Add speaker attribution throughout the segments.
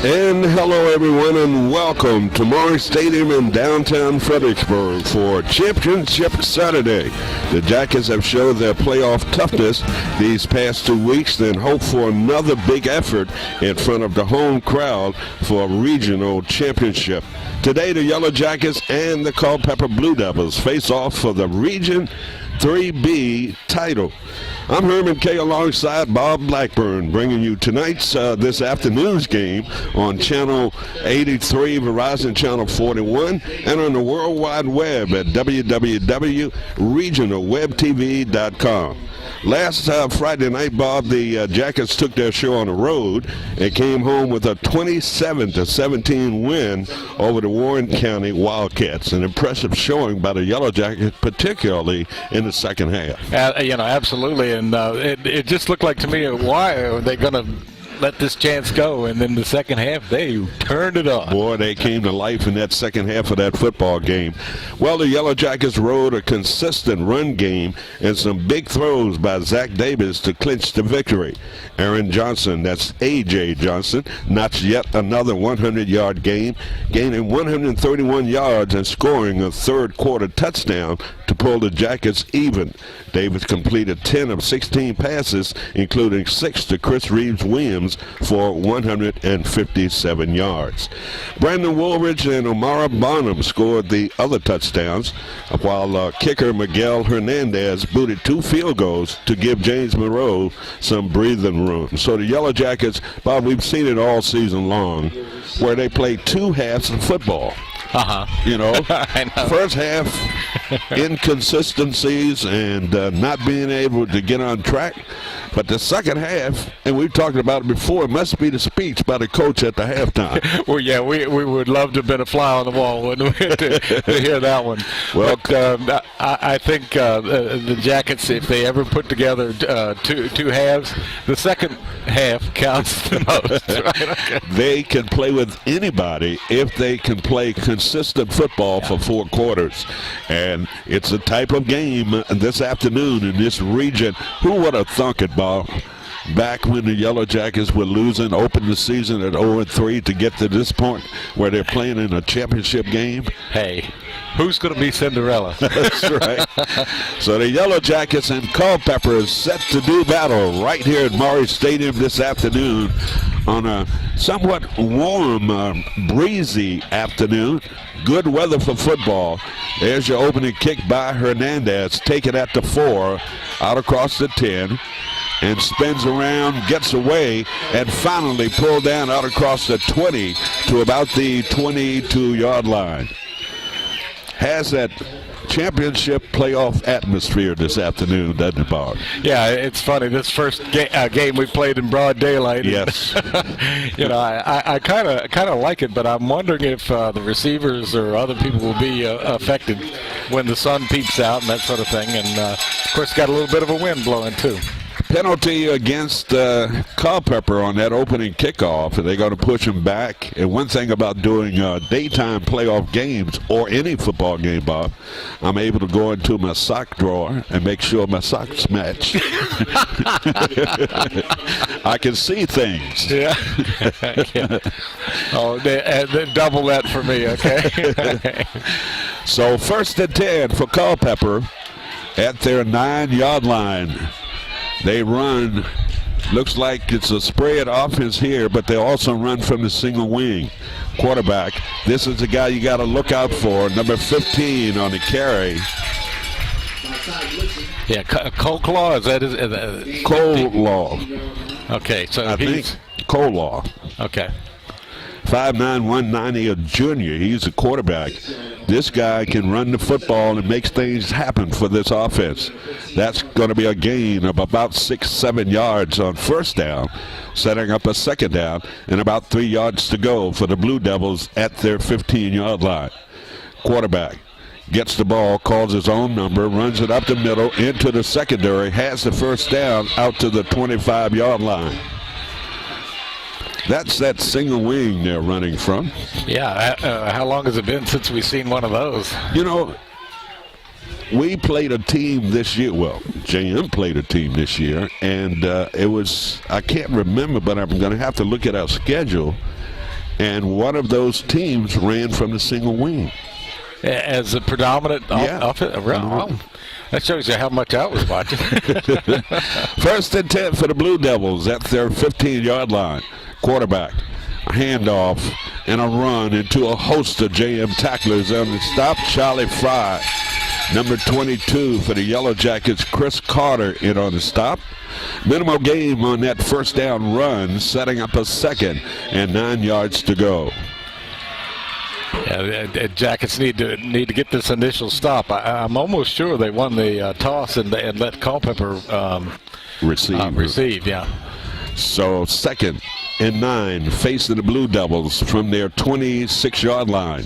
Speaker 1: And hello everyone, and welcome to Monroe Stadium in downtown Fredericksburg for Championship Saturday. The Jackets have showed their playoff toughness these past 2 weeks, then hope for another big effort in front of the home crowd for a regional championship. Today the Yellow Jackets and the Culpeper Blue Devils face off for the Region 3B title. I'm Herman Kay alongside Bob Blackburn, bringing you tonight's this afternoon's game on Channel 83, Verizon Channel 41, and on the World Wide Web at www.regionalwebtv.com. Last Friday night, Bob, the Jackets took their show on the road and came home with a 27-17 win over the Warren County Wildcats. An impressive showing by the Yellow Jackets, particularly in the second half.
Speaker 2: Absolutely, and it just looked like to me, why are they going to let this chance go? And then the second half, they turned it on.
Speaker 1: Boy, they came to life in that second half of that football game. Well, the Yellow Jackets rode a consistent run game and some big throws by Zach Davis to clinch the victory. Aaron Johnson, that's A.J. Johnson, notched yet another 100-yard game, gaining 131 yards and scoring a third-quarter touchdown to pull the Jackets even. Davis completed 10 of 16 passes, including 6 to Chris Reeves-Williams for 157 yards. Brandon Woolridge and Omara Bonham scored the other touchdowns, while kicker Miguel Hernandez booted 2 field goals to give James Monroe some breathing room. So the Yellow Jackets, Bob, we've seen it all season long, where they play 2 halves of football. You know,
Speaker 2: I know.
Speaker 1: First half inconsistencies and not being able to get on track. But the second half, and we've talked about it before, it must be the speech by the coach at the halftime.
Speaker 2: Well, yeah, we would love to have been a fly on the wall, wouldn't we, to hear that one. Well, but I think the Jackets, if they ever put together two halves, the second half counts the most. Right? Okay.
Speaker 1: They can play with anybody if they can play consistent football for 4 quarters. And it's a type of game this afternoon in this region. Who would have thunk it, Bob? Back when the Yellow Jackets were losing, opened the season at 0-3 to get to this point where they're playing in a championship game.
Speaker 2: Hey, who's going to be Cinderella?
Speaker 1: That's right. So the Yellow Jackets and Culpeper is set to do battle right here at Monroe Stadium this afternoon on a somewhat warm, breezy afternoon. Good weather for football. There's your opening kick by Hernandez. Take it at the 4, out across the 10. And spins around, gets away, and finally pulled down out across the 20 to about the 22-yard line. Has that championship playoff atmosphere this afternoon, doesn't it, Bob?
Speaker 2: Yeah, it's funny. This first game we played in broad daylight.
Speaker 1: Yes.
Speaker 2: I kind of like it, but I'm wondering if the receivers or other people will be affected when the sun peeps out and that sort of thing. And, of course, got a little bit of a wind blowing, too.
Speaker 1: Penalty against Culpeper on that opening kickoff. They're going to push him back. And one thing about doing daytime playoff games or any football game, Bob, I'm able to go into my sock drawer and make sure my socks match. I can see things.
Speaker 2: Yeah. Oh, they double that for me, okay?
Speaker 1: So 1st and 10 for Culpeper at their 9-yard line. They run, looks like it's a spread offense here, but they also run from the single wing. Quarterback, this is the guy you got to look out for, number 15 on the carry.
Speaker 2: Yeah, Colclaw, is that his?
Speaker 1: Colclaw.
Speaker 2: Okay, so
Speaker 1: I think Colclaw.
Speaker 2: Okay.
Speaker 1: 5'9", 190, a junior. He's a quarterback. This guy can run the football and makes things happen for this offense. That's going to be a gain of about 6-7 yards on first down, setting up a second down, and about 3 yards to go for the Blue Devils at their 15-yard line. Quarterback gets the ball, calls his own number, runs it up the middle into the secondary, has the first down out to the 25-yard line. That's that single wing they're running from.
Speaker 2: Yeah, how long has it been since we've seen one of those?
Speaker 1: You know, we played a team this year. Well, JM played a team this year, and it was, I can't remember, but I'm going to have to look at our schedule. And one of those teams ran from the single wing.
Speaker 2: As a predominant offense? Oh, that shows you how much I was watching.
Speaker 1: 1st and 10 for the Blue Devils at their 15-yard line. Quarterback, a handoff, and a run into a host of JM tacklers on the stop. Charlie Fry, number 22 for the Yellow Jackets, Chris Carter in on the stop. Minimal gain on that first down run, setting up a second and 9 yards to go.
Speaker 2: Yeah, Jackets need to get this initial stop. I'm almost sure they won the toss and let Culpeper receive. Yeah.
Speaker 1: So 2nd and 9, facing the Blue Devils from their 26-yard line.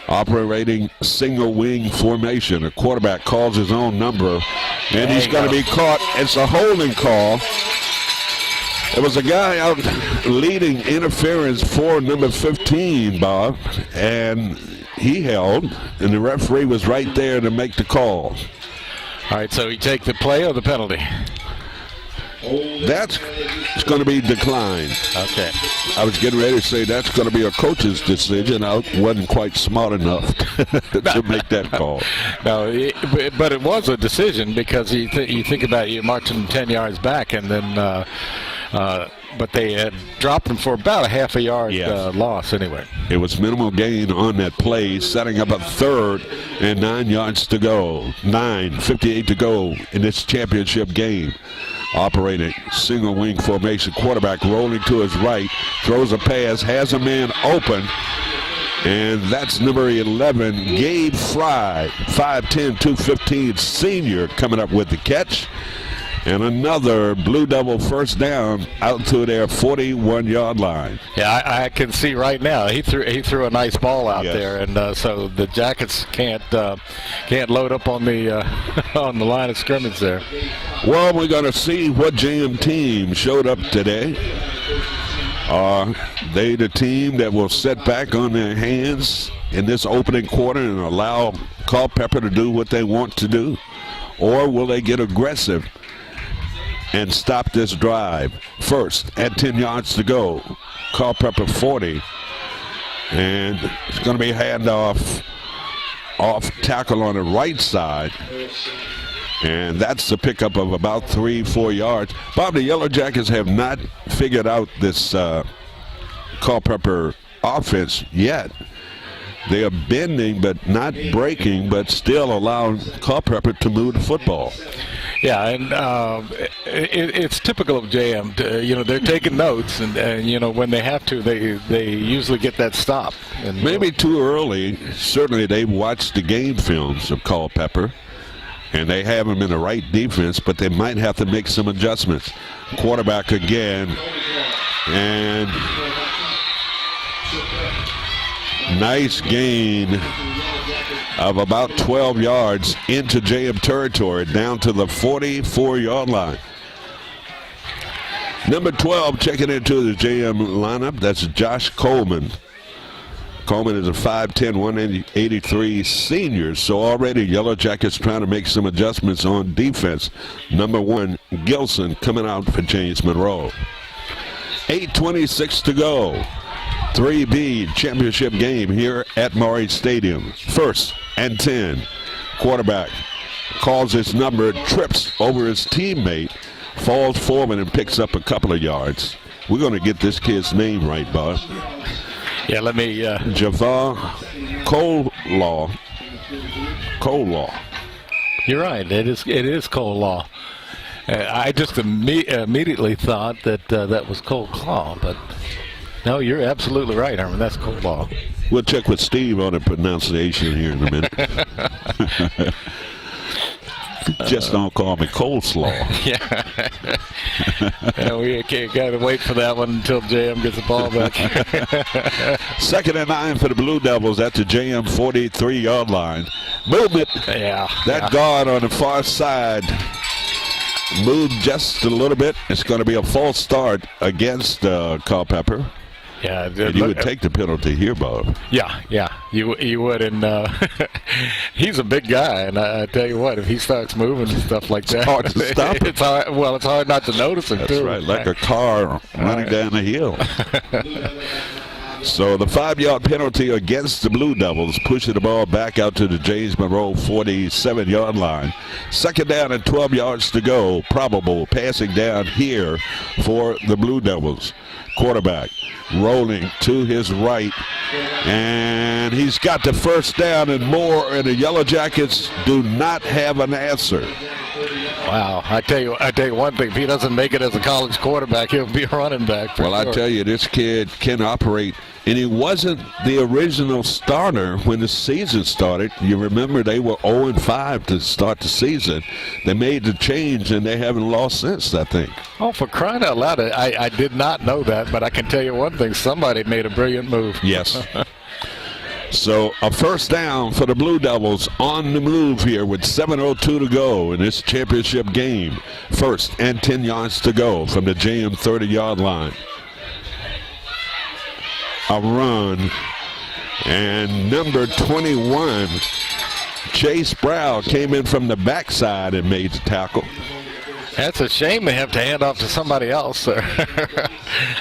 Speaker 1: Operating single wing formation. A quarterback calls his own number, and he's going to be caught. It's a holding call. There was a guy out leading interference for number 15, Bob, and he held, and the referee was right there to make the call.
Speaker 2: All right, so he take the play or the penalty?
Speaker 1: That's going to be declined.
Speaker 2: Okay.
Speaker 1: I was getting ready to say that's going to be a coach's decision. I wasn't quite smart enough to make that call.
Speaker 2: No, but it was a decision because you think about it, you're marching 10 yards back, and then but they had dropped him for about a half a yard loss anyway.
Speaker 1: It was minimal gain on that play, setting up a 3rd and 9 yards to go. 9:58 to go in this championship game. Operating single wing formation. Quarterback rolling to his right, throws a pass, has a man open, and that's number 11, Gabe Fry, 5'10", 215 senior, coming up with the catch. And another Blue Devil first down out to their 41-yard line.
Speaker 2: Yeah, I can see right now he threw a nice ball out there, and so the Jackets can't load up on the on the line of scrimmage there.
Speaker 1: Well, we're going to see what JM team showed up today. Are they the team that will sit back on their hands in this opening quarter and allow Culpeper to do what they want to do, or will they get aggressive and stop this drive? First, at 10 yards to go, Culpeper 40, and it's going to be a handoff off tackle on the right side, and that's the pickup of about 3-4 yards. Bob, the Yellow Jackets have not figured out this Culpeper offense yet. They are bending but not breaking, but still allowing Culpeper to move the football.
Speaker 2: Yeah, and it's typical of JM. They're taking notes, and when they have to, they usually get that stop. And
Speaker 1: maybe too early. Certainly, they've watched the game films of Culpeper, and they have him in the right defense, but they might have to make some adjustments. Quarterback again, and nice gain of about 12 yards into JM territory, down to the 44-yard line. Number 12 checking into the JM lineup. That's Josh Coleman. Coleman is a 5'10", 183 senior, so already Yellow Jackets trying to make some adjustments on defense. Number 1, Gilson coming out for James Monroe. 8:26 to go. 3B championship game here at Maury Stadium. 1st and 10. Quarterback calls his number, trips over his teammate, falls forward and picks up a couple of yards. We're going to get this kid's name right, Bob.
Speaker 2: Yeah, let me.
Speaker 1: Javar Cole.
Speaker 2: You're right. It is Cole Law. I just immediately thought that was Cole Claw, but no, you're absolutely right, Herman. That's Cole Law.
Speaker 1: We'll check with Steve on the pronunciation here in a minute. Just don't call me coleslaw.
Speaker 2: Yeah. We got to wait for that one until JM gets the ball back.
Speaker 1: 2nd and 9 for the Blue Devils at the JM 43-yard line. Movement.
Speaker 2: Yeah.
Speaker 1: That guard on the far side moved just a little bit. It's going to be a false start against Culpeper.
Speaker 2: Yeah,
Speaker 1: and you would take the penalty here, Bob.
Speaker 2: Yeah, you would, and he's a big guy, and I tell you what, if he starts moving and stuff like that,
Speaker 1: it's hard to stop him.
Speaker 2: It's hard not to notice him.
Speaker 1: That's
Speaker 2: too.
Speaker 1: right, like a car running down the hill. So the 5-yard penalty against the Blue Devils, pushing the ball back out to the James Monroe 47-yard line. 2nd down and 12 yards to go. Probable passing down here for the Blue Devils. Quarterback rolling to his right, and he's got the 1st down and more, and the Yellow Jackets do not have an answer.
Speaker 2: Wow, I tell you one thing, if he doesn't make it as a college quarterback, he'll be a running back.
Speaker 1: Well,
Speaker 2: sure.
Speaker 1: I tell you, this kid can operate, and he wasn't the original starter when the season started. You remember they were 0-5 to start the season. They made the change, and they haven't lost since, I think.
Speaker 2: Oh, for crying out loud, I did not know that, but I can tell you one thing, somebody made a brilliant move.
Speaker 1: Yes. So a 1st down for the Blue Devils on the move here with 7:02 to go in this championship game. 1st and 10 yards to go from the JM 30-yard line. A run, and number 21, Chase Brown, came in from the backside and made the tackle.
Speaker 2: That's a shame they have to hand off to somebody else. I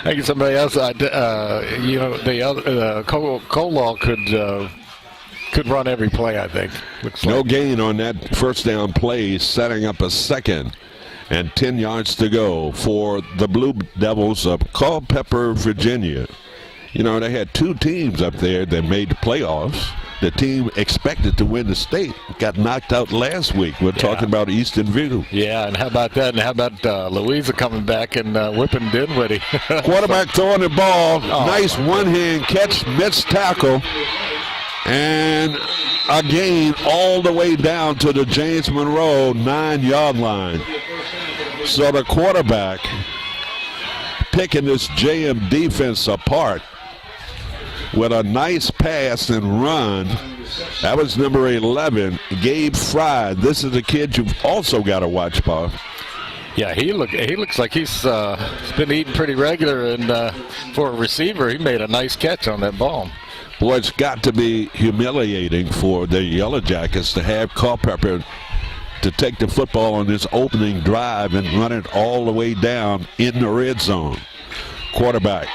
Speaker 2: think somebody else. The other Cole Law could run every play. I think.
Speaker 1: No gain on that 1st down play, setting up a 2nd and 10 yards to go for the Blue Devils of Culpeper, Virginia. You know, they had 2 teams up there that made the playoffs. The team expected to win the state got knocked out last week. We're talking about Eastern View.
Speaker 2: Yeah, and how about that? And how about Louisa coming back and whipping Dinwiddie?
Speaker 1: Quarterback throwing the ball. Nice one-hand catch, missed tackle. And a gain all the way down to the James Monroe 9-yard line. So the quarterback picking this JM defense apart with a nice pass and run. That was number 11, Gabe Fry. This is a kid you've also got to watch, Bob.
Speaker 2: Yeah, he looks like he's been eating pretty regular, and for a receiver, he made a nice catch on that ball.
Speaker 1: Boy, it's got to be humiliating for the Yellow Jackets to have Culpeper to take the football on this opening drive and run it all the way down in the red zone. Quarterback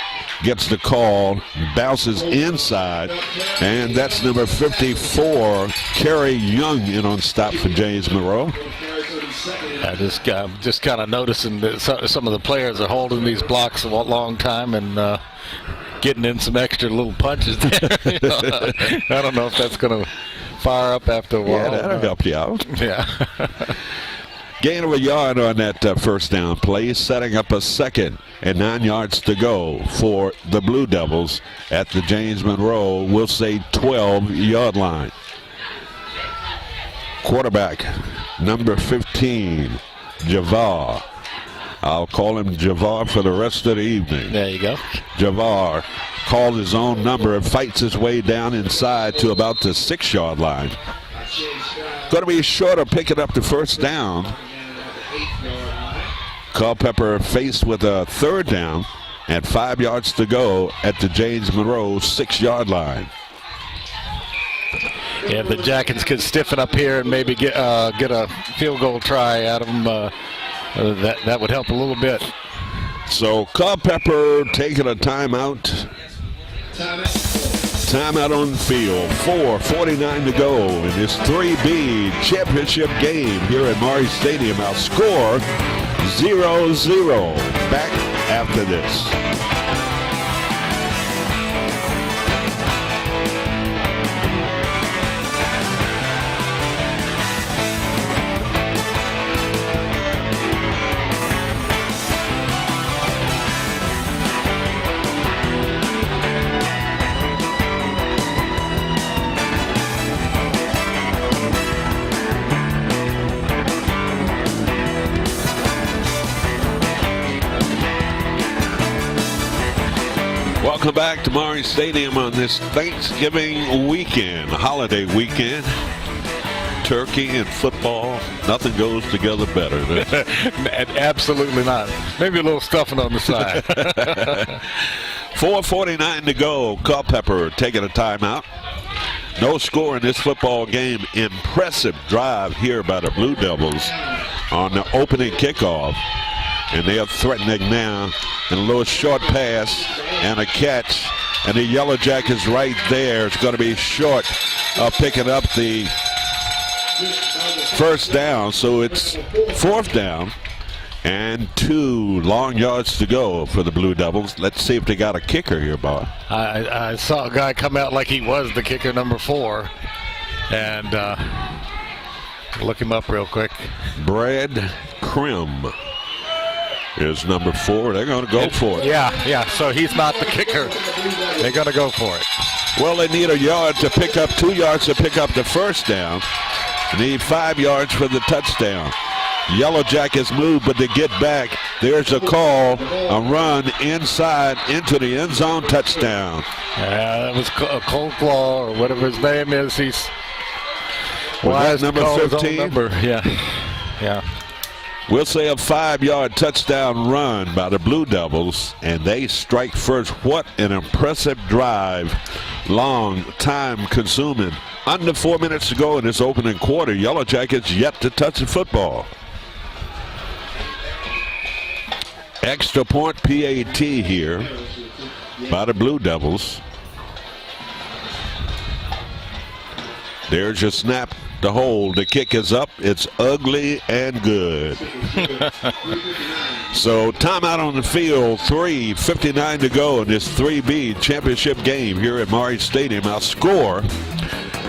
Speaker 1: gets the call, bounces inside, and that's number 54, Kerry Young, in on stop for James Monroe.
Speaker 2: I just kind of noticing that some of the players are holding these blocks a long time and getting in some extra little punches there. I don't know if that's going to fire up after a while.
Speaker 1: Yeah, that'll help you out.
Speaker 2: Yeah.
Speaker 1: Gain of a yard on that first down play, setting up a second and 9 yards to go for the Blue Devils at the James Monroe, we'll say 12-yard line. Quarterback, number 15, Javar. I'll call him Javar for the rest of the evening.
Speaker 2: There you go.
Speaker 1: Javar called his own number and fights his way down inside to about the 6-yard line. Going to be short of picking up the first down. Culpeper faced with a third down and 5 yards to go at the James Monroe 6-yard line.
Speaker 2: Yeah, if the Jackets could stiffen up here and maybe get a field goal try out of them, that would help a little bit.
Speaker 1: So Culpeper taking a timeout. Timeout on the field. 4:49 to go in this 3B championship game here at Maury Stadium. Our score 0-0. Back after this. Welcome back to Maury Stadium on this Thanksgiving weekend, holiday weekend. Turkey and football, nothing goes together better.
Speaker 2: Absolutely not. Maybe a little stuffing on the side.
Speaker 1: 4:49 to go. Culpeper taking a timeout. No score in this football game. Impressive drive here by the Blue Devils on the opening kickoff. And they are threatening now. And a little short pass and a catch. And the Yellow Jackets right there. It's going to be short of picking up the first down. So it's fourth down and 2 long yards to go for the Blue Devils. Let's see if they got a kicker here, Bob.
Speaker 2: I saw a guy come out like he was the kicker, number 4. And look him up real quick.
Speaker 1: Brad Krim is number 4. They're going to go for it.
Speaker 2: Yeah. So he's not the kicker. They're going to go for it.
Speaker 1: Well, they need a yard to pick up, 2 yards to pick up the first down. Need 5 yards for the touchdown. Yellow Jackets move, but they get back. There's a call, a run inside into the end zone, touchdown.
Speaker 2: That was Cold Claw or whatever his name is. He's
Speaker 1: that number 15?
Speaker 2: Yeah.
Speaker 1: We'll say a 5-yard touchdown run by the Blue Devils, and they strike first. What an impressive drive. Long time consuming. Under 4 minutes to go in this opening quarter. Yellow Jackets yet to touch the football. Extra point PAT here by the Blue Devils. There's your snap. The hold, the kick is up. It's ugly and good. So timeout on the field. 3:59 to go in this 3B championship game here at Maury Stadium. Our score,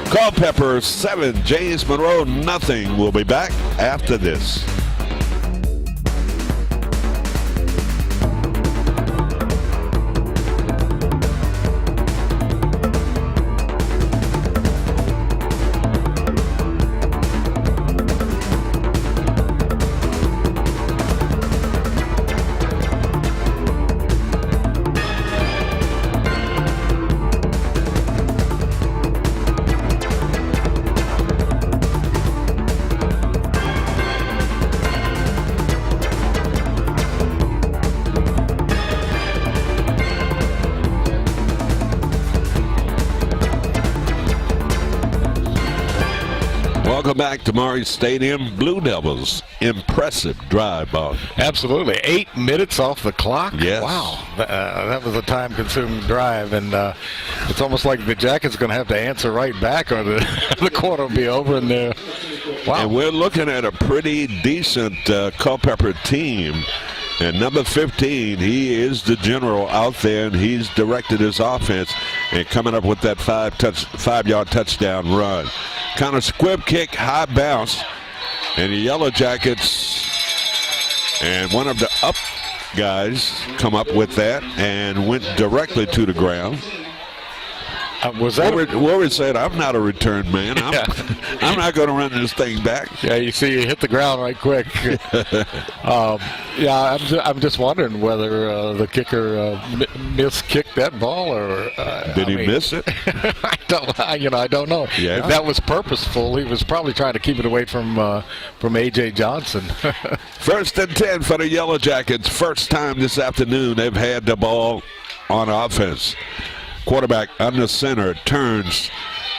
Speaker 1: Culpeper 7, James Monroe nothing. We'll be back after this. Welcome back to Maury Stadium. Blue Devils, impressive drive, Bob.
Speaker 2: Absolutely. 8 minutes off the clock?
Speaker 1: Yes.
Speaker 2: Wow. That was a time-consuming drive, and it's almost like the Jackets going to have to answer right back or the quarter will be over. And wow.
Speaker 1: And we're looking at a pretty decent Culpeper team. And number 15, he is the general out there, and he's directed his offense and coming up with that 5-yard touchdown run. Kind of squib kick, high bounce, And the Yellow Jackets and one of the up guys come up with that and went directly to the ground.
Speaker 2: Was that
Speaker 1: Warren said, I'm not a return man. I'm not going to run this thing back.
Speaker 2: Yeah, you see, he hit the ground right quick. I'm just wondering whether the kicker miskicked that ball or
Speaker 1: did he miss it?
Speaker 2: I don't know.
Speaker 1: Yeah.
Speaker 2: If that was purposeful, he was probably trying to keep it away from A.J. Johnson.
Speaker 1: 1st and 10 for the Yellow Jackets. First time this afternoon they've had the ball on offense. Quarterback under center, turns,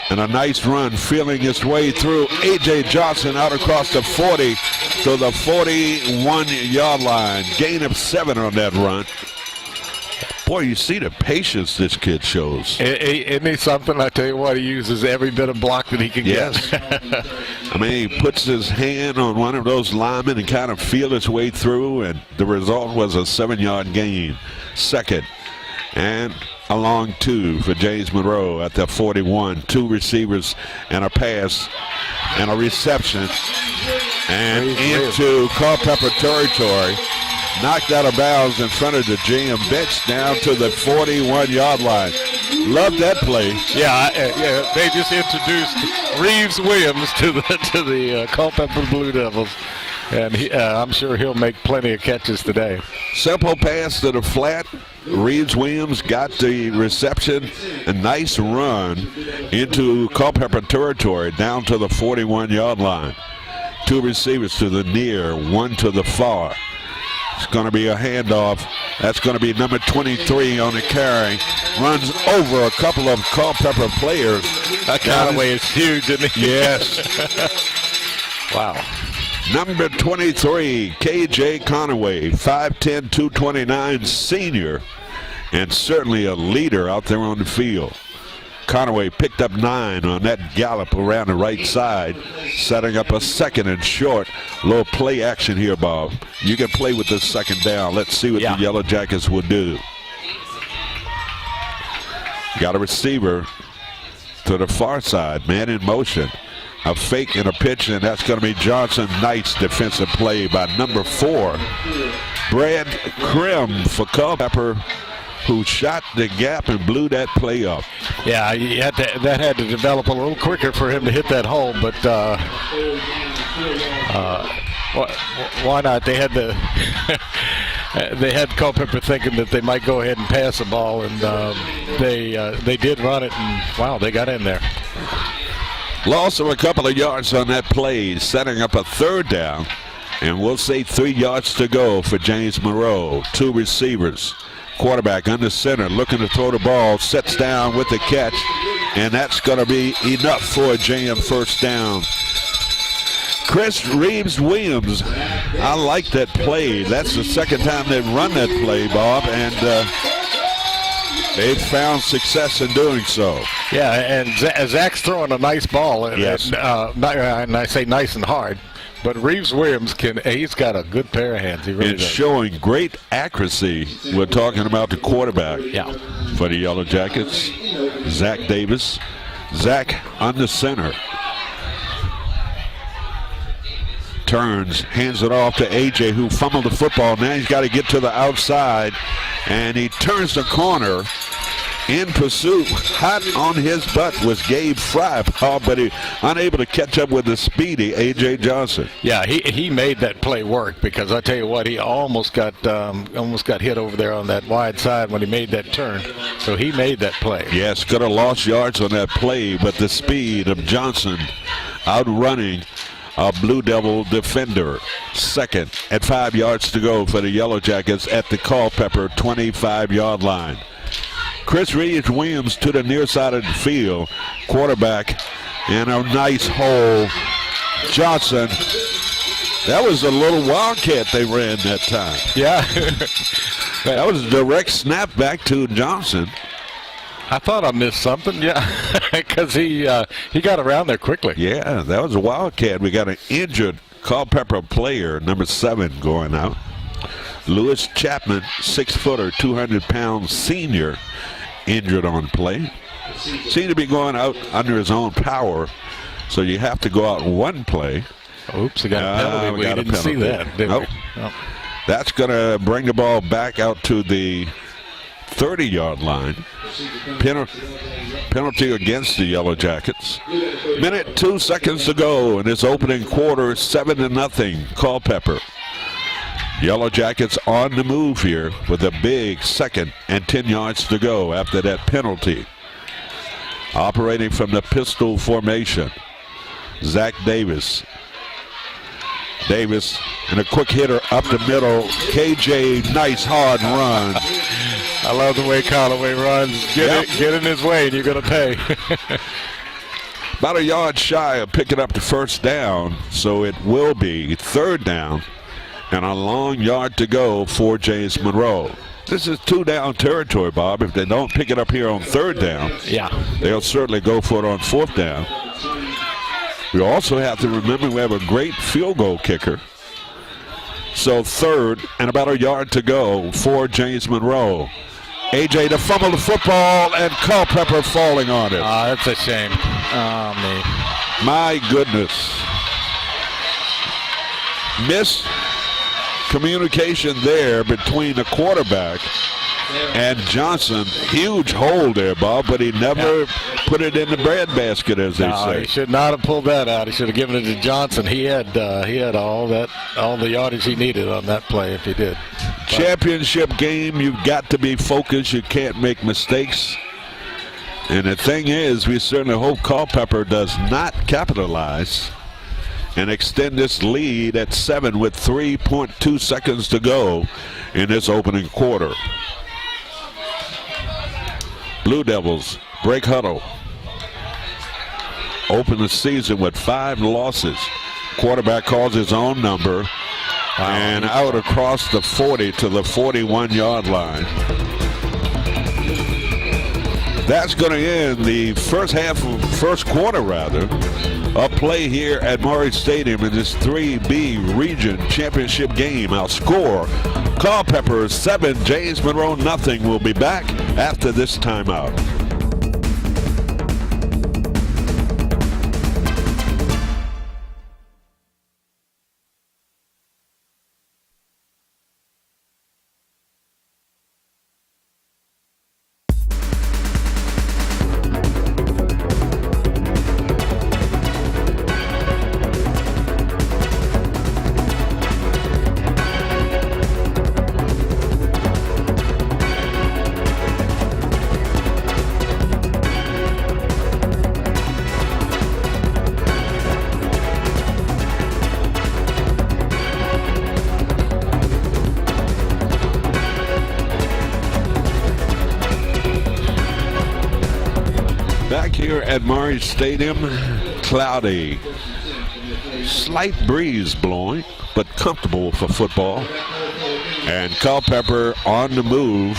Speaker 1: and a nice run, feeling its way through. A.J. Johnson out across the 40 to the 41-yard line. Gain of 7 on that run. Boy, you see the patience this kid shows.
Speaker 2: Isn't he something? I tell you what, he uses every bit of block that he can
Speaker 1: get. I mean, he puts his hand on one of those linemen and kind of feel his way through, and the result was a 7-yard gain. Second and a long 2 for James Monroe at the 41. 2 receivers and a pass and a reception. And into Culpeper territory. Knocked out of bounds in front of the GM bench down to the 41-yard line. Love that play.
Speaker 2: Yeah, they just introduced Reeves Williams to the Culpeper Blue Devils. And I'm sure he'll make plenty of catches today.
Speaker 1: Simple pass to the flat. Reeves Williams got the reception. A nice run into Culpeper territory down to the 41-yard line. 2 receivers to the near, 1 to the far. It's going to be a handoff. That's going to be number 23 on the carry. Runs over a couple of Culpeper players.
Speaker 2: Conaway is huge, isn't he?
Speaker 1: Yes.
Speaker 2: Wow.
Speaker 1: Number 23, K.J. Conaway, 5'10", 229 senior, and certainly a leader out there on the field. Conaway picked up 9 on that gallop around the right side, setting up a 2nd and short. A little play action here, Bob. You can play with this 2nd down. Let's see what the Yellow Jackets will do. Got a receiver to the far side, man in motion. A fake and a pitch, and that's going to be Johnson. Nice defensive play by number 4, Brad Krim for Culpeper, who shot the gap and blew that play up.
Speaker 2: Yeah, that had to develop a little quicker for him to hit that hole, but why not? They had Culpeper thinking that they might go ahead and pass the ball, and they did run it, and wow, they got in there.
Speaker 1: Loss of a couple of yards on that play, setting up a 3rd down, and we'll say 3 yards to go for James Monroe. 2 receivers. Quarterback under center, looking to throw the ball, sets down with the catch, and that's going to be enough for a JM 1st down. Chris Reeves Williams, I like that play. That's the 2nd time they've run that play, Bob, and they've found success in doing so.
Speaker 2: Yeah, and Zach's throwing a nice ball.
Speaker 1: Yes.
Speaker 2: And I say nice and hard. But Reeves Williams he's got a good pair of hands. He really does.
Speaker 1: Showing great accuracy. We're talking about the quarterback for the Yellow Jackets, Zach Davis. Zach on the center. Turns, hands it off to A.J., who fumbled the football. Now he's got to get to the outside, and he turns the corner. In pursuit, hot on his butt was Gabe Fry, but he unable to catch up with the speedy A.J. Johnson.
Speaker 2: Yeah, he made that play work, because I tell you what, he almost got hit over there on that wide side when he made that turn. So he made that play.
Speaker 1: Yes, could have lost yards on that play, but the speed of Johnson outrunning a Blue Devil defender. 2nd at 5 yards to go for the Yellow Jackets at the Culpeper 25-yard line. Chris Reeves Williams to the near side of the field. Quarterback in a nice hole. Johnson. That was a little wildcat they ran that time.
Speaker 2: Yeah.
Speaker 1: That was a direct snap back to Johnson.
Speaker 2: I thought I missed something, because he got around there quickly.
Speaker 1: Yeah, that was a wildcat. We got an injured Culpeper player, number 7, going out. Lewis Chapman, 6-footer, 200-pound senior, injured on play. Seemed to be going out under his own power, so you have to go out one play.
Speaker 2: Oops, we got a penalty. We didn't see that, did we? Nope.
Speaker 1: That's going to bring the ball back out to the 30-yard line. Penalty against the Yellow Jackets. Minute 2 seconds to go in this opening quarter. 7-0 Culpeper. Yellow Jackets on the move here with a big 2nd and 10 yards to go after that penalty. Operating from the pistol formation, Zach Davis. Davis and a quick hitter up the middle. KJ, nice hard run.
Speaker 2: I love the way Callaway runs. Get in his way and you're going to pay.
Speaker 1: About a yard shy of picking up the first down, so it will be 3rd down and a long yard to go for James Monroe. This is 2-down territory, Bob. If they don't pick it up here on 3rd down, they'll certainly go for it on 4th down. We also have to remember we have a great field goal kicker. So 3rd and about a yard to go for James Monroe. AJ to fumble the football and Culpeper falling on it.
Speaker 2: That's a shame. Oh, me.
Speaker 1: My goodness. Missed communication there between the quarterback and Johnson. Huge hole there, Bob, but he never put it in the breadbasket, as they say.
Speaker 2: He should not have pulled that out. He should have given it to Johnson. He had all the yardage he needed on that play if he did.
Speaker 1: Championship game, you've got to be focused. You can't make mistakes. And the thing is, we certainly hope Culpeper does not capitalize and extend this lead at 7 with 3.2 seconds to go in this opening quarter. Blue Devils break huddle. Open the season with 5 losses. Quarterback calls his own number and out across the 40 to the 41-yard line. That's going to end the first quarter of play here at Murray Stadium in this 3B Region Championship game. Our score, Culpeper 7, James Monroe nothing. We'll be back after this timeout. At Murray Stadium, cloudy, slight breeze blowing, but comfortable for football. And Culpeper on the move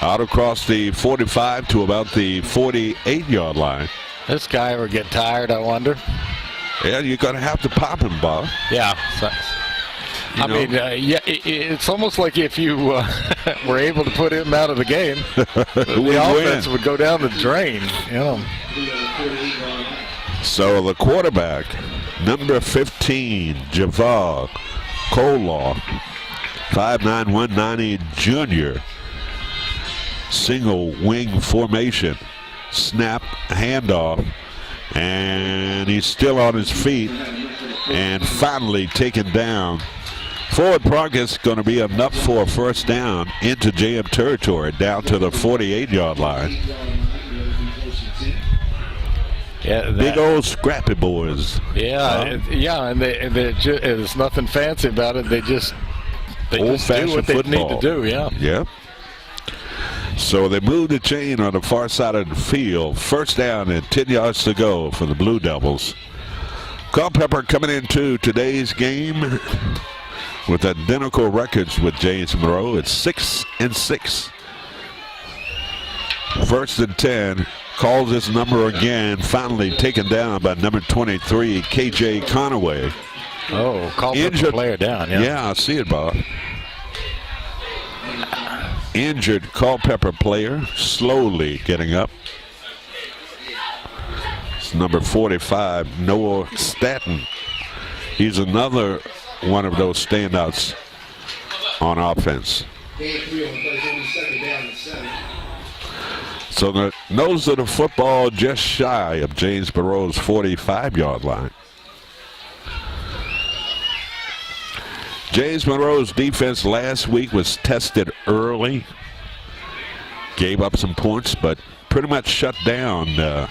Speaker 1: out across the 45 to about the 48-yard line.
Speaker 2: This guy ever get tired, I wonder?
Speaker 1: Yeah, you're going to have to pop him, Bob.
Speaker 2: Yeah. It's almost like if you were able to put him out of the game, the offense would go down the drain.
Speaker 1: So the quarterback, number 15, Javar Kolaw, 5'9", 190 junior, single wing formation, snap, handoff, and he's still on his feet and finally taken down. Forward progress going to be enough for a first down into JM territory, down to the 48-yard line.
Speaker 2: Yeah,
Speaker 1: big old scrappy boys.
Speaker 2: And there's nothing fancy about it. They just do what they need to do.
Speaker 1: Yeah. So they move the chain on the far side of the field. First down and 10 yards to go for the Blue Devils. Culpeper coming into today's game with identical records with James Monroe. It's 6-6. First and 10. Calls this number again. Finally taken down by number 23, KJ Conaway.
Speaker 2: Oh, called the player down.
Speaker 1: Yeah, I see it, Bob. Injured Culpeper player, slowly getting up. It's number 45, Noah Staton. He's another one of those standouts on offense. So the nose of the football just shy of James Monroe's 45-yard line. James Monroe's defense last week was tested early. Gave up some points, but pretty much shut down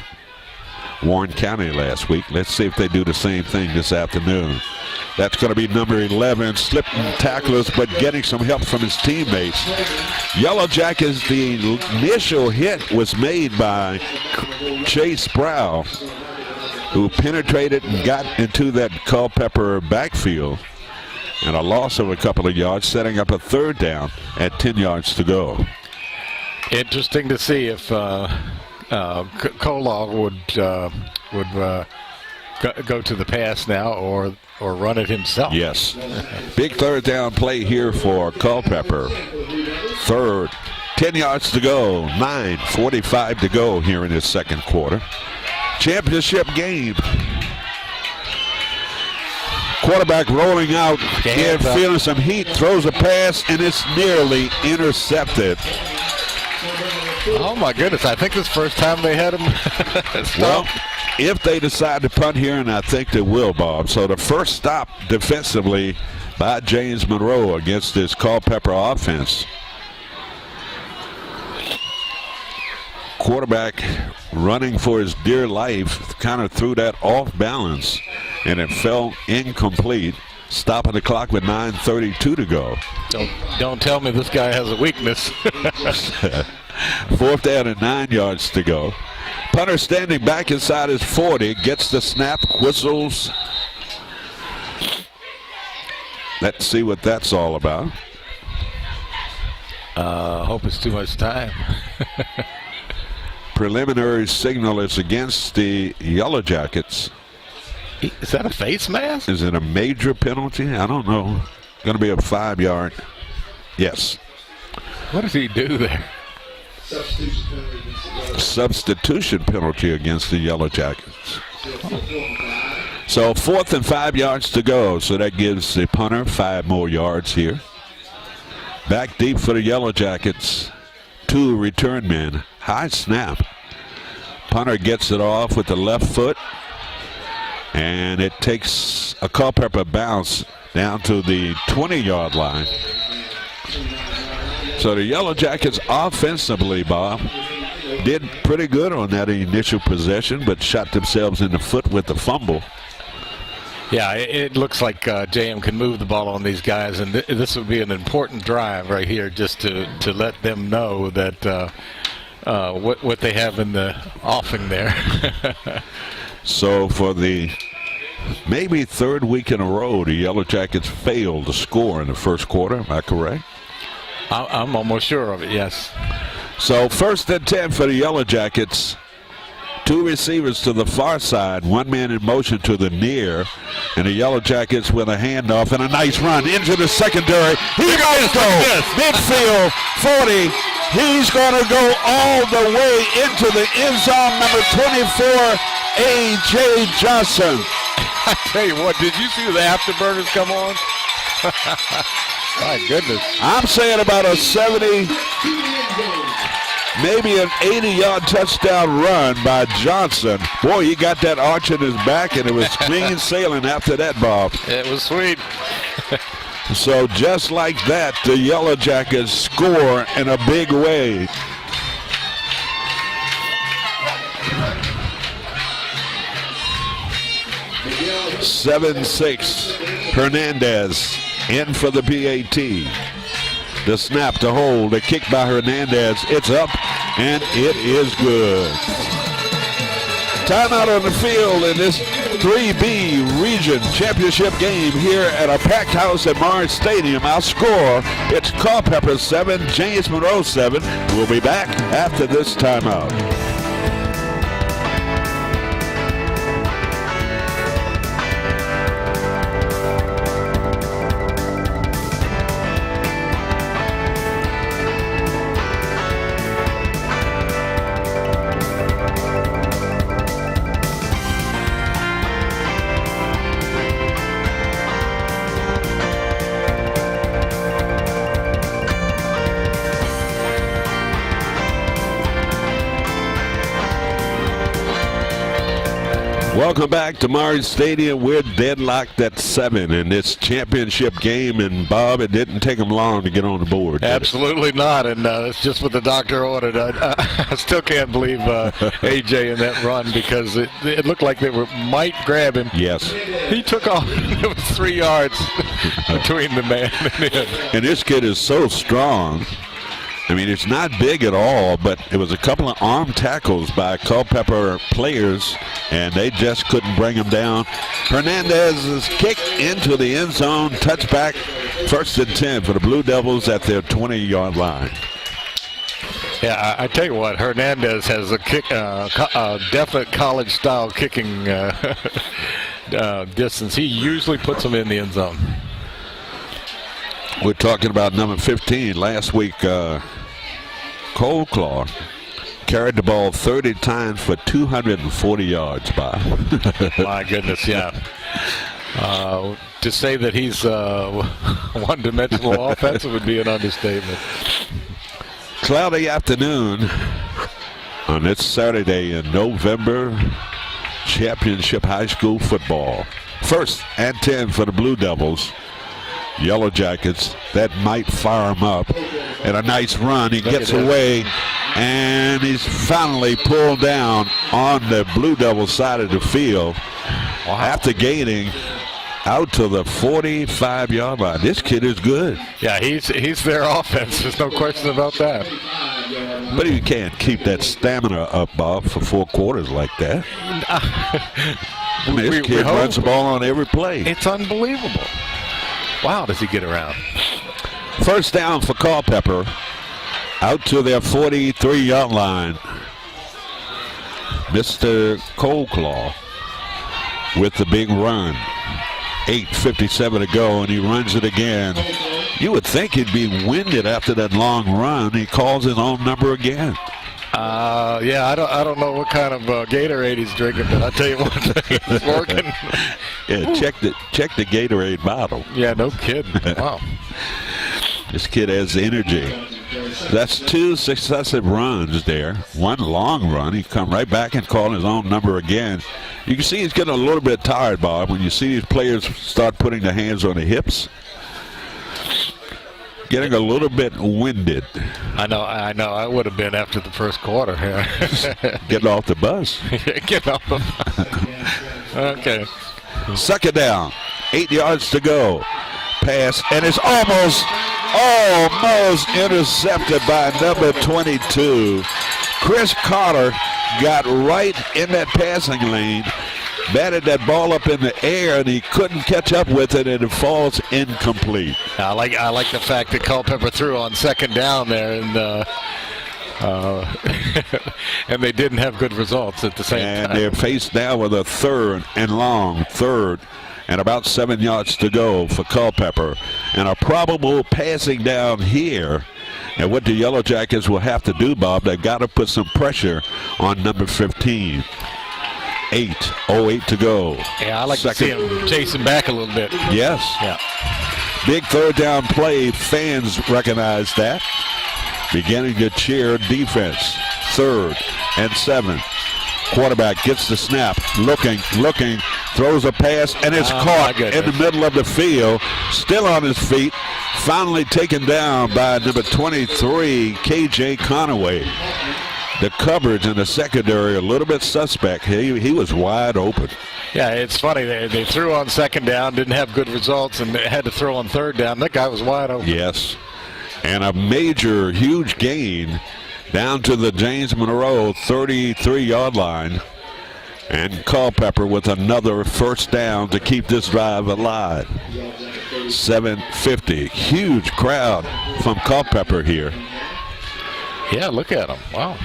Speaker 1: Warren County last week. Let's see if they do the same thing this afternoon. That's going to be number 11, slipping tacklers, but getting some help from his teammates. Yellow Jackets, the initial hit was made by Chase Brow, who penetrated and got into that Culpeper backfield. And a loss of a couple of yards, setting up a third down at 10 yards to go.
Speaker 2: Interesting to see if Kola would go to the pass now or run it himself.
Speaker 1: Yes. Big third down play here for Culpeper. Third, 10 yards to go, 9:45 to go here in this second quarter. Championship game. Quarterback rolling out, again, feeling some heat, throws a pass, and it's nearly intercepted.
Speaker 2: Oh, my goodness. I think it's the first time they had him
Speaker 1: Well, if they decide to punt here, and I think they will, Bob. So the first stop defensively by James Monroe against this Culpeper offense. Quarterback running for his dear life, kind of threw that off balance, and it fell incomplete. Stopping the clock with 9:32 to go.
Speaker 2: Don't tell me this guy has a weakness.
Speaker 1: Fourth down and 9 yards to go. Punter standing back inside his 40, gets the snap, whistles. Let's see what that's all about.
Speaker 2: Hope it's too much time.
Speaker 1: Preliminary signal is against the Yellow Jackets.
Speaker 2: Is that a face mask?
Speaker 1: Is it a major penalty? I don't know. Going to be a 5-yard. Yes.
Speaker 2: What did he do there?
Speaker 1: Substitution penalty against the Yellow Jackets. So 4th and 5 yards to go. So that gives the punter 5 more yards here. Back deep for the Yellow Jackets. 2 return men. High snap. Punter gets it off with the left foot. And it takes a Culpeper bounce down to the 20-yard line. So the Yellow Jackets offensively, Bob, did pretty good on that initial possession, but shot themselves in the foot with the fumble.
Speaker 2: Yeah, it looks like JM can move the ball on these guys, and this would be an important drive right here just to let them know that what they have in the offing there.
Speaker 1: So for the maybe third week in a row, the Yellow Jackets failed to score in the first quarter. Am I correct?
Speaker 2: I'm almost sure of it, yes.
Speaker 1: So 1st and 10 for the Yellow Jackets. 2 receivers to the far side, 1 man in motion to the near, and the Yellow Jackets with a handoff and a nice run into the secondary. He goes to midfield, 40. He's going to go all the way into the end zone, number 24, A.J. Johnson.
Speaker 2: I tell you what, did you see the afterburners come on? My goodness.
Speaker 1: I'm saying about a 70, maybe an 80-yard touchdown run by Johnson. Boy, he got that arch in his back, and it was clean sailing after that, Bob.
Speaker 2: It was sweet.
Speaker 1: So just like that, the Yellow Jackets score in a big way. (7-6). Hernandez in for the PAT. The snap to hold, the kick by Hernandez. It's up, and it is good. Timeout on the field in this 3B Region Championship game here at a packed house at Mars Stadium. Our score, it's Culpeper 7, James Monroe 7. We'll be back after this timeout. Welcome back to Murray Stadium. We're deadlocked at 7 in this championship game, and Bob, it didn't take them long to get on the board.
Speaker 2: Absolutely not, and it's just what the doctor ordered. I still can't believe AJ in that run, because it looked like they might grab him.
Speaker 1: Yes.
Speaker 2: He took off. It was 3 yards between the man and him.
Speaker 1: And this kid is so strong. I mean, it's not big at all, but it was a couple of arm tackles by Culpeper players, and they just couldn't bring him down. Hernandez's kick into the end zone, touchback, 1st and 10 for the Blue Devils at their 20-yard line.
Speaker 2: Yeah, I tell you what, Hernandez has a kick, definite college-style kicking distance. He usually puts them in the end zone.
Speaker 1: We're talking about number 15. Last week, Cold Claw carried the ball 30 times for 240 yards, Bob.
Speaker 2: My goodness, yeah. To say that he's one-dimensional offensive would be an understatement.
Speaker 1: Cloudy afternoon on this Saturday in November. Championship high school football. 1st and 10 for the Blue Devils. Yellow Jackets, that might fire him up. And a nice run. He gets away, and he's finally pulled down on the Blue Devil side of the field. Wow. After gaining out to the 45-yard line. This kid is good.
Speaker 2: Yeah, he's their offense. There's no question about that.
Speaker 1: But you can't keep that stamina up, Bob, for 4 quarters like that. I mean, this kid runs the ball on every play.
Speaker 2: It's unbelievable. Wow, does he get around?
Speaker 1: 1st down for Culpeper. Out to their 43-yard line. Mr. Coldclaw with the big run. 8:57 to go, and he runs it again. You would think he'd be winded after that long run. He calls his own number again.
Speaker 2: Yeah, I don't know what kind of Gatorade he's drinking, but I'll tell you one thing, it's working.
Speaker 1: Yeah, check the Gatorade bottle.
Speaker 2: Yeah, no kidding. Wow.
Speaker 1: This kid has energy. That's 2 successive runs there. 1 long run. He come right back and call his own number again. You can see he's getting a little bit tired, Bob, when you see these players start putting their hands on the hips. Getting a little bit winded.
Speaker 2: I know. I would have been after the first quarter.
Speaker 1: Getting off the bus.
Speaker 2: Get off the bus. Okay.
Speaker 1: 2nd down. 8 yards to go. Pass, and it's almost intercepted by number 22. Chris Carter got right in that passing lane. Batted that ball up in the air, and he couldn't catch up with it, and it falls incomplete.
Speaker 2: I like the fact that Culpeper threw on 2nd down there, and and they didn't have good results at the same time.
Speaker 1: And they're faced now with a 3rd and long, and about 7 yards to go for Culpeper, and a probable passing down here. And what the Yellow Jackets will have to do, Bob, they've got to put some pressure on number 15. 8:08 to go.
Speaker 2: Yeah, I like to see him chasing back a little bit.
Speaker 1: Yes.
Speaker 2: Yeah.
Speaker 1: Big 3rd down play. Fans recognize that. Beginning to cheer defense. 3rd and 7. Quarterback gets the snap. Looking. Throws a pass, and it's caught in the middle of the field. Still on his feet. Finally taken down by number 23, KJ Conaway. The coverage in the secondary a little bit suspect. He was wide open.
Speaker 2: Yeah, it's funny. They threw on 2nd down, didn't have good results, and they had to throw on 3rd down. That guy was wide open.
Speaker 1: Yes. And a major, huge gain down to the James Monroe 33-yard line. And Culpeper with another 1st down to keep this drive alive. 7:50. Huge crowd from Culpeper here.
Speaker 2: Yeah, look at them. Wow.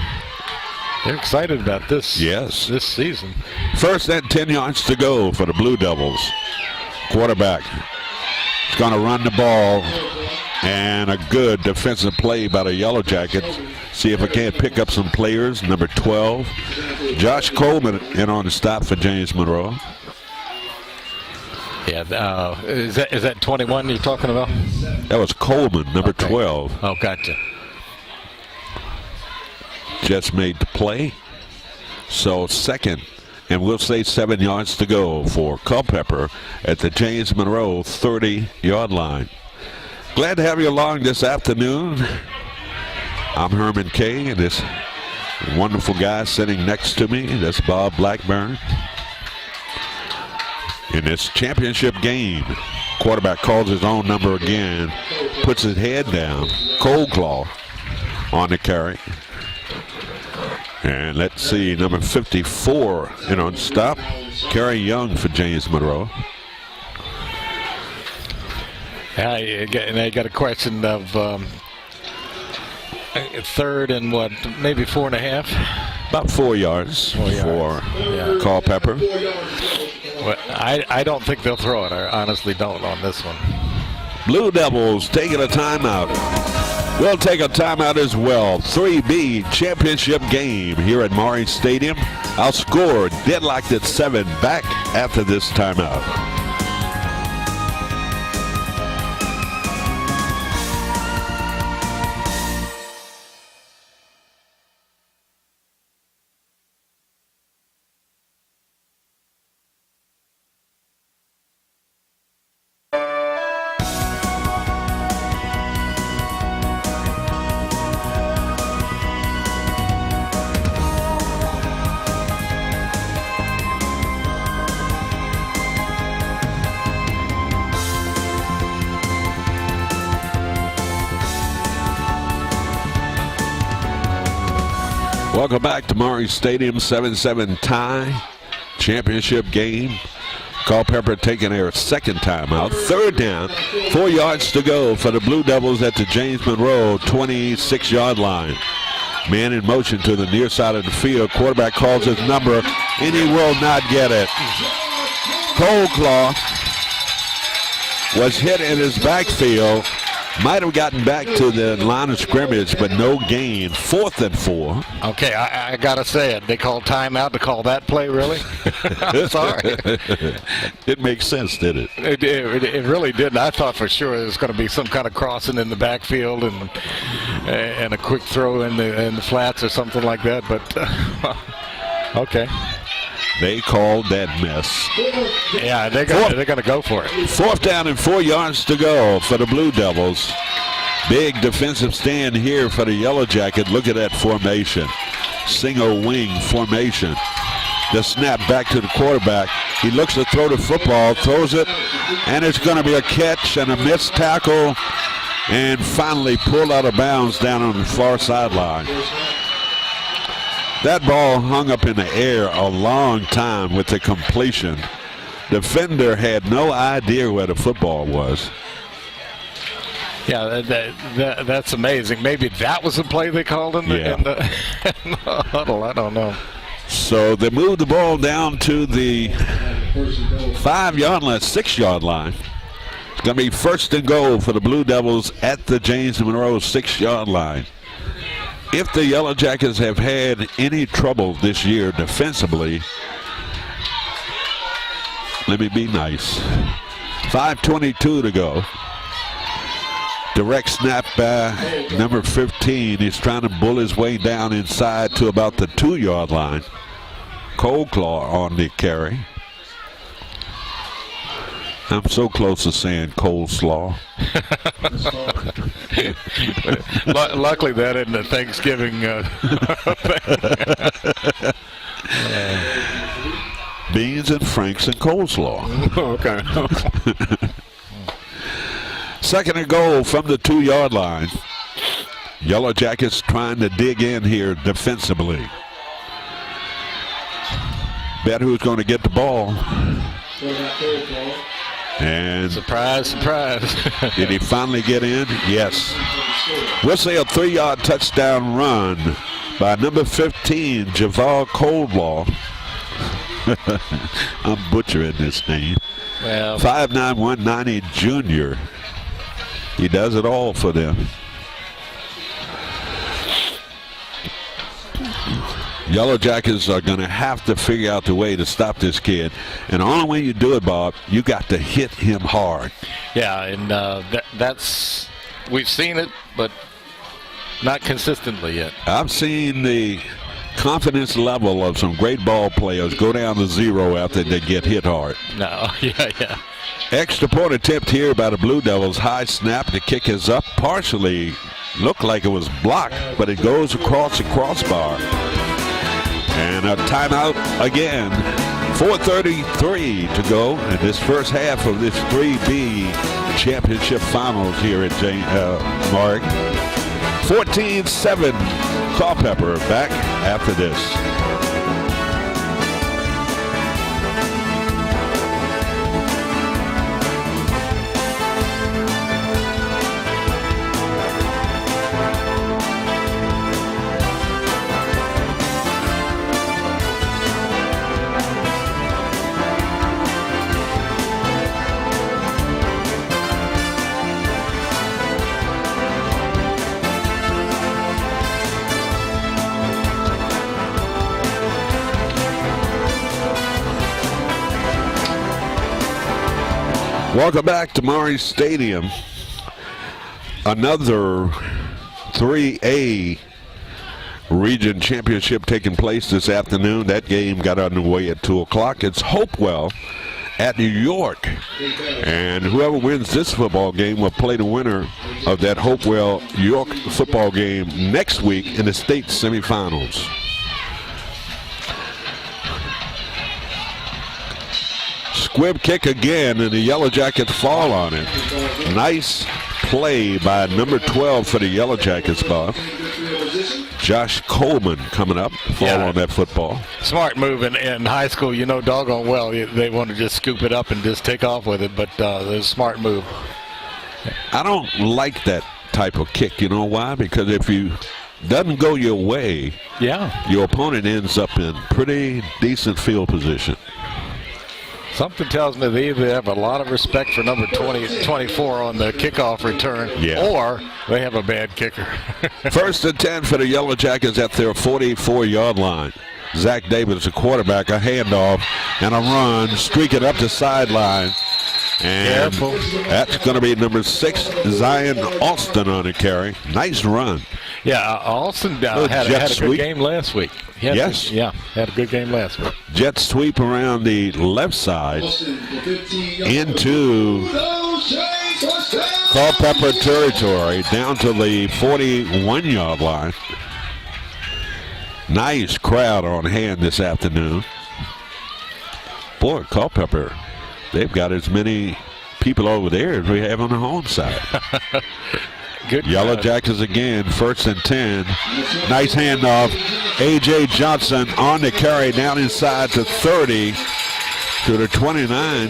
Speaker 2: They're excited about this.
Speaker 1: Yes.
Speaker 2: This season.
Speaker 1: 1st and 10 yards to go for the Blue Devils. Quarterback is going to run the ball, and a good defensive play by the Yellow Jackets. See if I can't pick up some players. Number 12, Josh Coleman in on the stop for James Monroe.
Speaker 2: Yeah, is that 21 you're talking about?
Speaker 1: That was Coleman, number 12.
Speaker 2: Oh, gotcha.
Speaker 1: Just made the play. So 2nd And we'll say 7 yards to go for Culpeper at the James Monroe 30-yard line. Glad to have you along this afternoon. I'm Herman Kay, and this wonderful guy sitting next to me, that's Bob Blackburn. In this championship game, quarterback calls his own number again, puts his head down, Cold Claw on the carry. And let's see, number 54 in on stop, Kerry Young for James Monroe.
Speaker 2: And I got a question of third and what, maybe 4.5?
Speaker 1: About 4 yards for Culpeper.
Speaker 2: Well, I don't think they'll throw it. I honestly don't on this one.
Speaker 1: Blue Devils taking a timeout. We'll take a timeout as well. 3B championship game here at Maury Stadium. Our score deadlocked at 7. Back after this timeout. Welcome back to Maury Stadium, 7-7 tie, championship game. Culpeper taking their second timeout. Third down, 4 yards to go for the Blue Devils at the James Monroe 26-yard line. Man in motion to the near side of the field. Quarterback calls his number, and he will not get it. Cold Claw was hit in his backfield. Might have gotten back to the line of scrimmage, but no gain. 4th and 4.
Speaker 2: Okay, I got to say it. They called timeout to call that play, really? I'm sorry.
Speaker 1: It makes sense, did it?
Speaker 2: It really didn't. I thought for sure there was going to be some kind of crossing in the backfield and a quick throw in the flats or something like that, but okay.
Speaker 1: They called that mess.
Speaker 2: Yeah, they're going to go for it.
Speaker 1: 4th down and 4 yards to go for the Blue Devils. Big defensive stand here for the Yellow Jacket. Look at that formation. Single wing formation. The snap back to the quarterback. He looks to throw the football, throws it, and it's going to be a catch and a missed tackle, and finally pulled out of bounds down on the far sideline. That ball hung up in the air a long time with the completion. Defender had no idea where the football was.
Speaker 2: Yeah, that's amazing. Maybe that was the play they called in the huddle. I don't know.
Speaker 1: So they moved the ball down to the 5-yard line, 6-yard line. It's going to be 1st and goal for the Blue Devils at the James Monroe 6-yard line. If the Yellow Jackets have had any trouble this year defensively, let me be nice. 5:22 to go. Direct snap by number 15. He's trying to bull his way down inside to about the 2-yard line. Cold Claw on the carry. I'm so close to saying coleslaw.
Speaker 2: Luckily, that isn't a Thanksgiving thing.
Speaker 1: Beans and Franks and coleslaw.
Speaker 2: Okay.
Speaker 1: 2nd and goal from the 2-yard line. Yellow Jackets trying to dig in here defensively. Bet who's going to get the ball. And
Speaker 2: surprise.
Speaker 1: Did he finally get in? Yes. We'll say a 3-yard touchdown run by number 15, Javal Coldlaw. I'm butchering this name.
Speaker 2: Well,
Speaker 1: 5'9", 190 junior. He does it all for them. Yellow Jackets are going to have to figure out the way to stop this kid. And the only way you do it, Bob, you got to hit him hard.
Speaker 2: Yeah, and that's we've seen it, but not consistently yet.
Speaker 1: I've seen the confidence level of some great ball players go down to zero after they get hit hard.
Speaker 2: No, yeah.
Speaker 1: Extra point attempt here by the Blue Devils. High snap. The kick is up. Partially looked like it was blocked, but it goes across the crossbar. And a timeout again. 4:33 to go in this first half of this 3B championship finals here at Mark. 14-7 Culpeper back after this. Welcome back to Maury Stadium. Another 3A region championship taking place this afternoon. That game got underway at 2 o'clock. It's Hopewell at York. And whoever wins this football game will play the winner of that Hopewell-York football game next week in the state semifinals. Squib kick again, and the Yellow Jackets fall on it. Nice play by number 12 for the Yellow Jackets, Bob. Josh Coleman coming up, fall on that football.
Speaker 2: Smart move in high school. You know doggone well they want to just scoop it up and just take off with it, but it's a smart move.
Speaker 1: I don't like that type of kick. You know why? Because if you doesn't go your way, your opponent ends up in pretty decent field position.
Speaker 2: Something tells me they either have a lot of respect for number 24 on the kickoff return, or they have a bad kicker.
Speaker 1: First and 10 for the Yellow Jackets at their 44-yard line. Zach Davis, the quarterback, a handoff and a run, streaking up the sideline. And that's going to be number 6, Zion Alston on the carry. Nice run.
Speaker 2: Yeah, Alston had a good game last week. Had a good game last week.
Speaker 1: Jet sweep around the left side into Culpeper territory, down to the 41-yard line. Nice crowd on hand this afternoon. Boy, Culpeper, they've got as many people over there as we have on the home side.
Speaker 2: Good
Speaker 1: Yellow Jackets again, first and 10. Nice handoff. A.J. Johnson on the carry down inside to 30 to the 29.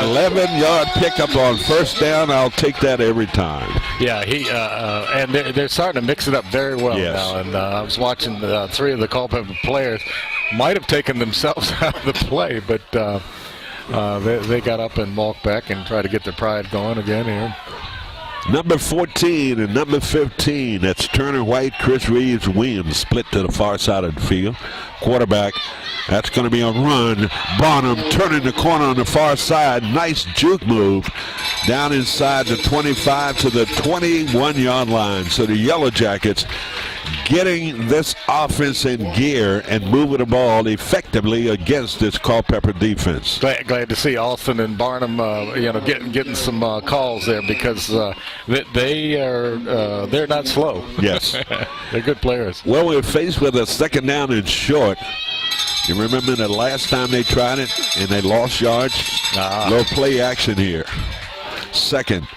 Speaker 1: 11-yard pickup on first down. I'll take that every time.
Speaker 2: Yeah, and they're starting to mix it up very well now. And I was watching 3 of the Culpeper players might have taken themselves out of the play, but they got up and walked back and tried to get their pride going again here.
Speaker 1: Number 14 and number 15, that's Turner White, Chris Reeves, Williams, split to the far side of the field. Quarterback, that's going to be a run. Bonham turning the corner on the far side. Nice juke move down inside the 25 to the 21-yard line. So the Yellow Jackets getting this offense in gear and moving the ball effectively against this Culpeper defense.
Speaker 2: Glad to see Alston and Barnum, getting some calls there, because they're not slow.
Speaker 1: Yes,
Speaker 2: they're good players.
Speaker 1: Well, we're faced with a second down and short. You remember the last time they tried it and they lost yards? Little play action here. Second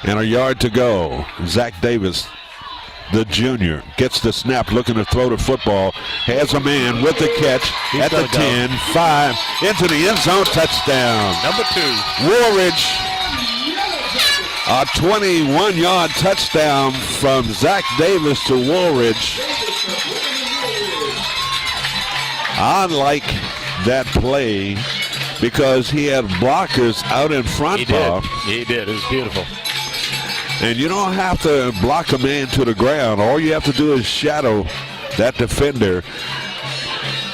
Speaker 1: and a yard to go. Zach Davis, the junior, gets the snap, looking to throw the football, has a man with the catch at the 10, 5, into the end zone, touchdown.
Speaker 2: Number 2.
Speaker 1: Woolridge, a 21-yard touchdown from Zach Davis to Woolridge. I like that play because he had blockers out in front.
Speaker 2: He did. It was beautiful.
Speaker 1: And you don't have to block a man to the ground. All you have to do is shadow that defender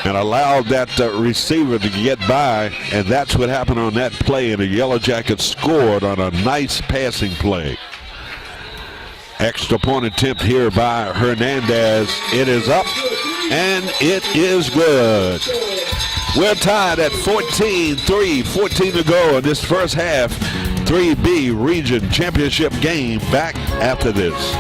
Speaker 1: and allow that receiver to get by, and that's what happened on that play, and the Yellow Jackets scored on a nice passing play. Extra point attempt here by Hernandez. It is up, and it is good. We're tied at 14-3, 14 to go in this first half. 3B Region Championship game. Back after this.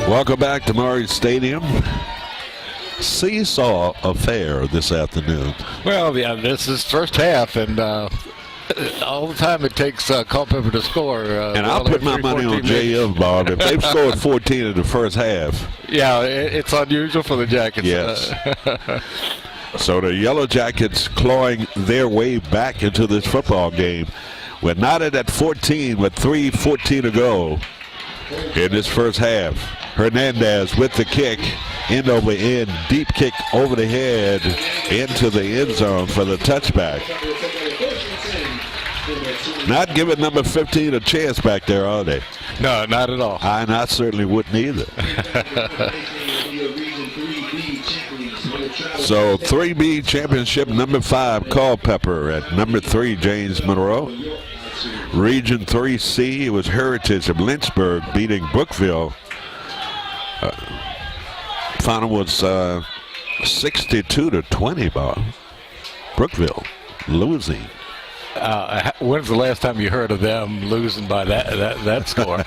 Speaker 1: Welcome back to Monroe Stadium. Seesaw affair this afternoon.
Speaker 2: Well, yeah, this is first half, and all the time it takes Culpeper to score.
Speaker 1: And I'll put my money on JF, Bob. If they've scored 14 in the first half.
Speaker 2: Yeah, it's unusual for the Jackets.
Speaker 1: Yes. So the Yellow Jackets clawing their way back into this football game. We're knotted at 14 with 3:14 to go in this first half. Hernandez with the kick, end over end, deep kick over the head into the end zone for the touchback. Not giving number 15 a chance back there, are they?
Speaker 2: No, not at all.
Speaker 1: I certainly wouldn't either. So 3B championship number 5 Culpeper at number 3 James Monroe. Region 3C, it was Heritage of Lynchburg beating Brookville. Final was 62-20, Bob. Brookville losing.
Speaker 2: When's the last time you heard of them losing by that score?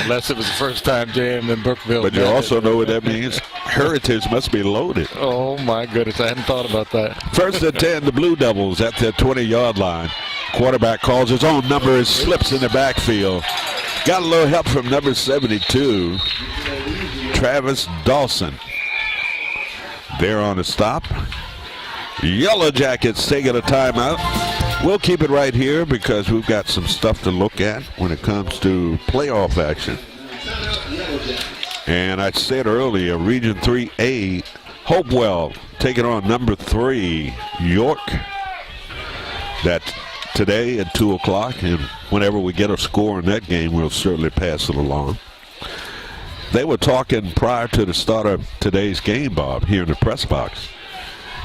Speaker 2: Unless it was the first time JM and Brookville.
Speaker 1: But you also know what that means. Heritage must be loaded.
Speaker 2: Oh my goodness, I hadn't thought about that.
Speaker 1: First and 10, the Blue Devils at their 20-yard line. Quarterback calls his own number and slips in the backfield. Got a little help from number 72, Travis Dawson. There on the stop. Yellow Jackets taking a timeout. We'll keep it right here because we've got some stuff to look at when it comes to playoff action. And I said earlier, Region 3A, Hopewell taking on number 3, York. That's today at 2 o'clock, and whenever we get a score in that game, we'll certainly pass it along. They were talking prior to the start of today's game, Bob, here in the press box.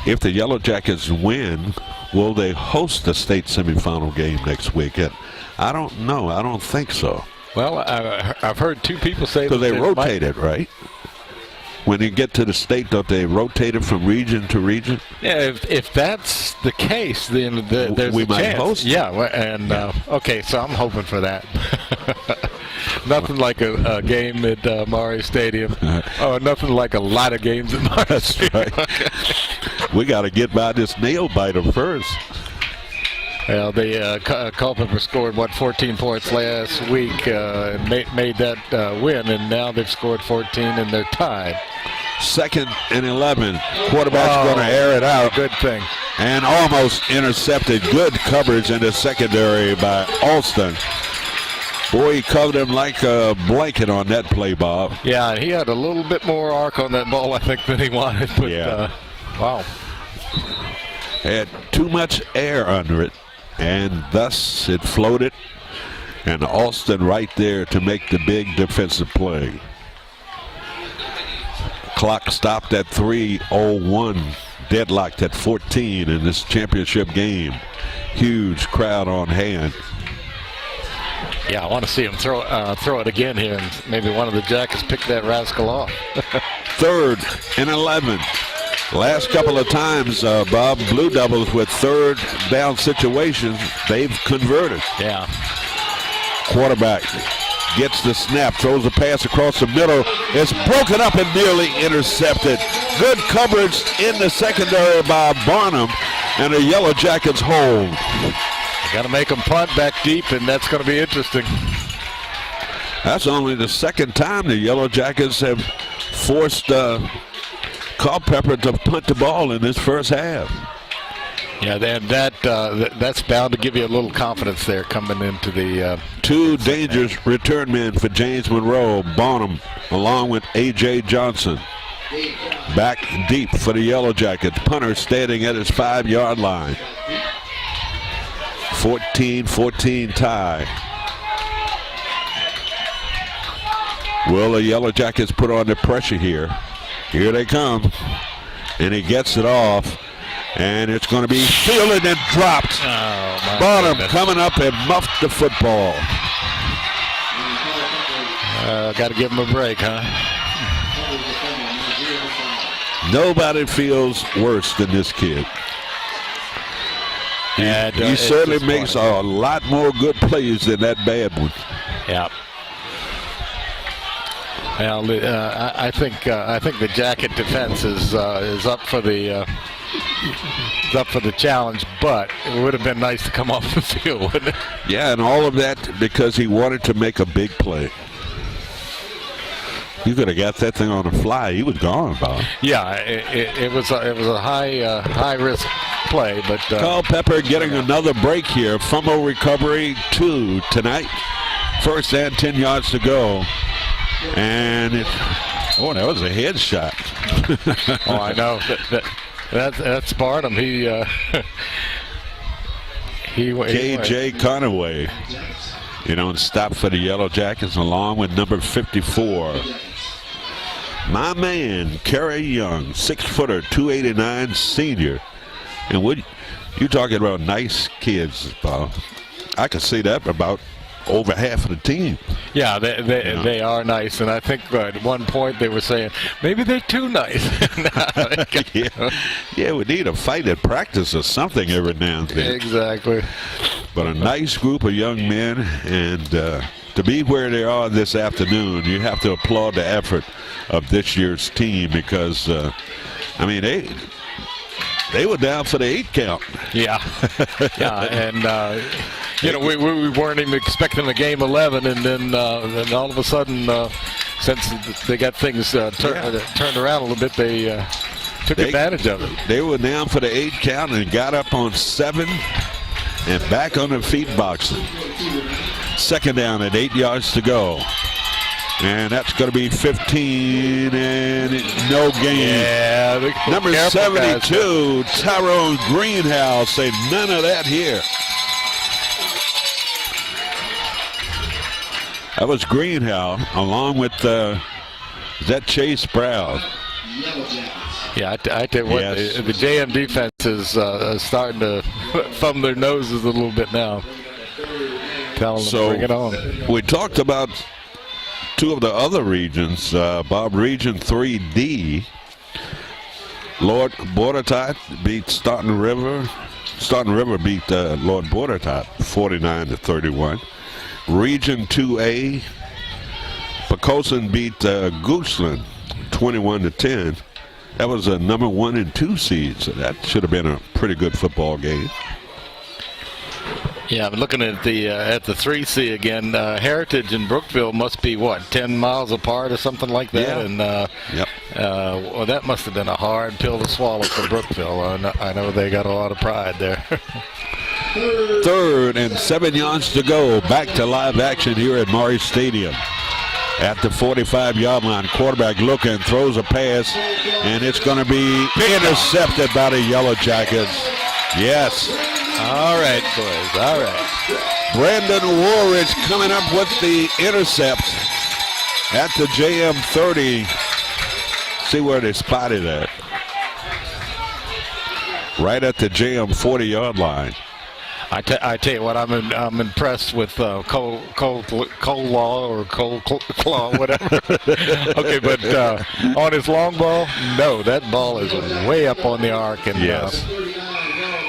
Speaker 1: If the Yellow Jackets win, will they host the state semifinal game next week? And I don't know. I don't think so.
Speaker 2: Well, I've heard two people say that
Speaker 1: because they rotate it, right? When you get to the state, don't they rotate it from region to region?
Speaker 2: Yeah, if that's the case, then there's
Speaker 1: we
Speaker 2: a
Speaker 1: might
Speaker 2: chance.
Speaker 1: host.
Speaker 2: Yeah, and okay, so I'm hoping for that. Nothing like a game at Monroe Stadium. Oh, nothing like a lot of games at Monroe
Speaker 1: That's
Speaker 2: Stadium.
Speaker 1: right. We got to get by this nail biter first.
Speaker 2: Well, Culpeper scored 14 points last week, made that win, and now they've scored 14 and they're tied.
Speaker 1: 2nd and 11. Quarterback's going to air it out.
Speaker 2: Good thing.
Speaker 1: And almost intercepted. Good coverage in the secondary by Alston. Boy, he covered him like a blanket on that play, Bob.
Speaker 2: Yeah, he had a little bit more arc on that ball, I think, than he wanted. But,
Speaker 1: yeah.
Speaker 2: Wow.
Speaker 1: Had too much air under it, and thus it floated. And Alston right there to make the big defensive play. Clock stopped at 3:01. Deadlocked at 14 in this championship game. Huge crowd on hand.
Speaker 2: Yeah, I want to see him throw it again here, and maybe one of the Jackets pick that rascal off.
Speaker 1: 3rd and 11. Last couple of times, Bob, Blue Devils with 3rd down situations, they've converted.
Speaker 2: Yeah.
Speaker 1: Quarterback gets the snap, throws a pass across the middle. It's broken up and nearly intercepted. Good coverage in the secondary by Barnum, and the Yellow Jackets hold.
Speaker 2: Got to make them punt back deep, and that's going to be interesting.
Speaker 1: That's only the second time the Yellow Jackets have forced Culpeper to punt the ball in this first half.
Speaker 2: Yeah, that's bound to give you a little confidence there coming into the.
Speaker 1: Two dangerous return men for James Monroe. Bonham along with A.J. Johnson. Back deep for the Yellow Jackets. Punter standing at his 5-yard line. 14-14 tie. Will the Yellow Jackets put on the pressure here? Here they come. And he gets it off. And it's going to be fielded and dropped. Bonham coming up and muffed the football.
Speaker 2: Got to give him a break, huh?
Speaker 1: Nobody feels worse than this kid. He certainly makes a lot more good plays than that bad one.
Speaker 2: Yeah. Well, I think the Jacket defense is up for the challenge, but it would have been nice to come off the field, wouldn't it?
Speaker 1: Yeah, and all of that because he wanted to make a big play. You could have got that thing on the fly. He was gone, Bob.
Speaker 2: Yeah, it was a high risk play, but
Speaker 1: Culpeper getting another break here. Fumble recovery 2 tonight. First and 10 yards to go. And that was a headshot.
Speaker 2: Oh, I know. That's Barnum.
Speaker 1: K.J. Conaway, stop for the Yellow Jackets along with number 54. My man, Kerry Young, 6-footer, 289 senior. And you talking about nice kids, Bob. I could say that about over half of the team.
Speaker 2: Yeah, they are nice, and I think at one point they were saying maybe they're too nice.
Speaker 1: Yeah, we need a fight at practice or something every now and then.
Speaker 2: Exactly.
Speaker 1: But a nice group of young men, and to be where they are this afternoon, you have to applaud the effort of this year's team because, they were down for the 8 count.
Speaker 2: Yeah, and we weren't even expecting a game 11, and then all of a sudden, since they got things turned around a little bit, they took advantage of it.
Speaker 1: They were down for the 8 count and got up on 7 and back on their feet boxing. Second down at 8 yards to go. And that's going to be 15 and no gain.
Speaker 2: Yeah,
Speaker 1: number 72, Tyrone Greenhouse, say none of that here. That was Greenhouse along with, is that Chase Brown?
Speaker 2: Yeah, I tell you what, yes. The JM defense is starting to thumb their noses a little bit now. Telling them to bring it on.
Speaker 1: We talked about two of the other regions, Bob, Region 3D. Lord Bordertot beat Staunton River. Staunton River beat Lord Bordertot 49-31. Region 2A, Poquoson beat Goochland 21-10. That was a number 1 and 2 seed, so that should have been a pretty good football game.
Speaker 2: Yeah, I'm looking at the 3C again. Heritage and Brookville must be 10 miles apart or something like that.
Speaker 1: Yeah.
Speaker 2: And
Speaker 1: yep.
Speaker 2: Well, that must have been a hard pill to swallow for Brookville. I know they got a lot of pride there.
Speaker 1: 3rd and 7 yards to go. Back to live action here at Maury Stadium. At the 45-yard line, quarterback looking, throws a pass, and it's going to be intercepted by the Yellow Jackets. Yes.
Speaker 2: All right, boys. All right.
Speaker 1: Brandon Woolridge coming up with the intercept at the JM 30. See where they spotted at. Right at the JM 40-yard line.
Speaker 2: I tell you what, I'm impressed with Cole Law or Cole Claw, whatever. Okay, but on his long ball, no, that ball is way up on the arc. And
Speaker 1: yes.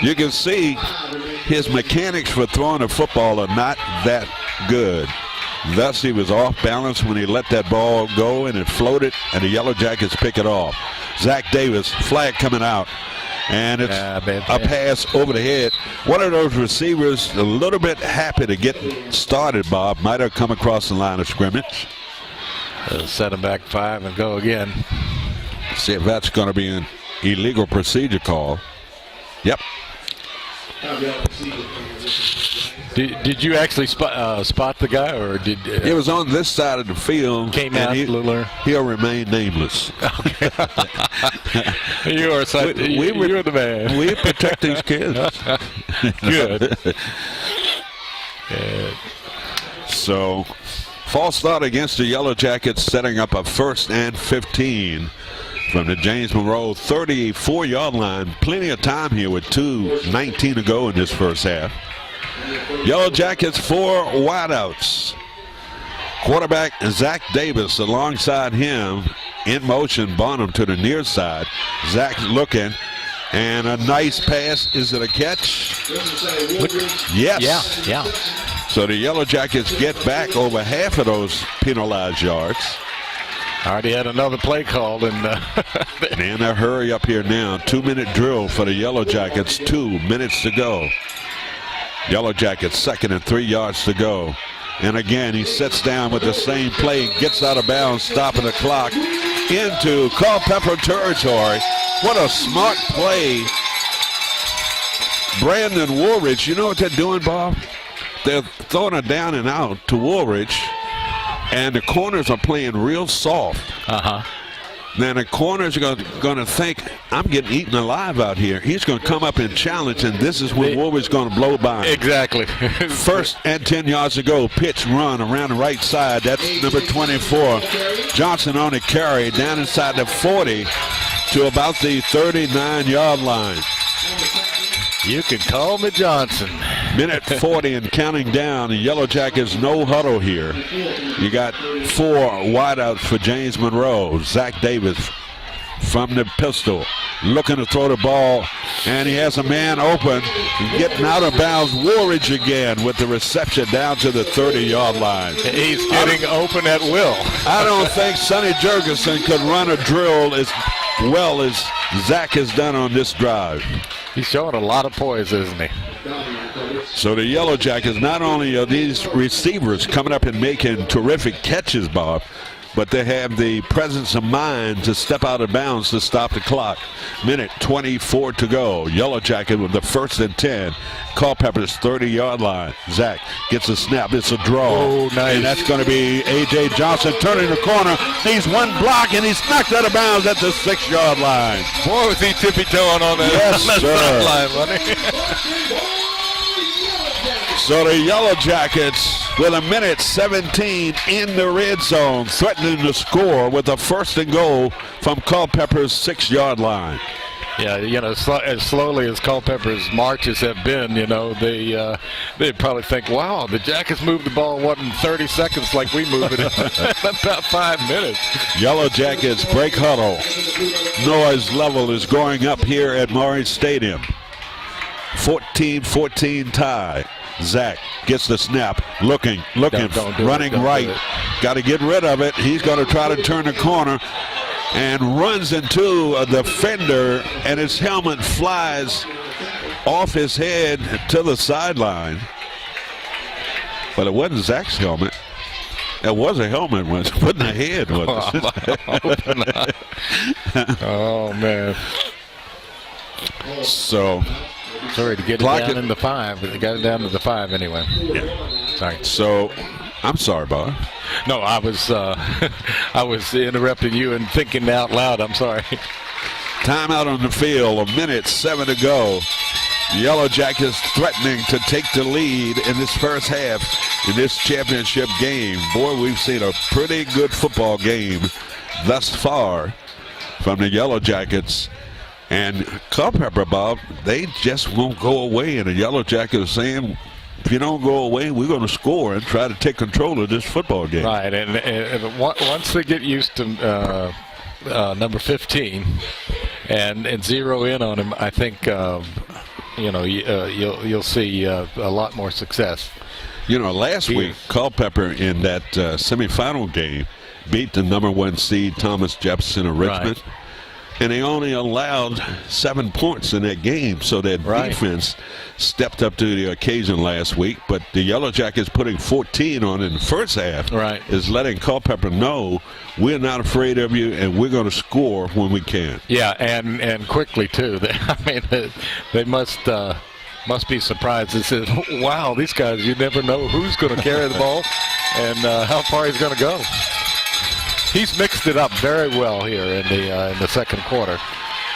Speaker 1: You can see his mechanics for throwing a football are not that good. Thus, he was off balance when he let that ball go, and it floated, and the Yellow Jackets pick it off. Zach Davis, flag coming out. And it's a pass over the head. One of those receivers a little bit happy to get started, Bob. Might have come across the line of scrimmage.
Speaker 2: Set him back 5 and go again.
Speaker 1: See if that's going to be an illegal procedure call. Yep.
Speaker 2: Did you actually spot the guy, or did
Speaker 1: it was on this side of the field?
Speaker 2: Came out a little.
Speaker 1: He'll remain nameless.
Speaker 2: Okay. You're the man.
Speaker 1: We protect these kids.
Speaker 2: Good.
Speaker 1: So, false start against the Yellow Jackets, setting up a 1st and 15 from the James Monroe 34-yard line. Plenty of time here with 2:19 to go in this first half. Yellow Jackets 4 wideouts. Quarterback Zach Davis alongside him in motion. Bonham to the near side. Zach looking. And a nice pass. Is it a catch? Yes.
Speaker 2: Yeah.
Speaker 1: So the Yellow Jackets get back over half of those penalized yards.
Speaker 2: Already had another play called. And
Speaker 1: a hurry up here now. 2-minute drill for the Yellow Jackets. 2 minutes to go. Yellow Jackets 2nd and 3 yards to go. And again, he sits down with the same play, gets out of bounds, stopping the clock into Culpeper territory. What a smart play. Brandon Woolridge, you know what they're doing, Bob? They're throwing it down and out to Woolridge, and the corners are playing real soft. Then the corners are going to think, I'm getting eaten alive out here. He's going to come up and challenge, and this is when Woolridge is going to blow by him.
Speaker 2: Exactly.
Speaker 1: 1st and 10 yards to go. Pitch run around the right side. That's number 24. Johnson on the carry down inside the 40 to about the 39-yard line.
Speaker 2: You can call me Johnson.
Speaker 1: Minute 40 and counting down. The Yellow Jackets no huddle here. You got 4 wideouts for James Monroe. Zach Davis from the pistol looking to throw the ball, and he has a man open, getting out of bounds. Woolridge again with the reception down to the 30-yard line.
Speaker 2: He's getting open at will.
Speaker 1: I don't think Sonny Jurgensen could run a drill as well as Zach has done on this drive.
Speaker 2: He's showing a lot of poise, isn't he?
Speaker 1: So the Yellow Jackets, not only are these receivers coming up and making terrific catches, Bob, but they have the presence of mind to step out of bounds to stop the clock. Minute 24 to go. Yellow Jacket with the 1st and 10. Culpeper's 30-yard line. Zach gets a snap. It's a draw.
Speaker 2: Oh, nice.
Speaker 1: And that's going to be A.J. Johnson turning the corner. Needs one block, and he's knocked out of bounds at the 6-yard line.
Speaker 2: Boy, was he tippy-toeing on that,
Speaker 1: yes,
Speaker 2: sideline, wasn't he?
Speaker 1: So the Yellow Jackets with a minute 17 in the red zone, threatening to score with a 1st and goal from Culpeper's 6-yard line.
Speaker 2: Yeah, as slowly as Culpeper's marches have been, they'd probably think, wow, the Jackets moved the ball, in 30 seconds like we moved it in about 5 minutes.
Speaker 1: Yellow Jackets break huddle. Noise level is going up here at Morris Stadium. 14-14 tie. Zach gets the snap, looking, running right. Got to get rid of it. He's going to try to turn the corner and runs into a defender, and his helmet flies off his head to the sideline. But it wasn't Zach's helmet. It was a helmet, it wasn't a head.
Speaker 2: Oh, man.
Speaker 1: So...
Speaker 2: Sorry to get it down in the 5, but they got it down to the 5 anyway.
Speaker 1: Yeah.
Speaker 2: Sorry.
Speaker 1: So, I'm sorry, Bob.
Speaker 2: No, I was interrupting you and thinking out loud. I'm sorry.
Speaker 1: Timeout on the field. 1:07 to go. Yellow Jackets threatening to take the lead in this first half in this championship game. Boy, we've seen a pretty good football game thus far from the Yellow Jackets. And Culpeper, Bob, they just won't go away. And the Yellow Jackets are saying, if you don't go away, we're going to score and try to take control of this football game.
Speaker 2: Right, and once they get used to number 15 and zero in on him, I think you'll see a lot more success.
Speaker 1: Last week, Culpeper in that semifinal game beat the number 1 seed Thomas Jefferson of Richmond.
Speaker 2: Right.
Speaker 1: And they only allowed 7 points in that game, so their defense stepped up to the occasion last week. But the Yellow Jackets putting 14 on in the first half is letting Culpeper know we're not afraid of you, and we're going to score when we can.
Speaker 2: Yeah, and quickly too. They must must be surprised. It says, wow, these guys, you never know who's going to carry the ball and how far he's going to go. He's mixed it up very well here in the second quarter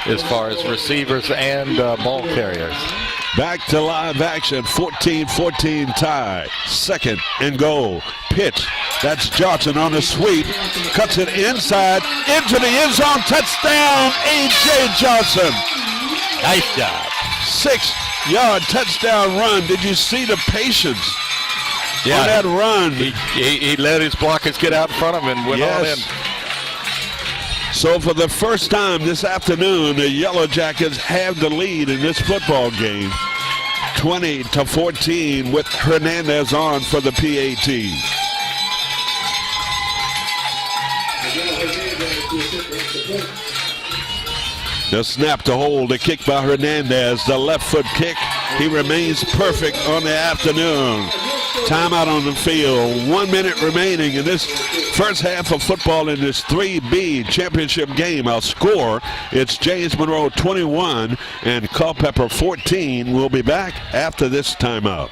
Speaker 2: as far as receivers and ball carriers.
Speaker 1: Back to live action, 14-14 tie. Second and goal. Pitch. That's Johnson on the sweep. Cuts it inside, into the end zone. Touchdown, A.J. Johnson.
Speaker 2: Nice job.
Speaker 1: 6-yard touchdown run. Did you see the patience on that run?
Speaker 2: He let his blockers get out in front of him and went on in.
Speaker 1: So for the first time this afternoon, the Yellow Jackets have the lead in this football game. 20-14 with Hernandez on for the PAT. The snap to hold, the kick by Hernandez, the left foot kick. He remains perfect on the afternoon. Timeout on the field. 1 minute remaining in this first half of football in this 3B championship game. Our score, it's James Monroe 21 and Culpeper 14. We'll be back after this timeout.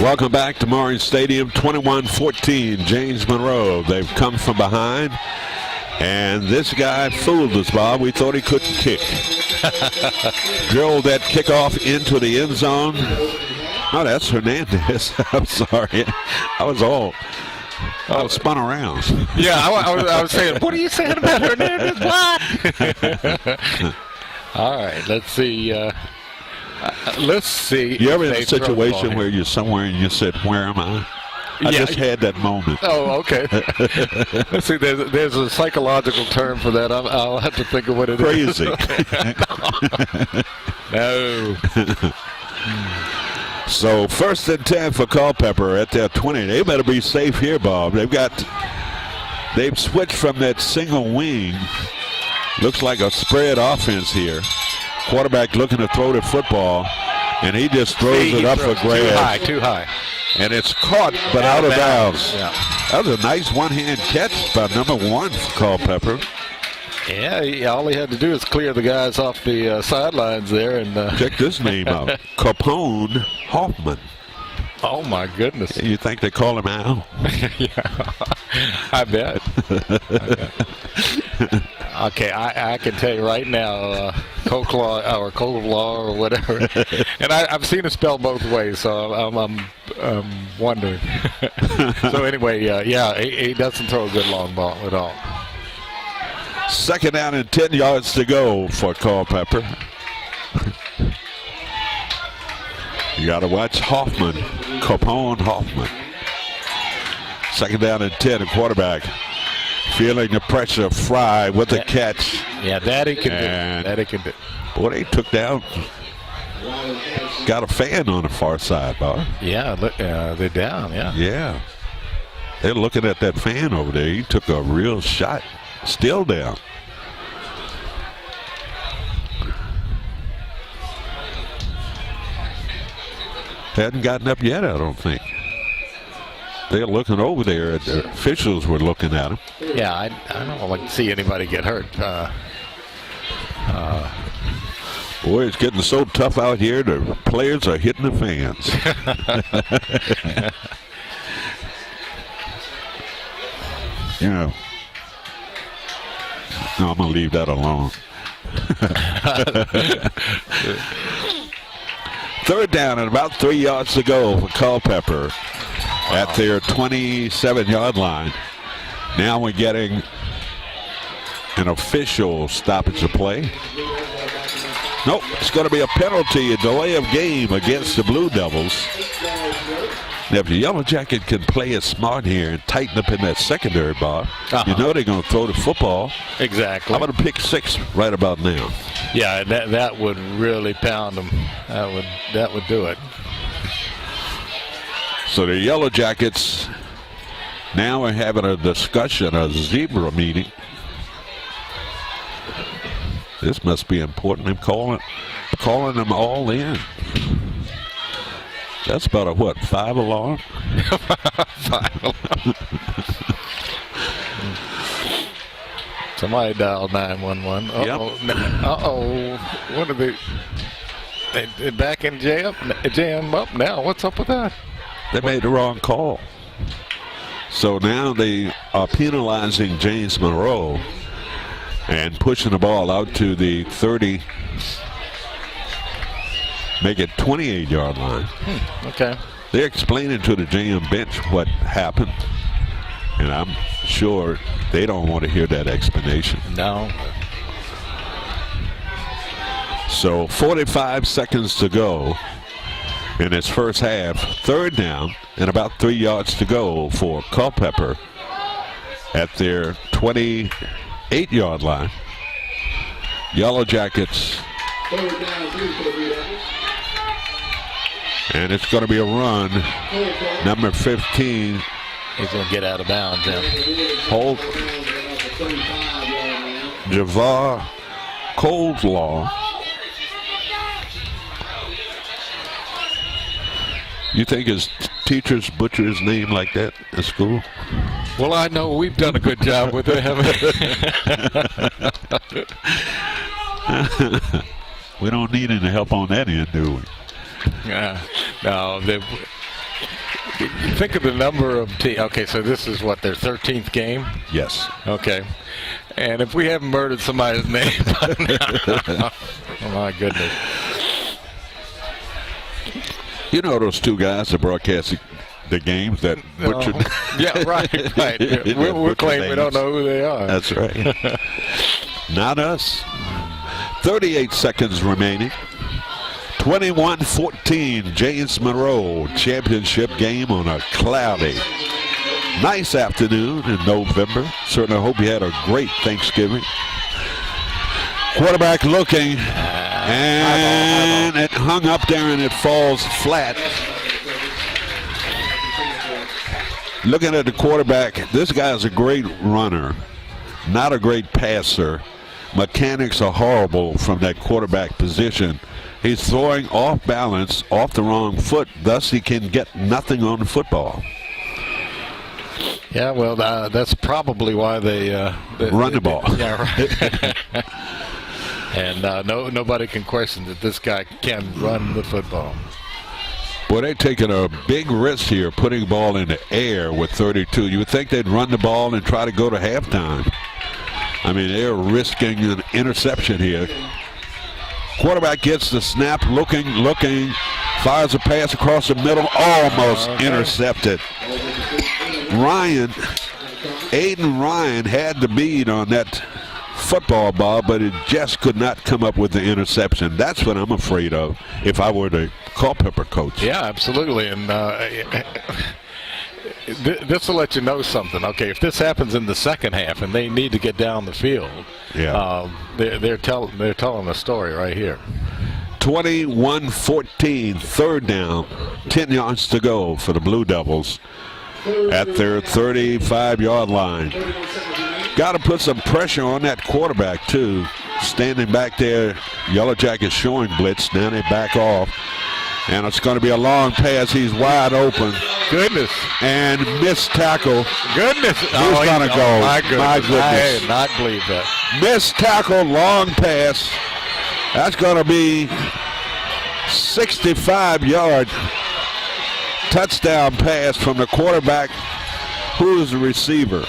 Speaker 1: Welcome back to Marine Stadium, 21-14, James Monroe. They've come from behind, and this guy fooled us, Bob. We thought he couldn't kick. Drilled that kickoff into the end zone. Oh, that's Hernandez. I'm sorry. I was spun around.
Speaker 2: Yeah, I was saying, what are you saying about Hernandez? What? All right, let's see. Let's see.
Speaker 1: You ever in a situation where you're somewhere and you said, where am I? I just had that moment.
Speaker 2: Oh, okay. Let's see. There's a psychological term for that. I'll have to think of what it is.
Speaker 1: Crazy.
Speaker 2: No.
Speaker 1: So 1st and 10 for Culpeper at their 20. They better be safe here, Bob. They've switched from that single wing. Looks like a spread offense here. Quarterback looking to throw the football, and he just throws it up for grabs.
Speaker 2: Too high.
Speaker 1: And it's caught, but out of bounds.
Speaker 2: Yeah.
Speaker 1: That was a nice one-hand catch by number 1 for Culpeper.
Speaker 2: Yeah, all he had to do is clear the guys off the sidelines there. And
Speaker 1: check this name out, Capone Hoffman.
Speaker 2: Oh, my goodness.
Speaker 1: You think they call him Al?
Speaker 2: Yeah, I bet. Okay, I can tell you right now, Coleclaw or Coleclaw or whatever. And I've seen it spelled both ways, so I'm wondering. So anyway, he doesn't throw a good long ball at all.
Speaker 1: 2nd down and 10 yards to go for Culpeper. You got to watch Hoffman, Capone Hoffman. 2nd down and 10, a quarterback. Feeling the pressure, Fry with the catch.
Speaker 2: Yeah, that he can do.
Speaker 1: Boy, they took down. Got a fan on the far side, Bob.
Speaker 2: Yeah, look, they're down, yeah.
Speaker 1: Yeah. They're looking at that fan over there. He took a real shot. Still down. Hadn't gotten up yet, I don't think. They're looking over there. The officials were looking at him.
Speaker 2: Yeah, I don't like to see anybody get hurt.
Speaker 1: Boy, it's getting so tough out here. The players are hitting the fans. You know. No, I'm going to leave that alone. 3rd down and about 3 yards to go for Culpeper at their 27-yard line. Now we're getting an official stoppage of play. Nope, it's going to be a penalty, a delay of game against the Blue Devils. Now, if the Yellow Jacket can play it smart here and tighten up in that secondary, Bob, you know they're going to throw the football.
Speaker 2: Exactly.
Speaker 1: I'm going to pick 6 right about now.
Speaker 2: Yeah, that would really pound them. That would do it.
Speaker 1: So the Yellow Jackets now are having a discussion, a zebra meeting. This must be important. I'm calling them all in. That's about a, what, 5 alarm?
Speaker 2: 5 alarm. Somebody dialed 911. Uh-oh.
Speaker 1: Yep.
Speaker 2: Uh-oh. What are they back in jam up now? What's up with that?
Speaker 1: They made the wrong call. So now they are penalizing James Monroe and pushing the ball out to the 30, make it 28-yard line.
Speaker 2: Okay.
Speaker 1: They're explaining to the JM bench what happened, and I'm sure they don't want to hear that explanation.
Speaker 2: No.
Speaker 1: So 45 seconds to go in its first half. 3rd down and about 3 yards to go for Culpeper at their 28-yard line. Yellow Jackets. And it's going to be a run. Number 15.
Speaker 2: He's going to get out of bounds. Yeah.
Speaker 1: Hold. Javar Coldlaw. You think his teachers butcher his name like that at school?
Speaker 2: Well, I know we've done a good job with it, haven't we?
Speaker 1: We don't need any help on that end, do we?
Speaker 2: No. Think of the number of teams. Okay, so this is what, their 13th game?
Speaker 1: Yes.
Speaker 2: Okay. And if we haven't murdered somebody's name by now, oh my goodness.
Speaker 1: You know those 2 guys that broadcast the games that butchered.
Speaker 2: Yeah, right. We'll claim we don't know who they are.
Speaker 1: That's right. Not us. 38 seconds remaining. 21-14, James Monroe championship game on a cloudy, nice afternoon in November. Certainly hope you had a great Thanksgiving. Quarterback looking, and it hung up there and it falls flat. Looking at the quarterback, this guy's a great runner, not a great passer. Mechanics are horrible from that quarterback position. He's throwing off balance, off the wrong foot, thus he can get nothing on the football.
Speaker 2: Yeah, well, that's probably why they
Speaker 1: run the ball.
Speaker 2: Yeah, right. And nobody can question that this guy can run the football.
Speaker 1: Boy, they're taking a big risk here, putting the ball in the air with 32. You would think they'd run the ball and try to go to halftime. I mean, they're risking an interception here. Quarterback gets the snap, looking, fires a pass across the middle, almost intercepted. Aiden Ryan had the bead on that football ball, but it just could not come up with the interception. That's what I'm afraid of if I were the Culpeper coach.
Speaker 2: Yeah, absolutely. And this will let you know something. Okay, if this happens in the second half and they need to get down the field, they're telling a story right here.
Speaker 1: 21-14, 3rd down, 10 yards to go for the Blue Devils at their 35-yard line. Got to put some pressure on that quarterback, too. Standing back there, Yellow Jackets showing blitz. Now they back off. And it's going to be a long pass. He's wide open.
Speaker 2: Goodness.
Speaker 1: And missed tackle.
Speaker 2: Goodness.
Speaker 1: He's going to go.
Speaker 2: My goodness. I did not believe that.
Speaker 1: Missed tackle, long pass. That's going to be 65-yard touchdown pass from the quarterback. Who's the receiver?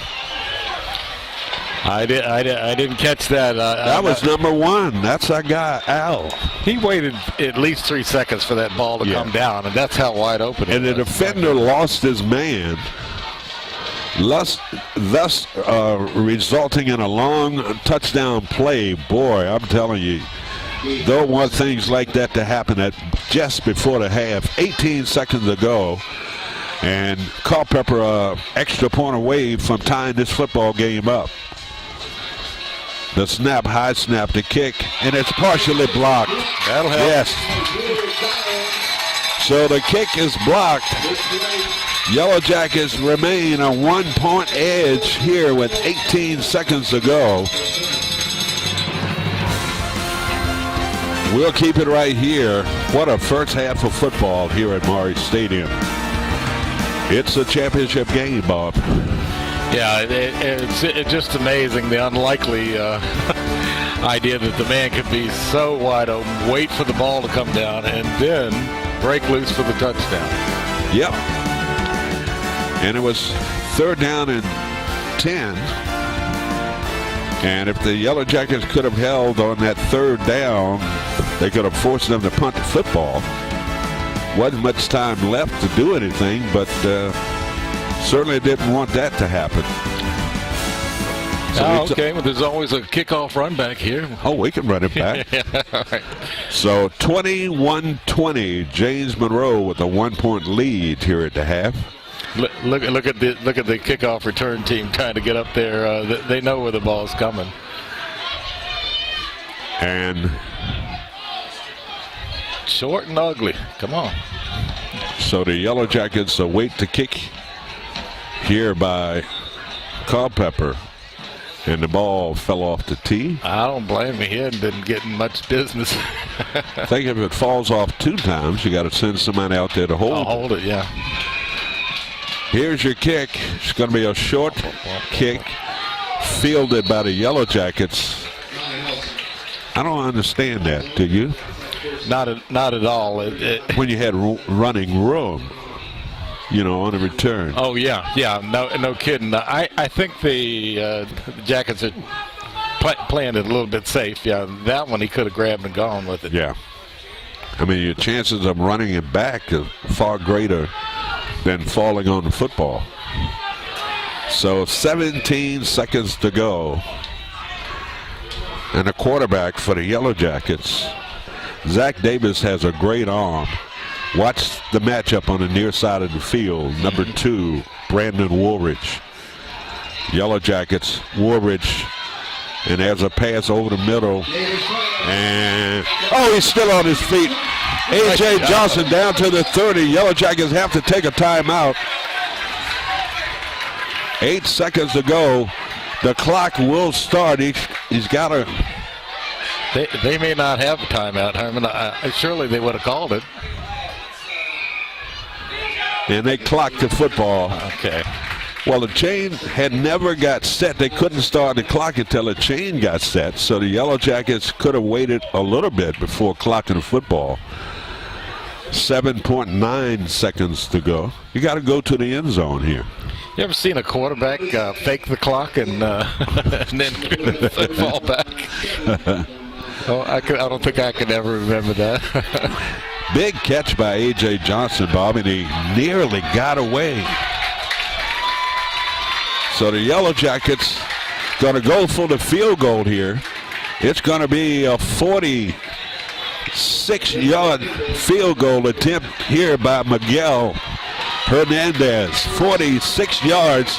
Speaker 2: I didn't catch that.
Speaker 1: That was number 1. That's our guy, Al.
Speaker 2: He waited at least 3 seconds for that ball to come down, and that's how wide open it was.
Speaker 1: And the defender lost his man, thus resulting in a long touchdown play. Boy, I'm telling you, Don't want things like that to happen at just before the half. 18 seconds to go. And Culpeper extra point away from tying this football game up. The snap, high snap, the kick, and it's partially blocked.
Speaker 2: That'll help.
Speaker 1: Yes. So the kick is blocked. Yellow Jackets remain a 1-point edge here with 18 seconds to go. We'll keep it right here. What a first half of football here at Maury Stadium. It's a championship game, Bob.
Speaker 2: Yeah, it's just amazing, the unlikely idea that the man could be so wide open, wait for the ball to come down, and then break loose for the touchdown.
Speaker 1: Yep. And it was 3rd down and 10. And if the Yellow Jackets could have held on that 3rd down, they could have forced them to punt the football. Wasn't much time left to do anything, but certainly didn't want that to happen. So
Speaker 2: okay, well, there's always a kickoff run back here.
Speaker 1: Oh, we can run it back.
Speaker 2: Yeah, all right.
Speaker 1: So 21-20, James Monroe with a 1-point lead here at the half.
Speaker 2: Look at the kickoff return team trying to get up there. They know where the ball's coming.
Speaker 1: And
Speaker 2: short and ugly. Come on.
Speaker 1: So the Yellow Jackets await the kick here by Culpeper. And the ball fell off the tee.
Speaker 2: I don't blame him. He hadn't been getting much business.
Speaker 1: I think if it falls off 2 times, you got to send somebody out there to hold it.
Speaker 2: Hold it, yeah.
Speaker 1: Here's your kick. It's going to be a short kick fielded by the Yellow Jackets. I don't understand that, do you?
Speaker 2: Not at all.
Speaker 1: When you had running room, on the return.
Speaker 2: Oh, yeah. No kidding. I think the Jackets are playing it a little bit safe. Yeah, that one he could have grabbed and gone with it.
Speaker 1: Yeah. I mean, your chances of running it back are far greater than falling on the football. So 17 seconds to go. And a quarterback for the Yellow Jackets. Zach Davis has a great arm. Watch the matchup on the near side of the field. Number 2, Brandon Woolridge. Yellow Jackets, Woolridge. And there's a pass over the middle. And, he's still on his feet. A.J. Johnson down to the 30. Yellow Jackets have to take a timeout. 8 seconds to go. The clock will start. He's got to.
Speaker 2: They may not have a timeout, Herman. Surely they would have called it.
Speaker 1: And they clocked the football.
Speaker 2: Okay.
Speaker 1: Well, the chain had never got set. They couldn't start the clock until the chain got set. So the Yellow Jackets could have waited a little bit before clocking the football. 7.9 seconds to go. You got to go to the end zone here.
Speaker 2: You ever seen a quarterback fake the clock and then fall back? I don't think I could ever remember that.
Speaker 1: Big catch by A.J. Johnson, Bob, and he nearly got away. So the Yellow Jackets going to go for the field goal here. It's going to be a 46-yard field goal attempt here by Miguel Hernandez. 46 yards.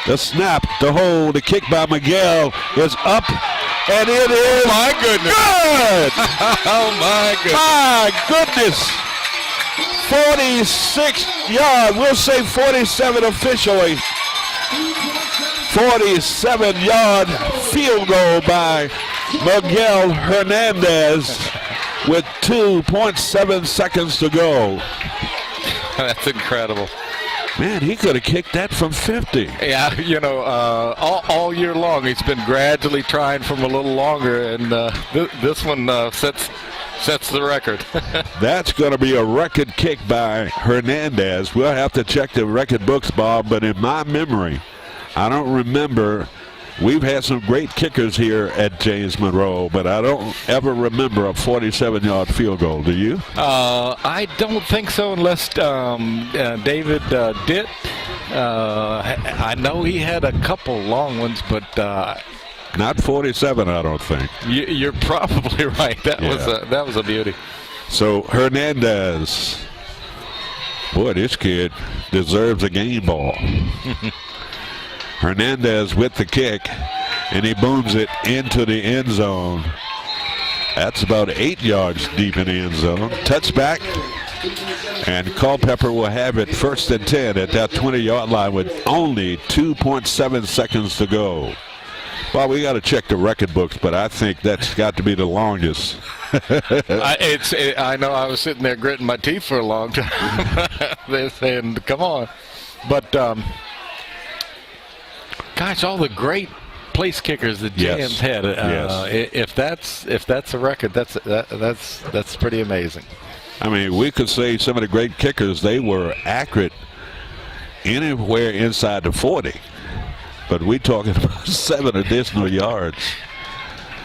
Speaker 1: The snap, the hold, the kick by Miguel is up. And it is
Speaker 2: my goodness.
Speaker 1: Good.
Speaker 2: Oh, my goodness.
Speaker 1: My goodness. 46 yards. We'll say 47 officially. 47-yard field goal by Miguel Hernandez with 2.7 seconds to go.
Speaker 2: That's incredible.
Speaker 1: Man, he could have kicked that from 50.
Speaker 2: Yeah, all year long he's been gradually trying from a little longer, and this one sets the record.
Speaker 1: That's going to be a record kick by Hernandez. We'll have to check the record books, Bob, but in my memory, I don't remember. We've had some great kickers here at James Monroe, but I don't ever remember a 47-yard field goal. Do you?
Speaker 2: I don't think so, unless David did. I know he had a couple long ones, but
Speaker 1: Not 47, I don't think.
Speaker 2: You're probably right. That was a beauty.
Speaker 1: So Hernandez. Boy, this kid deserves a game ball. Hernandez with the kick, and he booms it into the end zone. That's about 8 yards deep in the end zone. Touchback, and Culpeper will have it 1st and 10 at that 20-yard line with only 2.7 seconds to go. Well, we got to check the record books, but I think that's got to be the longest.
Speaker 2: I know I was sitting there gritting my teeth for a long time. They're saying, come on. But, gosh, all the great place kickers that Jams had. If that's a record, that's pretty amazing.
Speaker 1: I mean, we could say some of the great kickers, they were accurate anywhere inside the 40. But we're talking about 7 additional yards.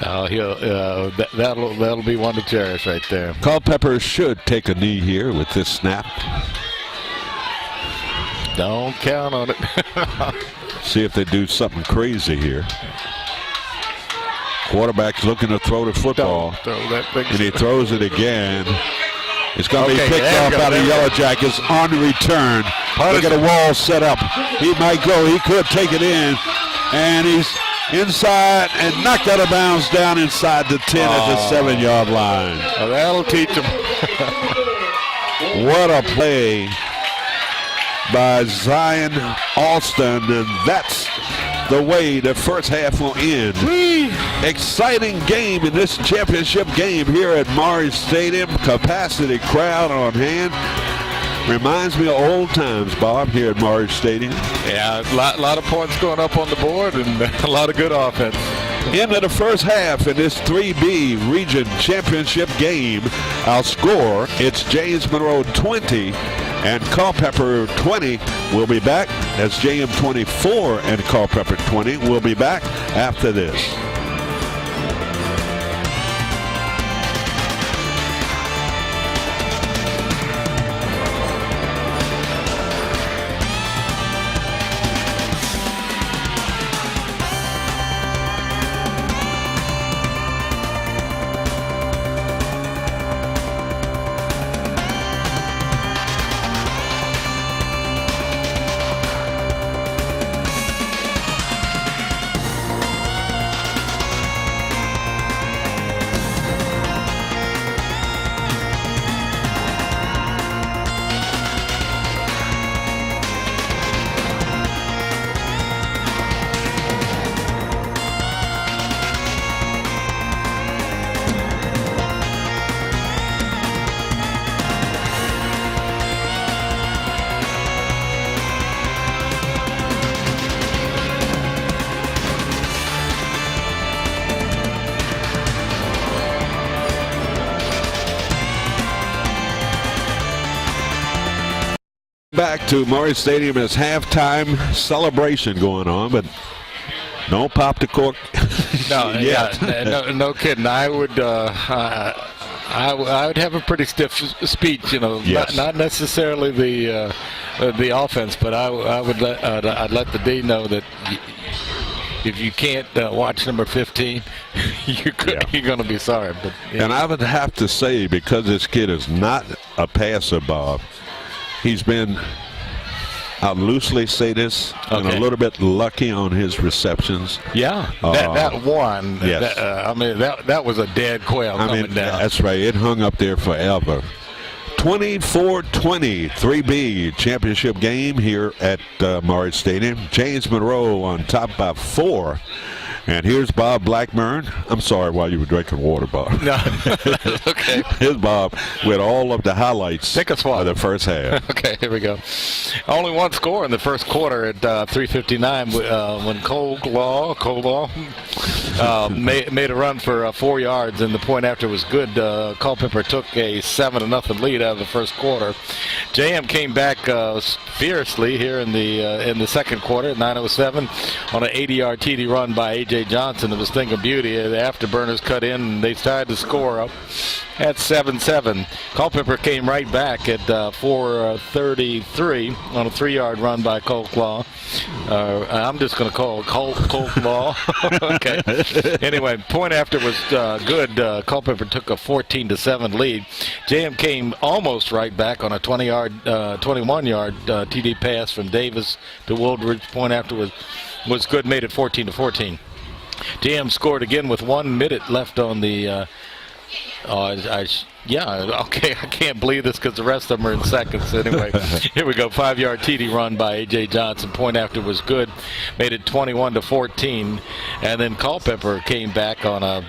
Speaker 2: That'll be one to cherish right there.
Speaker 1: Culpeper should take a knee here with this snap.
Speaker 2: Don't count on it.
Speaker 1: See if they do something crazy here. Quarterback's looking to throw the football. And he throws it again. It's going to be picked off by the Yellow Jackets on return. Look at the wall set up. He might go. He could take it in. And he's inside and knocked out of bounds down inside the 10 at the 7-yard line.
Speaker 2: Well, that'll teach him.
Speaker 1: What a play by Zion Alston. And that's the way the first half will end. Exciting game in this championship game here at Monroe Stadium. Capacity crowd on hand. Reminds me of old times, Bob, here at Monroe Stadium.
Speaker 2: Yeah, a lot of points going up on the board and a lot of good offense.
Speaker 1: Into the first half in this 3B Region Championship game. Our score, it's James Monroe 20 and Culpeper 20. We'll be back. That's JM 24 and Culpeper 20. We'll be back after this. Back to Monroe Stadium as halftime celebration going on, but don't pop the cork.
Speaker 2: No kidding. I would have a pretty stiff speech, not necessarily the offense, but I'd let the D know that if you can't watch number 15, you're going to be sorry. But
Speaker 1: and I would have to say, because this kid is not a passer, Bob, he's been, I'll loosely say this, and a little bit lucky on his receptions.
Speaker 2: Yeah, that one.
Speaker 1: Yes.
Speaker 2: That was a dead quail coming down.
Speaker 1: That's right. It hung up there forever. 24-20, 3B championship game here at Monroe Stadium. James Monroe on top by 4. And here's Bob Blackburn. I'm sorry while you were drinking water, Bob.
Speaker 2: No, okay.
Speaker 1: Here's Bob with all of the highlights
Speaker 2: Take a swat.
Speaker 1: of the first half.
Speaker 2: Okay, here we go. Only one score in the first quarter at 3:59 when Cole Law made a run for 4 yards, and the point after was good. Culpeper took a 7-0 lead out of the first quarter. JM came back fiercely here in the second quarter at 9:07 on an 80-yard TD run by A.J. Johnson. It was a thing of beauty. The afterburners cut in, and they started to score up at 7-7. Culpeper came right back at 4:33 on a 3-yard run by Colclaw. I'm just going to call it Colclaw. Okay. Anyway, point after was good. Culpeper took a 14-7 lead. JM came almost right back on a 21-yard TD pass from Davis to Woodridge. Point after was good, made it 14-14. JM scored again with 1 minute left on the. I can't believe this because the rest of them are in seconds. Anyway, here we go. 5-yard TD run by A.J. Johnson. Point after was good. Made it 21-14. And then Culpeper came back on a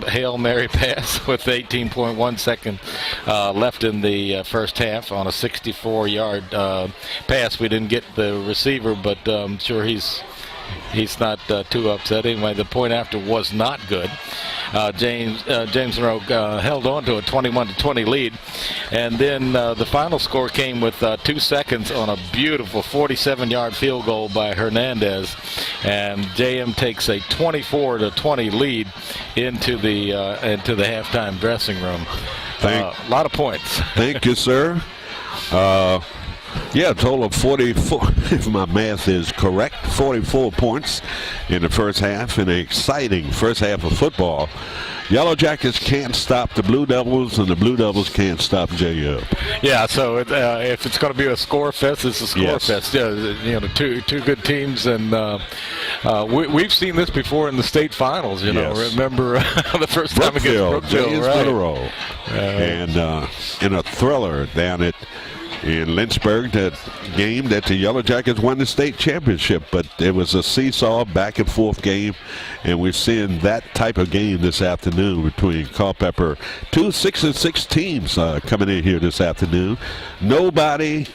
Speaker 2: Hail Mary pass with 18.1 seconds left in the first half on a 64-yard pass. We didn't get the receiver, but I'm sure he's not too upset. Anyway, the point after was not good. James Monroe held on to a 21-20 lead, and then the final score came with 2 seconds on a beautiful 47-yard field goal by Hernandez, and JM takes a 24-20 lead into the halftime dressing room. A lot of points.
Speaker 1: Thank you, sir. Yeah, a total of 44, if my math is correct, 44 points in the first half, an exciting first half of football. Yellow Jackets can't stop the Blue Devils, and the Blue Devils can't stop JM.
Speaker 2: Yeah, so if it's going to be a score fest, it's a score fest. Yeah, two good teams, and we've seen this before in the state finals. Remember the first time against Brookfield,
Speaker 1: James Monroe, and in a thriller down in Lynchburg, that game that the Yellow Jackets won the state championship, but it was a seesaw back and forth game, and we're seeing that type of game this afternoon between Culpeper. 2 6-6 teams coming in here this afternoon. Nobody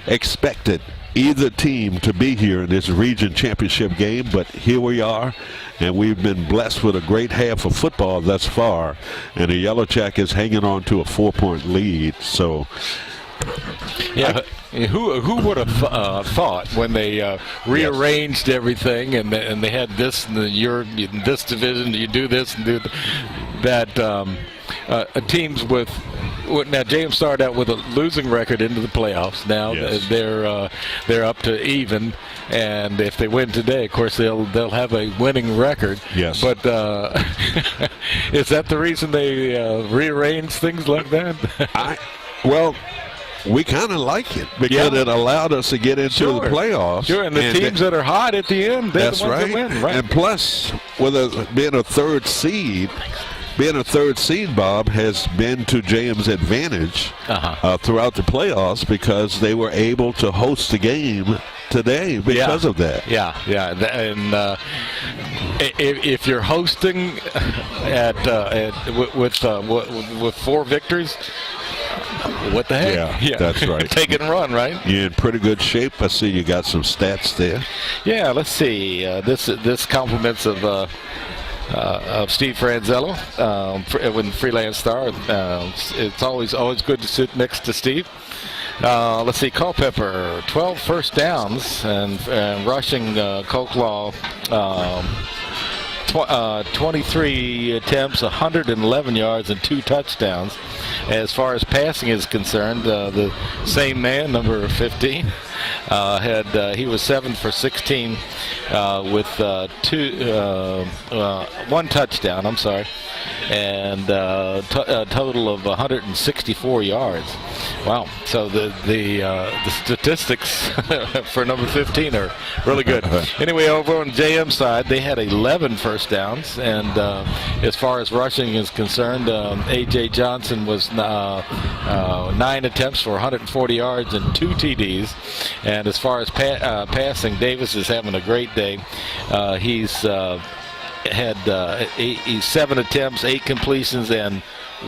Speaker 1: expected either team to be here in this region championship game, but here we are, and we've been blessed with a great half of football thus far, and the Yellow Jackets hanging on to a 4-point lead. So
Speaker 2: yeah, who would have thought when they rearranged everything and they had this and you're in this division, you do this and do that. Teams with now James started out with a losing record into the playoffs. Now they're up to even, and if they win today, of course they'll have a winning record.
Speaker 1: Yes.
Speaker 2: But is that the reason they rearranged things like that?
Speaker 1: We kind of like it because it allowed us to get into the playoffs.
Speaker 2: Sure, and the teams that are hot at the end, they're the ones that win. Right.
Speaker 1: And plus, with being a third seed, Bob, has been to JM's advantage throughout the playoffs because they were able to host the game today because of that.
Speaker 2: Yeah. And if you're hosting with 4 victories, what the heck?
Speaker 1: Yeah, that's right.
Speaker 2: Take it and run, right?
Speaker 1: You're in pretty good shape. I see you got some stats there.
Speaker 2: Yeah, let's see. This compliments of Steve Franzello with Freelance Star. It's always good to sit next to Steve. Let's see, Culpeper, 12 first downs and rushing Colclaw. 23 attempts, 111 yards, and 2 touchdowns. As far as passing is concerned, the same man, number 15, he was 7 for 16 with 1 touchdown. I'm sorry, and a total of 164 yards. Wow! So the statistics for number 15 are really good. Anyway, over on JM side, they had 11 first downs, and as far as rushing is concerned, A.J. Johnson was 9 attempts for 140 yards and 2 TDs. And as far as passing, Davis is having a great day. He's had 7 attempts, 8 completions, and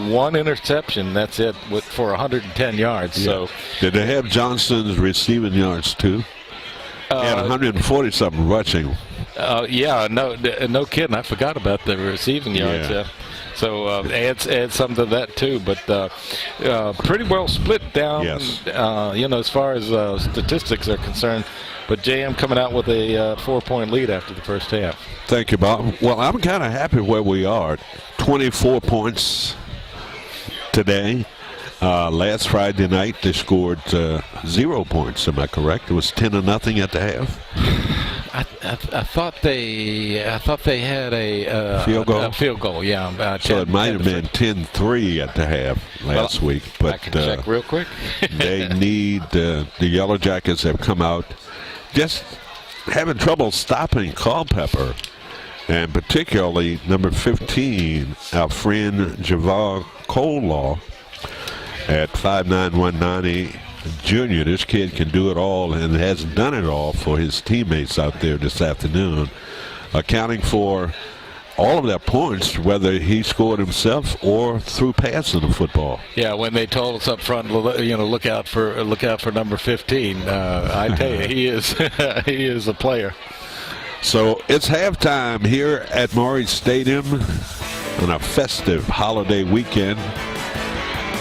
Speaker 2: 1 interception. That's it for 110 yards. Yeah. So
Speaker 1: did they have Johnson's receiving yards too? He had 140 something rushing.
Speaker 2: No kidding. I forgot about the receiving yards.
Speaker 1: Yeah.
Speaker 2: So add some to that too, but pretty well split down.
Speaker 1: Yes.
Speaker 2: As far as statistics are concerned. But JM coming out with a 4-point lead after the first half.
Speaker 1: Thank you, Bob. Well, I'm kind of happy where we are. 24 points today. Last Friday night they scored 0 points. Am I correct? It was 10-0 at the half.
Speaker 2: I thought they had a
Speaker 1: field goal.
Speaker 2: A field goal, yeah.
Speaker 1: So it might have been 10-3 at the half last week. But
Speaker 2: I can check real quick.
Speaker 1: they need the Yellow Jackets have come out just having trouble stopping Culpeper, and particularly number 15, our friend Javar Colaw at 5'9", 190. Junior. This kid can do it all and has done it all for his teammates out there this afternoon, accounting for all of their points, whether he scored himself or through passing the football.
Speaker 2: Yeah, when they told us up front, look out for number 15. I tell you, he is he is a player.
Speaker 1: So it's halftime here at Monroe Stadium on a festive holiday weekend.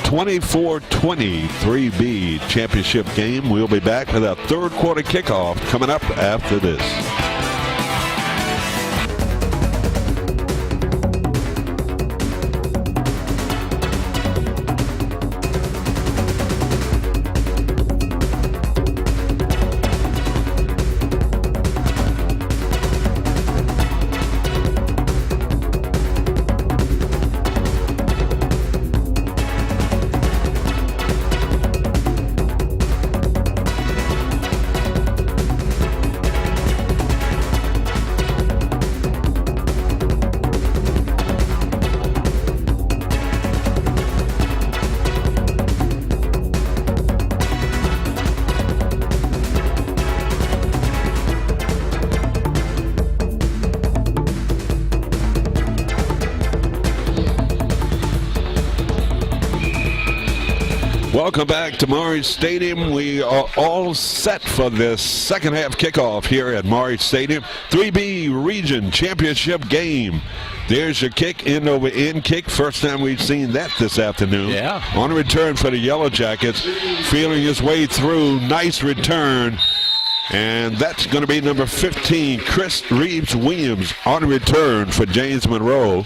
Speaker 1: 24-20 3B championship game. We'll be back with our third quarter kickoff coming up after this. Welcome back to Monroe Stadium. We are all set for this second half kickoff here at Monroe Stadium. 3B Region Championship game. There's your kick, end over end kick. First time we've seen that this afternoon.
Speaker 2: Yeah.
Speaker 1: On return for the Yellow Jackets. Feeling his way through. Nice return. And that's going to be number 15, Chris Reeves-Williams, on return for James Monroe.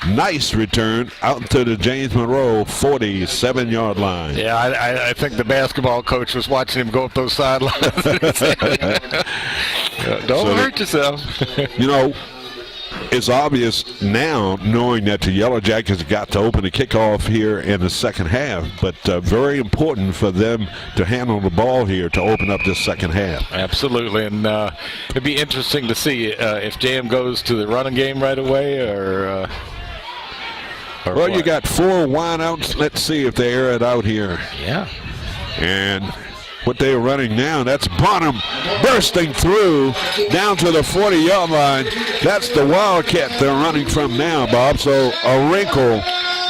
Speaker 1: Nice return out to the James Monroe 47-yard line.
Speaker 2: Yeah, I think the basketball coach was watching him go up those sidelines. Don't hurt yourself.
Speaker 1: It's obvious now, knowing that the Yellow Jackets got to open the kickoff here in the second half, but very important for them to handle the ball here to open up this second half.
Speaker 2: Absolutely, and it'd be interesting to see if JM goes to the running game right away or
Speaker 1: well,
Speaker 2: what?
Speaker 1: You got 4 wideouts. Let's see if they air it out here.
Speaker 2: Yeah.
Speaker 1: And what they're running now, that's Bonham bursting through down to the 40-yard line. That's the Wildcat they're running from now, Bob. So a wrinkle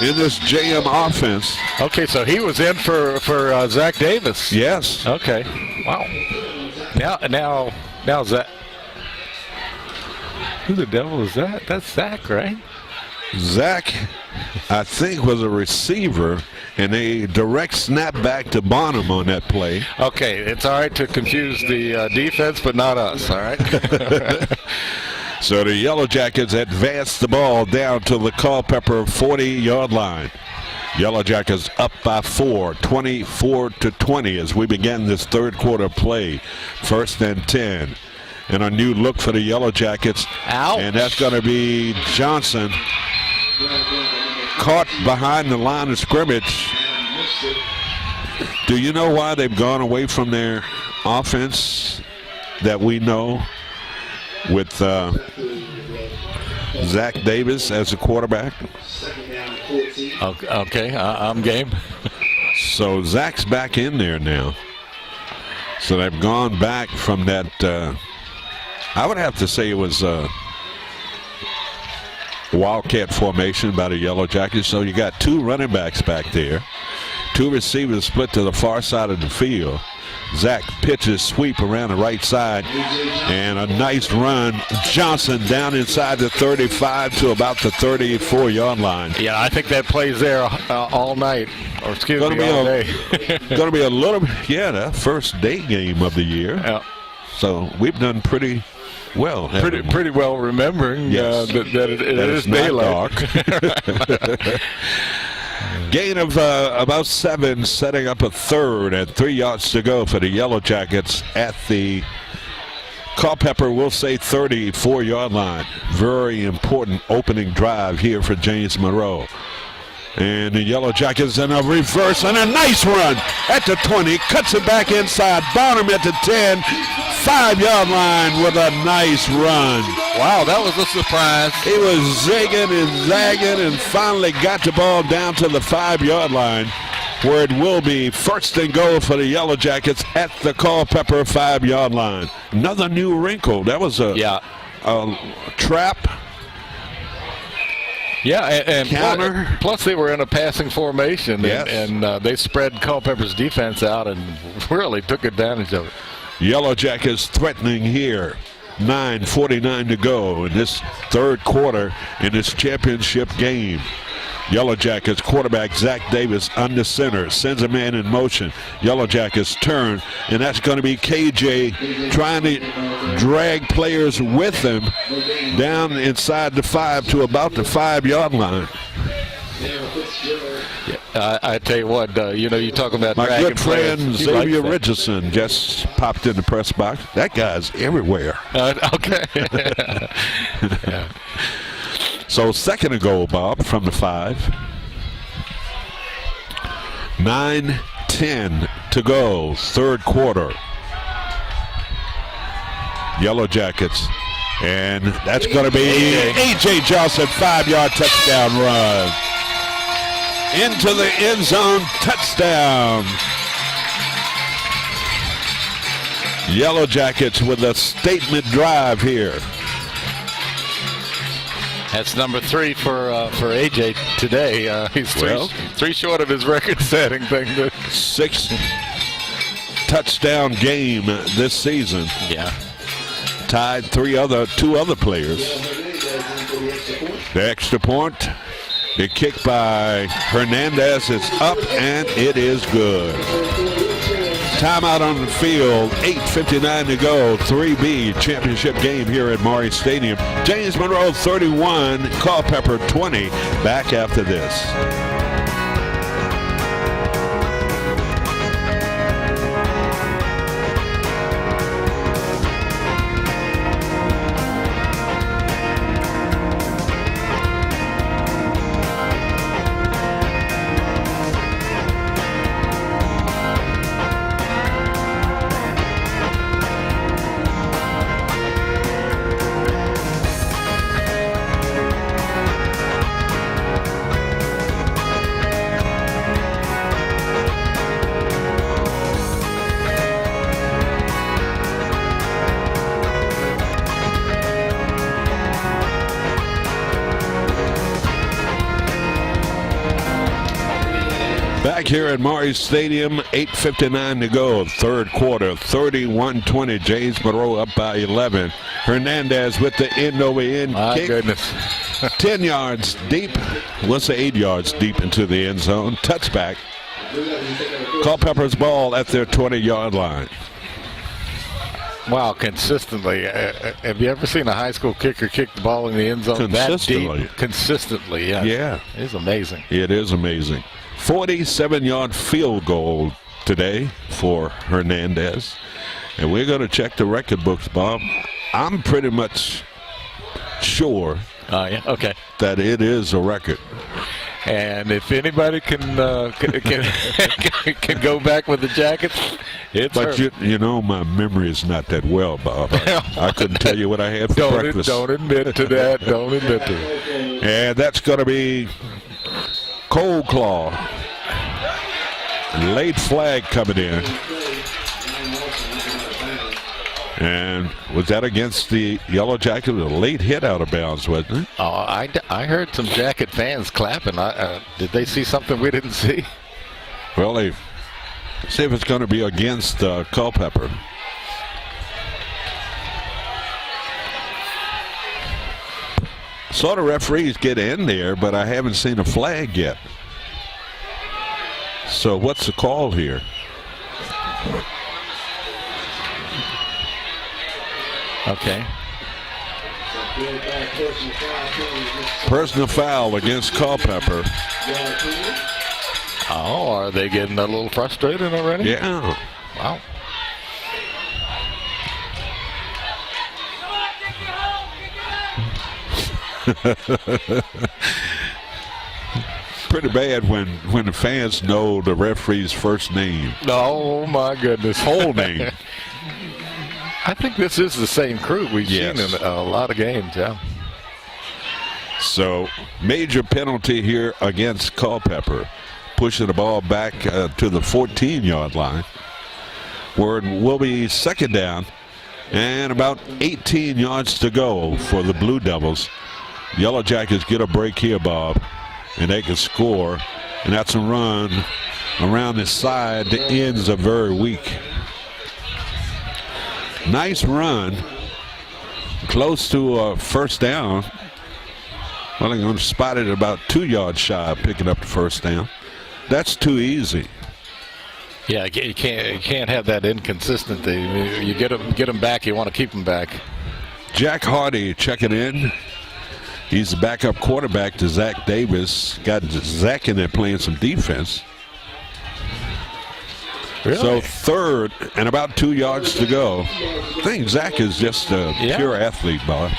Speaker 1: in this JM offense.
Speaker 2: Okay, so he was in for Zach Davis.
Speaker 1: Yes.
Speaker 2: Okay. Wow. Now Zach. Who the devil is that? That's Zach, right?
Speaker 1: Zach, I think, was a receiver, and a direct snap back to Bonham on that play.
Speaker 2: Okay, it's all right to confuse the defense, but not us, all right?
Speaker 1: So the Yellow Jackets advance the ball down to the Culpeper 40-yard line. Yellow Jackets up by 4, 24-20 as we begin this third quarter play. 1st and 10. And a new look for the Yellow Jackets.
Speaker 2: Ouch.
Speaker 1: And that's going to be Johnson. Caught behind the line of scrimmage. Do you know why they've gone away from their offense that we know with Zach Davis as a quarterback?
Speaker 2: Okay, I'm game.
Speaker 1: So Zach's back in there now. So they've gone back from that. I would have to say it was Wildcat formation by the Yellow Jackets. So you got 2 running backs back there, 2 receivers split to the far side of the field. Zach pitches sweep around the right side, and a nice run. Johnson down inside the 35 to about the 34-yard line.
Speaker 2: Yeah, I think that plays there all night, or excuse me, all day.
Speaker 1: Going to be a little, the first day game of the year.
Speaker 2: Yeah.
Speaker 1: So we've done pretty well.
Speaker 2: Pretty well remembering that it is daylight.
Speaker 1: Dark. Gain of about 7, setting up a third and 3 yards to go for the Yellow Jackets at the Culpeper, we'll say 34-yard line. Very important opening drive here for James Monroe. And the Yellow Jackets in a reverse and a nice run at the 20. Cuts it back inside. Bottom at the 10. 5-yard line with a nice run.
Speaker 2: Wow, that was a surprise.
Speaker 1: He was zigging and zagging and finally got the ball down to the 5-yard line, where it will be first and goal for the Yellow Jackets at the Culpeper 5-yard line. Another new wrinkle. That was a trap.
Speaker 2: Yeah, and
Speaker 1: counter.
Speaker 2: Plus they were in a passing formation,
Speaker 1: yes.
Speaker 2: and they spread Culpeper's defense out and really took advantage of it.
Speaker 1: Yellow Jackets threatening here. 9:49 to go in this third quarter in this championship game. Yellow Jackets quarterback Zach Davis under center, sends a man in motion. Yellow Jackets turn, and that's going to be KJ trying to drag players with him down inside the 5 to about the 5-yard line.
Speaker 2: I tell you what, you talk about
Speaker 1: my good friend
Speaker 2: players.
Speaker 1: Xavier Richardson just popped in the press box. That guy's everywhere.
Speaker 2: Okay.
Speaker 1: Yeah. So second and goal, Bob, from the 5. 9:10 to go, third quarter. Yellow Jackets, and that's going to be A.J. Johnson, 5-yard touchdown run. Into the end zone, touchdown. Yellow Jackets with a statement drive here.
Speaker 2: That's number 3 for AJ today. He's three short of his record-setting thing.
Speaker 1: 6 touchdown game this season.
Speaker 2: Yeah.
Speaker 1: Tied 2 other players. The extra point, the kick by Hernandez is up, and it is good. Timeout on the field, 8:59 to go, 3B championship game here at Maury Stadium. James Monroe 31, Culpeper 20, back after this. Back here at Maury Stadium, 8:59 to go, third quarter, 31-20. James Monroe up by 11. Hernandez with the end-over-end kick. My
Speaker 2: goodness.
Speaker 1: 10 yards deep. We'll say 8 yards deep into the end zone. Touchback. Culpeper's ball at their 20-yard line.
Speaker 2: Wow, consistently. Have you ever seen a high school kicker kick the ball in the end zone that deep? Consistently, yeah.
Speaker 1: Yeah.
Speaker 2: It's amazing.
Speaker 1: It is amazing. 47-yard field goal today for Hernandez. And we're going to check the record books, Bob. I'm pretty much sure that it is a record.
Speaker 2: And if anybody can can go back with the Jackets, it's
Speaker 1: but you know my memory is not that well, Bob. I couldn't tell you what I had for breakfast.
Speaker 2: Don't admit to that. Don't admit to it.
Speaker 1: And that's going to be Cold Claw. Late flag coming in. And was that against the Yellow Jackets? A late hit out of bounds, wasn't it?
Speaker 2: Oh, I heard some Jacket fans clapping. Did they see something we didn't see?
Speaker 1: Well, they See if it's going to be against Culpeper. Saw the referees get in there, but I haven't seen a flag yet. So what's the call here?
Speaker 2: Okay.
Speaker 1: Personal foul against Culpeper.
Speaker 2: Oh, are they getting a little frustrated already?
Speaker 1: Yeah.
Speaker 2: Wow.
Speaker 1: Pretty bad when the fans know the referee's first name.
Speaker 2: Oh my goodness.
Speaker 1: Whole name.
Speaker 2: I think this is the same crew we've seen in a lot of games, yeah.
Speaker 1: So, major penalty here against Culpeper. Pushing the ball back to the 14-yard line. Where it will be second down and about 18 yards to go for the Blue Devils. Yellow Jackets get a break here, Bob, and they can score. And that's a run around the side. The ends are very weak. Nice run. Close to a first down. Well, they're going to spot it about 2 yards shy of picking up the first down. That's too easy.
Speaker 2: Yeah, you can't have that inconsistency. You get them back, you want to keep them back.
Speaker 1: Jack Hardy checking in. He's the backup quarterback to Zach Davis. Got Zach in there playing some defense.
Speaker 2: Really?
Speaker 1: So third and about 2 yards to go. I think Zach is just a pure athlete, Bob.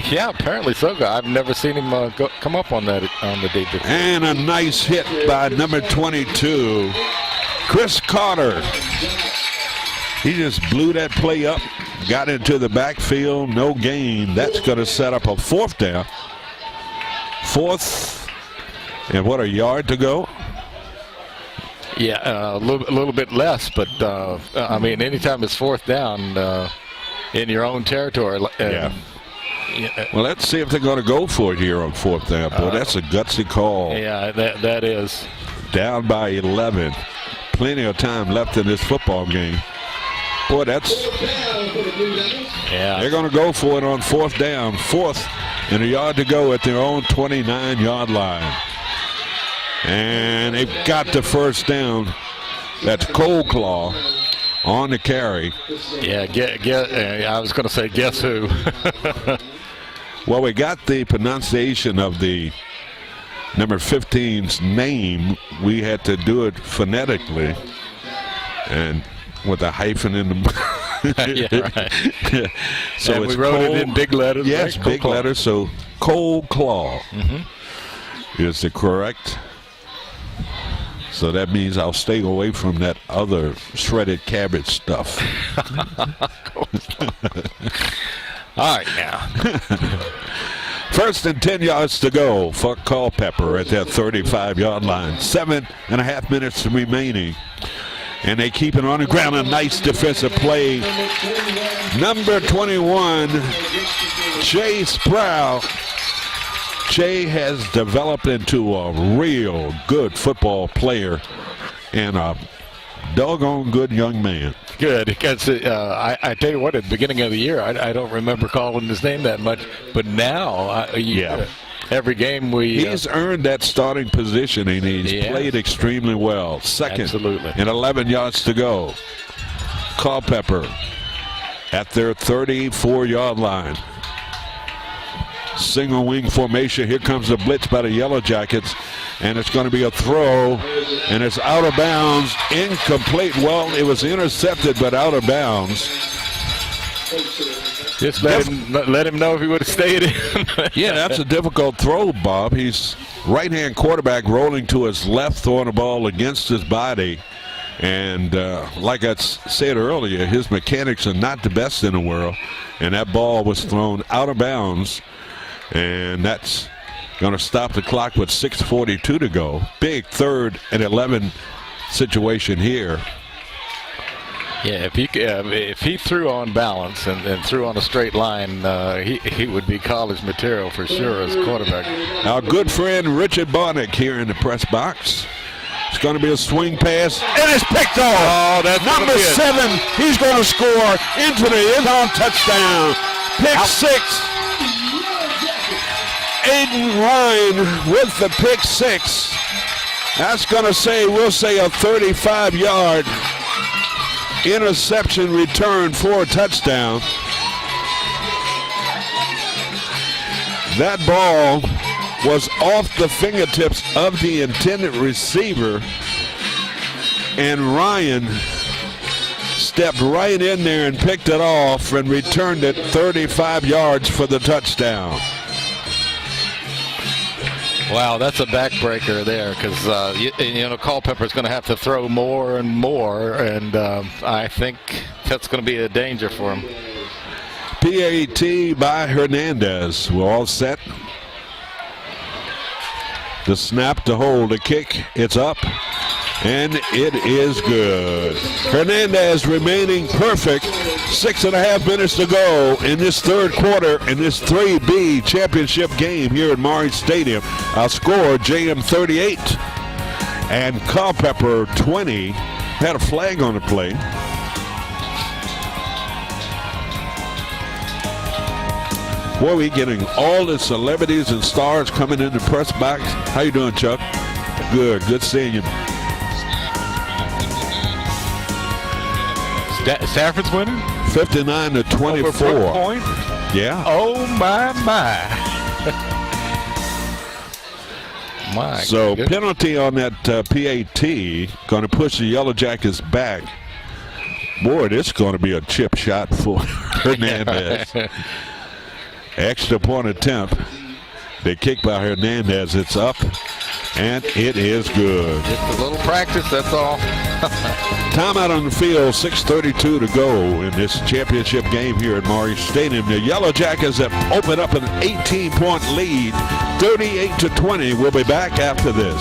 Speaker 2: Yeah, apparently so. I've never seen him come up on that on the day before.
Speaker 1: And a nice hit by number 22, Chris Carter. He just blew that play up, got into the backfield, no gain. That's going to set up a fourth down. Fourth, and what, a yard to go?
Speaker 2: Yeah, a little bit less, but I mean, anytime it's fourth down in your own territory.
Speaker 1: Well, let's see if they're going to go for it here on fourth down. Boy, that's a gutsy call.
Speaker 2: Yeah, that is.
Speaker 1: Down by 11. Plenty of time left in this football game. Boy, that's.
Speaker 2: Yeah.
Speaker 1: They're going to go for it on fourth down. Fourth and a yard to go at their own 29-yard line. And they've got the first down. That's Cold Claw on the carry.
Speaker 2: Yeah, I was going to say, guess who?
Speaker 1: Well, we got the pronunciation of the number 15's name. We had to do it phonetically and with a hyphen in the
Speaker 2: Yeah, right.
Speaker 1: So
Speaker 2: and
Speaker 1: it's
Speaker 2: we wrote
Speaker 1: Cold,
Speaker 2: it in big letters.
Speaker 1: Yes,
Speaker 2: right?
Speaker 1: big letters. So Cold Claw
Speaker 2: Mm-hmm.
Speaker 1: is the correct. So that means I'll stay away from that other shredded cabbage stuff.
Speaker 2: All right, now.
Speaker 1: First and 10 yards to go for Culpeper at that 35-yard line. 7.5 minutes remaining. And they keep it on the ground. A nice defensive play. Number 21, Jay Sproul. Jay has developed into a real good football player and a doggone good young man.
Speaker 2: Good, because I tell you what, at the beginning of the year, I don't remember calling his name that much, but now, every game
Speaker 1: he's earned that starting position, and he's played extremely well. Second and 11 yards to go. Culpeper at their 34-yard line. Single wing formation. Here comes the blitz by the Yellow Jackets, and it's going to be a throw, and it's out of bounds, incomplete. Well, it was intercepted, but out of bounds.
Speaker 2: Just let him know if he would have stayed in.
Speaker 1: Yeah, that's a difficult throw, Bob. He's right-hand quarterback rolling to his left, throwing the ball against his body. And like I said earlier, his mechanics are not the best in the world, and that ball was thrown out of bounds. And that's going to stop the clock with 6:42 to go. Big 3rd and 11 situation here.
Speaker 2: Yeah, if he threw on balance and threw on a straight line, he would be college material for sure as quarterback.
Speaker 1: Our good friend Richard Barnick here in the press box. It's going to be a swing pass, and it's picked off.
Speaker 2: Oh, that's
Speaker 1: number 7. He's going to score into the end zone touchdown. Pick 6. Aiden Ryan with the pick 6. That's going to say, we'll say, a 35-yard interception return for a touchdown. That ball was off the fingertips of the intended receiver, and Ryan stepped right in there and picked it off and returned it 35 yards for the touchdown.
Speaker 2: Wow, that's a backbreaker there, because Culpeper's going to have to throw more and more, and I think that's going to be a danger for him.
Speaker 1: PAT by Hernandez. We're all set. The snap, to hold, the kick, it's up, and it is good. Hernandez remaining perfect. 6.5 minutes to go in this third quarter in this 3B championship game here at Maury Stadium. Our score, JM 38 and Culpeper 20. Had a flag on the play. Boy, we getting all the celebrities and stars coming in the press box. How you doing, Chuck? Good seeing you.
Speaker 2: Stafford's winning?
Speaker 1: 59-24.
Speaker 2: Over point?
Speaker 1: Yeah.
Speaker 2: Oh, my. My
Speaker 1: so
Speaker 2: goodness.
Speaker 1: Penalty on that PAT, going to push the Yellow Jackets back. Boy, this is going to be a chip shot for Hernandez. Extra point attempt. They kick by Hernandez. It's up, and it is good.
Speaker 2: Just a little practice, that's all.
Speaker 1: Timeout on the field, 6:32 to go in this championship game here at Maury Stadium. The Yellow Jackets have opened up an 18-point lead, 38-20. We'll be back after this.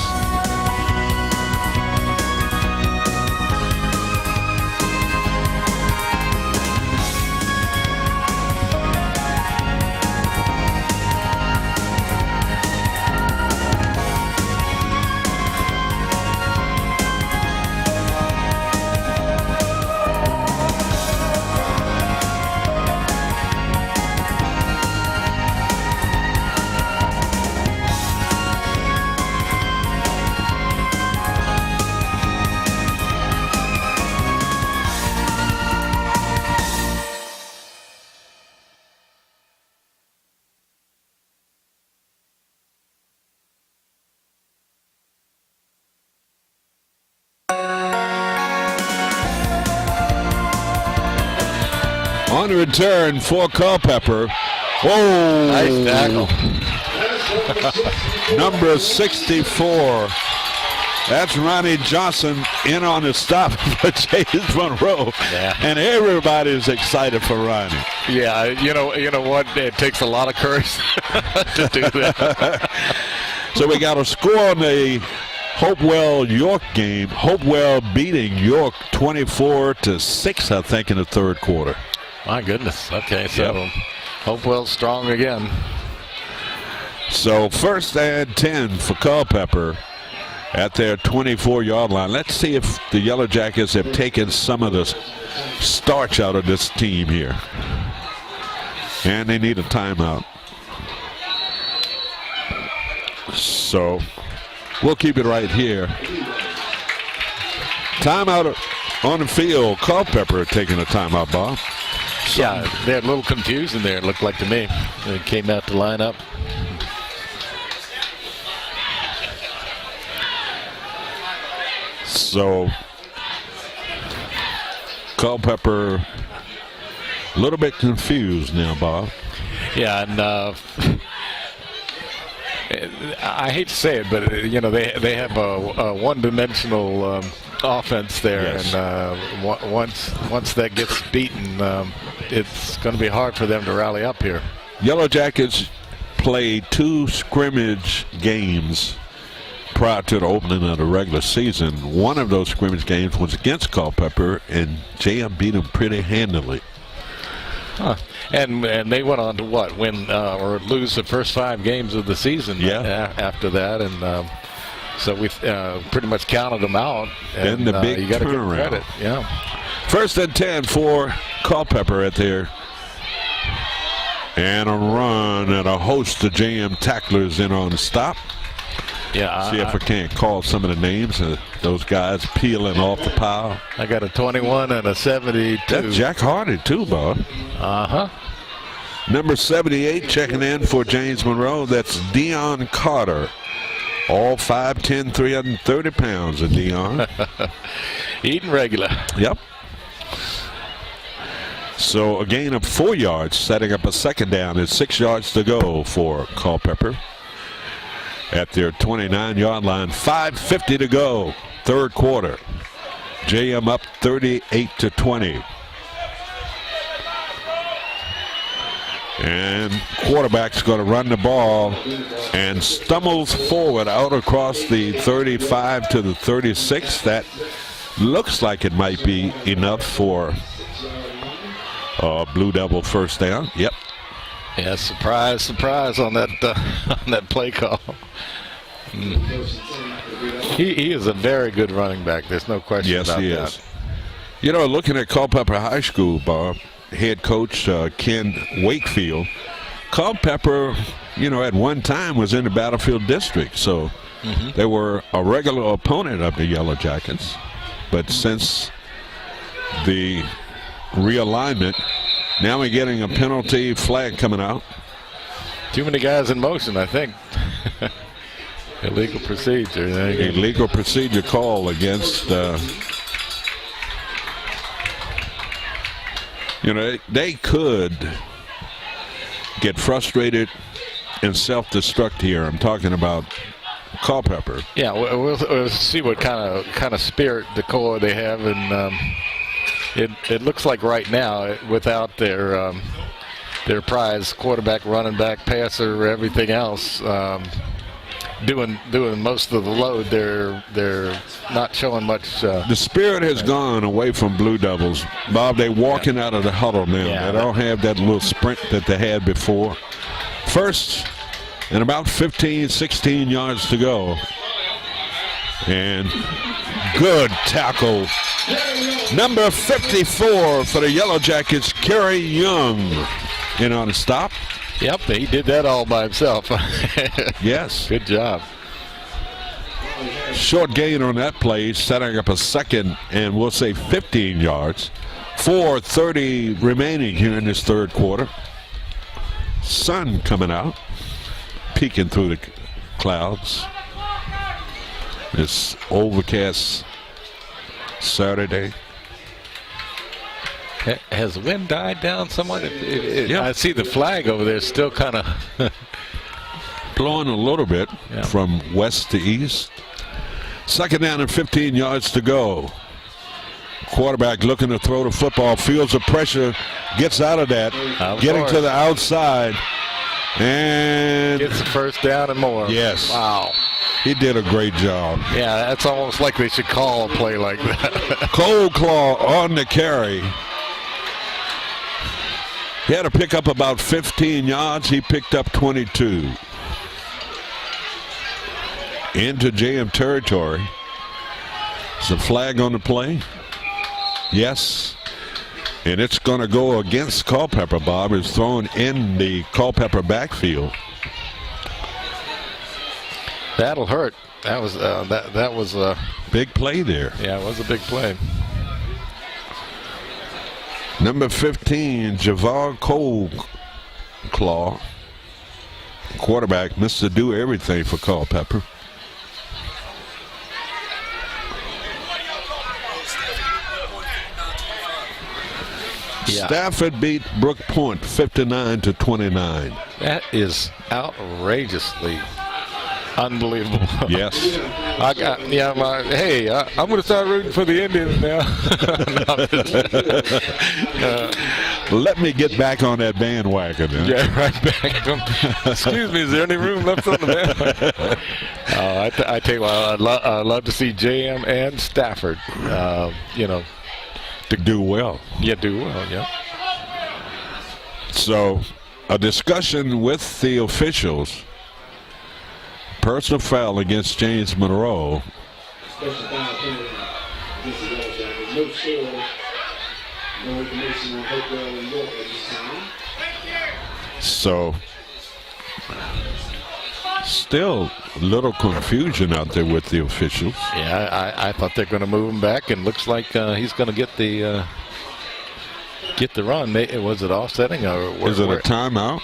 Speaker 1: On return for Culpeper. Whoa!
Speaker 2: Nice tackle.
Speaker 1: Number 64. That's Ronnie Johnson in on the stop for James Monroe.
Speaker 2: Yeah.
Speaker 1: And everybody's excited for Ronnie.
Speaker 2: Yeah, you know what? It takes a lot of courage to do that.
Speaker 1: So we got a score on the Hopewell-York game. Hopewell beating York 24-6, I think, in the third quarter.
Speaker 2: My goodness. Okay, so
Speaker 1: Yep.
Speaker 2: Hopewell's strong again.
Speaker 1: So 1st and 10 for Culpeper at their 24-yard line. Let's see if the Yellow Jackets have taken some of the starch out of this team here. And they need a timeout. So we'll keep it right here. Timeout on the field. Culpeper taking a timeout, Bob.
Speaker 2: Yeah, they're a little confused in there, it looked like to me. They came out to line up.
Speaker 1: So Culpeper a little bit confused now, Bob.
Speaker 2: Yeah, and I hate to say it, but they have a one-dimensional offense there,
Speaker 1: Yes.
Speaker 2: and once that gets beaten, it's going to be hard for them to rally up here.
Speaker 1: Yellow Jackets played 2 scrimmage games prior to the opening of the regular season. One of those scrimmage games was against Culpeper, and JM beat them pretty handily.
Speaker 2: Huh. And they went on to win or lose the first 5 games of the season.
Speaker 1: Yeah.
Speaker 2: After that, and So we pretty much counted them out.
Speaker 1: And the big
Speaker 2: you got to give
Speaker 1: turnaround.
Speaker 2: credit. Yeah.
Speaker 1: 1st and 10 for Culpeper at there. And a run and a host of JM tacklers in on the stop.
Speaker 2: Yeah.
Speaker 1: See if I can't call some of the names of those guys peeling off the pile.
Speaker 2: I got a 21 and a 72.
Speaker 1: That's Jack Hardy too, Bob.
Speaker 2: Uh-huh.
Speaker 1: Number 78 checking in for James Monroe. That's Dion Carter. All 5'10", 330 pounds of Dion.
Speaker 2: Eating regular.
Speaker 1: Yep. So a gain of 4 yards, setting up a 2nd down and 6 yards to go for Culpeper at their 29-yard line. 5:50 to go, 3rd quarter. JM up 38-20. And quarterback's going to run the ball and stumbles forward out across the 35 to the 36. That looks like it might be enough for Blue Devil 1st down. Yep.
Speaker 2: Yeah, surprise on that play call. He is a very good running back. There's no question about that.
Speaker 1: Yes, he is. You know, looking at Culpeper High School, Bob, head coach Ken Wakefield, Culpeper, you know, at one time was in the Battlefield District, so they were a regular opponent of the Yellow Jackets. But since the realignment, now we're getting a penalty flag coming out.
Speaker 2: Too many guys in motion, I think. Illegal procedure.
Speaker 1: Illegal procedure call against, you know, they could get frustrated and self-destruct here. I'm talking about Culpeper.
Speaker 2: Yeah, we'll see what kind of spirit the core they have, and it looks like right now, without their prize quarterback, running back, passer, everything else, doing most of the load, they're not showing much.
Speaker 1: The spirit has gone away from Blue Devils, Bob. They're walking out of the huddle now.
Speaker 2: Yeah,
Speaker 1: they don't have that little sprint that they had before. 1st and about 15, 16 yards to go. And good tackle. Number 54 for the Yellow Jackets, Kerry Young, in on a stop.
Speaker 2: Yep, he did that all by himself.
Speaker 1: Yes.
Speaker 2: Good job.
Speaker 1: Short gain on that play, setting up a 2nd and we'll say 15 yards. 4:30 remaining here in this 3rd quarter. Sun coming out, peeking through the clouds. This overcast Saturday.
Speaker 2: Has the wind died down somewhat?
Speaker 1: Yeah.
Speaker 2: I see the flag over there still kind of
Speaker 1: blowing a little bit from west to east. 2nd down and 15 yards to go. Quarterback looking to throw the football, feels the pressure, gets out of that, getting to the outside, and
Speaker 2: gets the 1st down and more.
Speaker 1: Yes.
Speaker 2: Wow.
Speaker 1: He did a great job.
Speaker 2: Yeah, that's almost like they should call a play like that.
Speaker 1: Cold Claw on the carry. He had to pick up about 15 yards. He picked up 22. Into JM territory. Is a flag on the play? Yes. And it's going to go against Culpeper. Bob is thrown in the Culpeper backfield.
Speaker 2: That'll hurt. That was that was a
Speaker 1: big play there.
Speaker 2: Yeah, it was a big play.
Speaker 1: Number 15, Javar Coldclaw, quarterback, missed to do everything for Culpeper. Yeah. Stafford beat Brook Point 59-29.
Speaker 2: That is outrageously unbelievable.
Speaker 1: Yes.
Speaker 2: I'm going to start rooting for the Indians now.
Speaker 1: Let me get back on that bandwagon. Huh?
Speaker 2: Yeah, right back. Excuse me, is there any room left on the bandwagon? I tell you what, I'd love to see JM and Stafford,
Speaker 1: to do well.
Speaker 2: Yeah, do well, yeah.
Speaker 1: So, a discussion with the officials. Personal foul against James Monroe.
Speaker 3: Special foul penalty. This is Yellow Jackets. No score. No information on Hopewell and York at this time.
Speaker 1: So, still a little confusion out there with the officials.
Speaker 2: Yeah, I thought they're going to move him back, and looks like he's going to get the run. Was it offsetting or
Speaker 1: is it a timeout?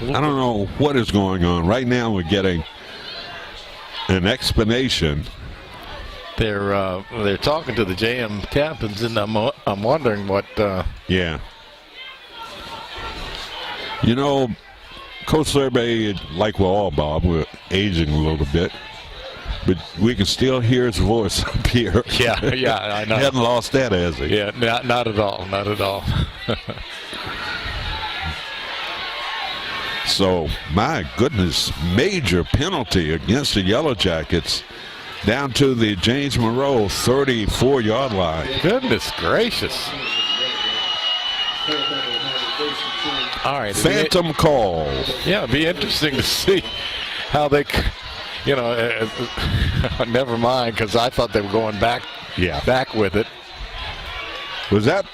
Speaker 1: I don't know what is going on. Right now we're getting an explanation.
Speaker 2: They're talking to the JM captains, and I'm wondering what.
Speaker 1: Yeah. You know, Coach Survey, like we're all, Bob, we're aging a little bit, but we can still hear his voice up here.
Speaker 2: Yeah, I know.
Speaker 1: He hasn't lost that, has he?
Speaker 2: Yeah, not at all, not at all.
Speaker 1: So, my goodness, major penalty against the Yellow Jackets down to the James Monroe 34-yard line.
Speaker 2: Goodness gracious. All right.
Speaker 1: Phantom call.
Speaker 2: Yeah, it'd be interesting to see how they, never mind, because I thought they were going back with it.
Speaker 1: Was that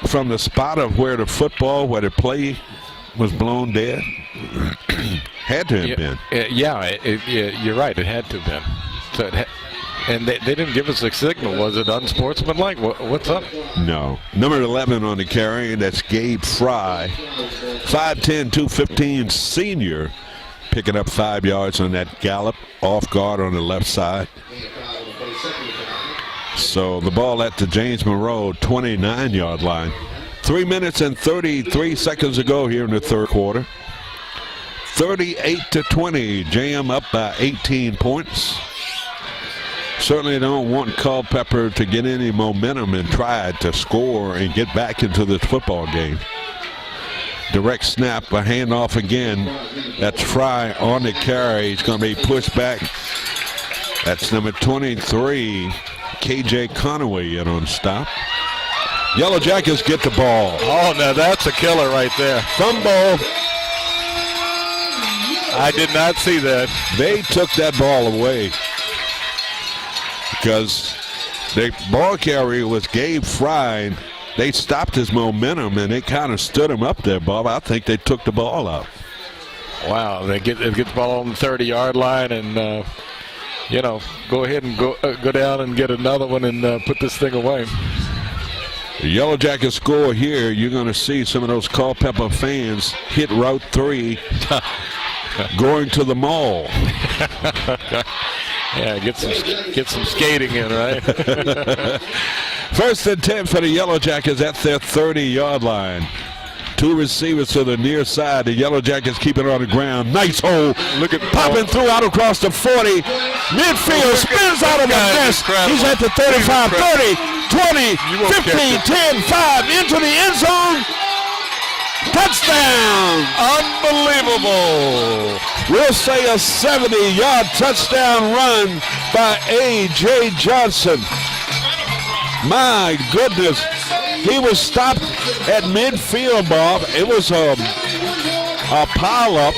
Speaker 1: from the spot of where the play was blown dead? Had to have been.
Speaker 2: You're right. It had to have been. So and they didn't give us a signal. Was it unsportsmanlike? What's up?
Speaker 1: No. Number 11 on the carry, that's Gabe Fry. 5'10", 215 senior, picking up 5 yards on that gallop, off guard on the left side. So the ball at the James Monroe 29-yard line. 3 minutes and 33 seconds to go here in the third quarter. 38-20, JM up by 18 points. Certainly don't want Culpeper to get any momentum and try to score and get back into this football game. Direct snap, a handoff again. That's Fry on the carry. He's going to be pushed back. That's number 23, KJ Conaway, in on stop. Yellow Jackets get the ball.
Speaker 2: Oh, now that's a killer right there.
Speaker 1: Fumble.
Speaker 2: I did not see that.
Speaker 1: They took that ball away because the ball carrier was Gabe Fry. They stopped his momentum, and they kind of stood him up there, Bob. I think they took the ball out.
Speaker 2: Wow, they get the ball on the 30-yard line and, go ahead and go down and get another one and put this thing away.
Speaker 1: The Yellow Jackets score here. You're going to see some of those Culpeper fans hit Route 3 going to the mall.
Speaker 2: Yeah, get some skating in, right?
Speaker 1: First and 10 for the Yellow Jackets at their 30-yard line. Two receivers to the near side. The Yellow Jackets keep it on the ground. Nice hole.
Speaker 2: Look at
Speaker 1: popping through out across the 40. Midfield spins out of the nest. He's at the 35, 30, 20, 15, 10, 5 into the end zone. Touchdown!
Speaker 2: Unbelievable.
Speaker 1: We'll say a 70-yard touchdown run by A.J. Johnson. My goodness. He was stopped at midfield, Bob. It was a pile-up.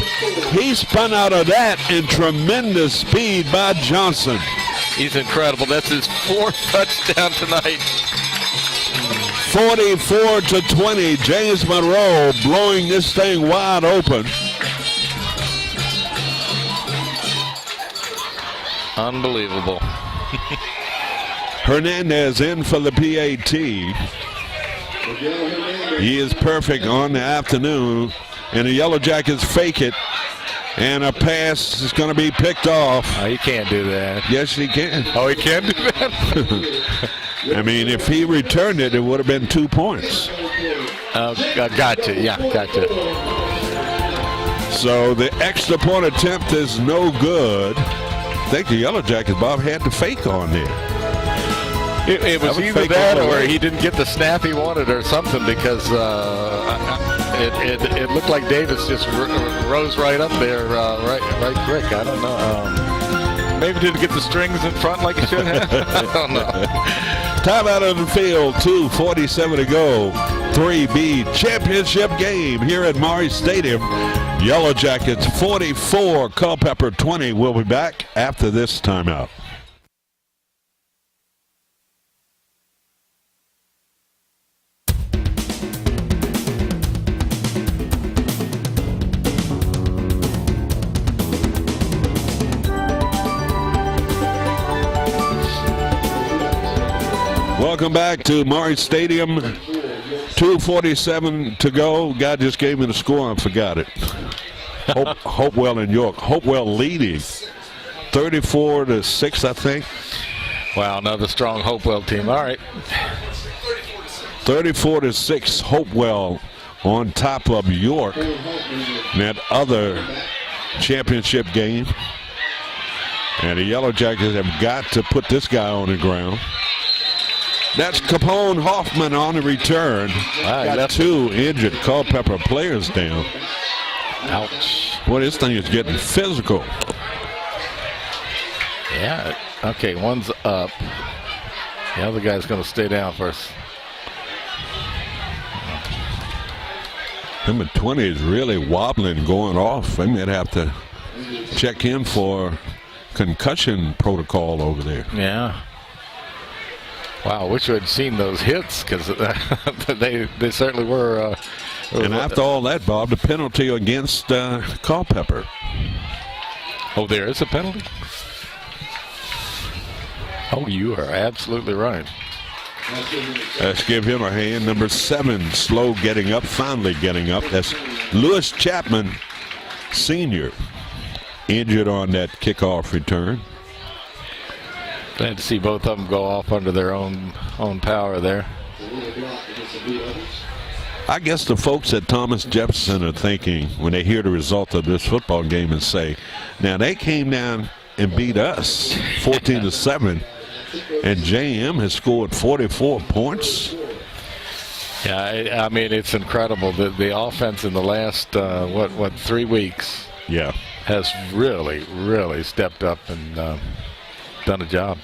Speaker 1: He spun out of that in tremendous speed by Johnson.
Speaker 2: He's incredible. That's his 4th touchdown tonight.
Speaker 1: 44-20, James Monroe blowing this thing wide open.
Speaker 2: Unbelievable.
Speaker 1: Hernandez in for the PAT. He is perfect on the afternoon, and the Yellow Jackets fake it, and a pass is going to be picked off.
Speaker 2: Oh, he can't do that.
Speaker 1: Yes, he can.
Speaker 2: Oh, he can do that?
Speaker 1: I mean, if he returned it, it would have been 2 points.
Speaker 2: Gotcha. Yeah, gotcha.
Speaker 1: So the extra point attempt is no good. I think the Yellow Jackets, Bob, had to fake on there.
Speaker 2: It was either that or he didn't get the snap he wanted or something, because it looked like Davis just rose right up there right quick. I don't know. Maybe didn't get the strings in front like he should have. I don't know.
Speaker 1: Time out of the field, 2:47 to go. 3B championship game here at Maury Stadium. Yellow Jackets 44, Culpeper 20. We'll be back after this timeout. Welcome back to Maury Stadium. 2:47 to go. Guy just gave me the score and forgot it. Hopewell and York. Hopewell leading 34-6, I think.
Speaker 2: Wow, another strong Hopewell team. All right.
Speaker 1: 34-6, Hopewell on top of York in that other championship game. And the Yellow Jackets have got to put this guy on the ground. That's Capone Hoffman on the return. Got two injured Culpeper players down.
Speaker 2: Ouch.
Speaker 1: Boy, this thing is getting physical.
Speaker 2: Yeah. Okay, one's up. The other guy's going to stay down first.
Speaker 1: Number 20 is really wobbling, going off. They might have to check him for concussion protocol over there.
Speaker 2: Yeah. Wow, I wish we had seen those hits, because they certainly were.
Speaker 1: And after all that, Bob, the penalty against Culpeper.
Speaker 2: Oh, there is a penalty? Oh, you are absolutely right.
Speaker 1: Let's give him a hand. Number 7, slow getting up, finally getting up. That's Lewis Chapman, senior, injured on that kickoff return.
Speaker 2: Glad to see both of them go off under their own power there.
Speaker 1: I guess the folks at Thomas Jefferson are thinking when they hear the result of this football game and say, now they came down and beat us 14-7, and JM has scored 44 points.
Speaker 2: Yeah, I mean, it's incredible that the offense in the last 3 weeks, has really stepped up and done a job.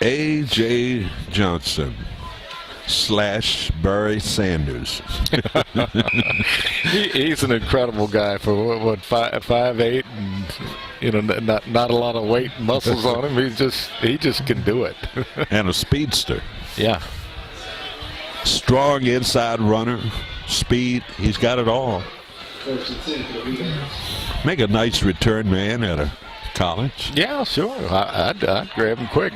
Speaker 1: A.J. Johnson / Barry Sanders.
Speaker 2: He's an incredible guy for what 5'8", and not a lot of weight and muscles on him. He just can do it.
Speaker 1: And a speedster.
Speaker 2: Yeah.
Speaker 1: Strong inside runner, speed. He's got it all. Make a nice return man at a college.
Speaker 2: Yeah, sure. I'd grab him quick.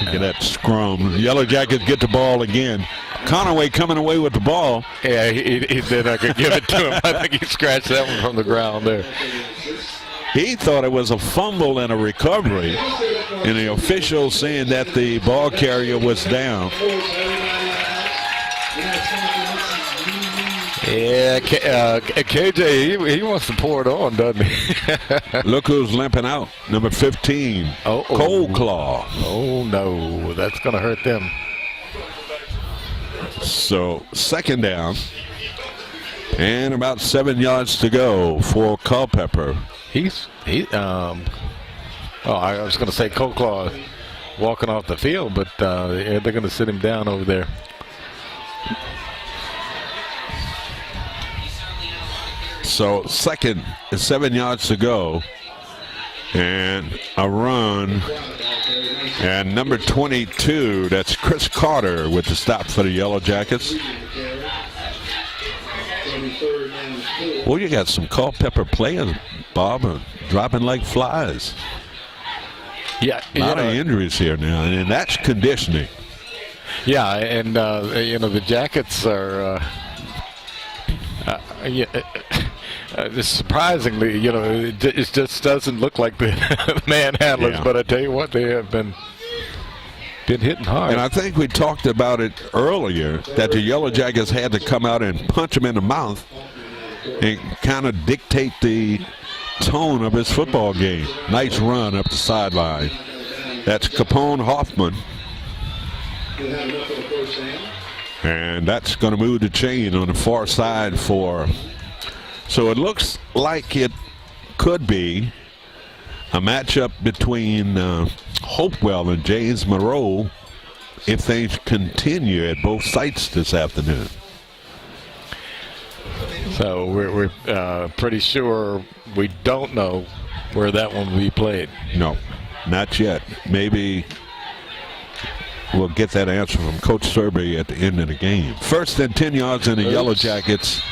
Speaker 1: Look at that scrum. The Yellow Jackets get the ball again. Conaway coming away with the ball.
Speaker 2: Yeah, he did. I could give it to him. I think he scratched that one from the ground there.
Speaker 1: He thought it was a fumble and a recovery, and the official saying that the ball carrier was down.
Speaker 2: Yeah, KJ, he wants to pour it on, doesn't he?
Speaker 1: Look who's limping out. Number 15, Cold Claw.
Speaker 2: Oh, no. That's going to hurt them.
Speaker 1: So, second down. And about 7 yards to go for Culpeper.
Speaker 2: I was going to say Cold Claw walking off the field, but they're going to sit him down over there.
Speaker 1: So second and 7 yards to go, and a run, and number 22, that's Chris Carter with the stop for the Yellow Jackets. Well, you got some Culpeper players, Bob, dropping like flies.
Speaker 2: Yeah,
Speaker 1: a lot of injuries here now, and that's conditioning.
Speaker 2: Yeah, and the Jackets are. Surprisingly, it just doesn't look like the manhandlers. Yeah. But I tell you what, they have been hitting hard.
Speaker 1: And I think we talked about it earlier that the Yellow Jackets had to come out and punch him in the mouth and kind of dictate the tone of his football game. Nice run up the sideline. That's Capone Hoffman. And that's going to move the chain on the far side for. So it looks like it could be a matchup between Hopewell and James Monroe if things continue at both sites this afternoon.
Speaker 2: So we're pretty sure we don't know where that one will be played.
Speaker 1: No, not yet. Maybe we'll get that answer from Coach Serby at the end of the game. First and 10 yards in the Yellow Jackets.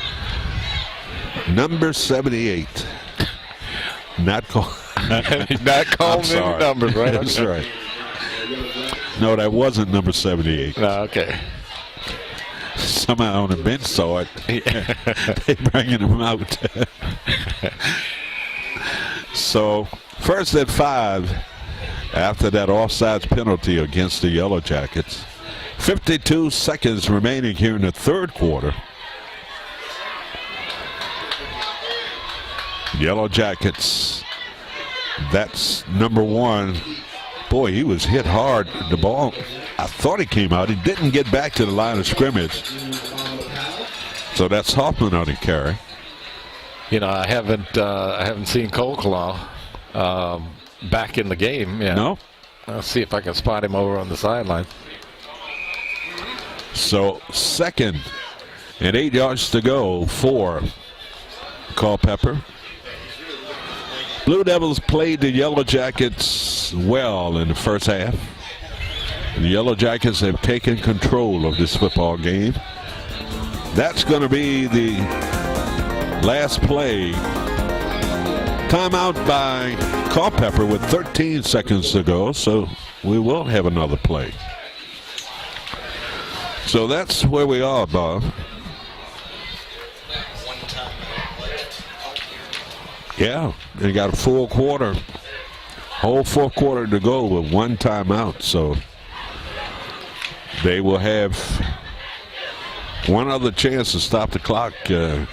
Speaker 1: Number 78. Not calling
Speaker 2: any numbers, right?
Speaker 1: That's right. No, that wasn't number 78.
Speaker 2: No, okay.
Speaker 1: Somehow on the bench saw it. They bringing him out. So, first and 5 after that offsides penalty against the Yellow Jackets. 52 seconds remaining here in the third quarter. Yellow Jackets, that's number 1. Boy, he was hit hard. The ball, I thought he came out. He didn't get back to the line of scrimmage. So that's Hoffman on the carry.
Speaker 2: You know, I haven't seen Colclaw back in the game yet.
Speaker 1: No?
Speaker 2: I'll see if I can spot him over on the sideline.
Speaker 1: So second and 8 yards to go for Culpeper. Blue Devils played the Yellow Jackets well in the first half. The Yellow Jackets have taken control of this football game. That's going to be the last play. Timeout by Culpeper with 13 seconds to go, so we will have another play. So that's where we are, Bob. Yeah, they got a full quarter, whole fourth quarter to go with one timeout. So they will have one other chance to stop the clock in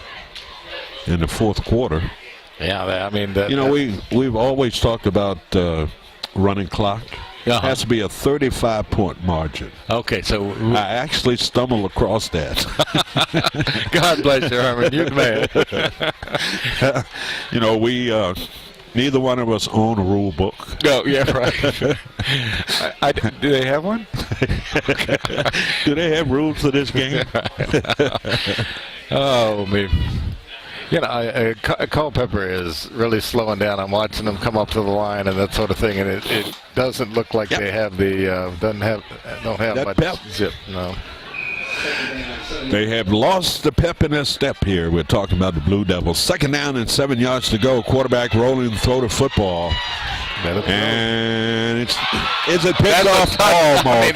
Speaker 1: the fourth quarter.
Speaker 2: Yeah, I mean,
Speaker 1: we've always talked about running clock. It has to be a 35-point margin.
Speaker 2: Okay, so
Speaker 1: I actually stumbled across that.
Speaker 2: God bless you, Herman. You're the man.
Speaker 1: We neither one of us own a rule book.
Speaker 2: No, yeah, right. Do they have one?
Speaker 1: Do they have rules for this game?
Speaker 2: Oh, man. Culpeper is really slowing down. I'm watching them come up to the line and that sort of thing, and it doesn't look like they have don't have
Speaker 1: that
Speaker 2: much
Speaker 1: pep.
Speaker 2: zip. No.
Speaker 1: They have lost the pep in their step here. We're talking about the Blue Devils. Second down and 7 yards to go. Quarterback rolling to throw the football. And is it picked off? Boy,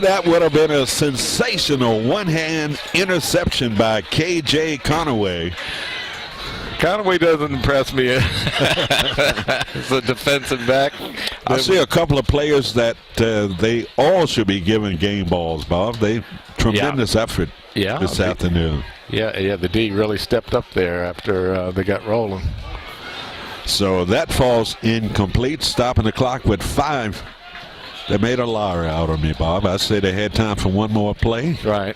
Speaker 1: that would have been a sensational one-hand interception by K.J. Conaway.
Speaker 2: Conaway doesn't impress me as a defensive back.
Speaker 1: I see a couple of players that they all should be given game balls, Bob. Tremendous effort this afternoon.
Speaker 2: Yeah, the D really stepped up there after they got rolling.
Speaker 1: So that falls incomplete, stopping the clock with 5. They made a liar out of me, Bob. I say they had time for one more play.
Speaker 2: Right.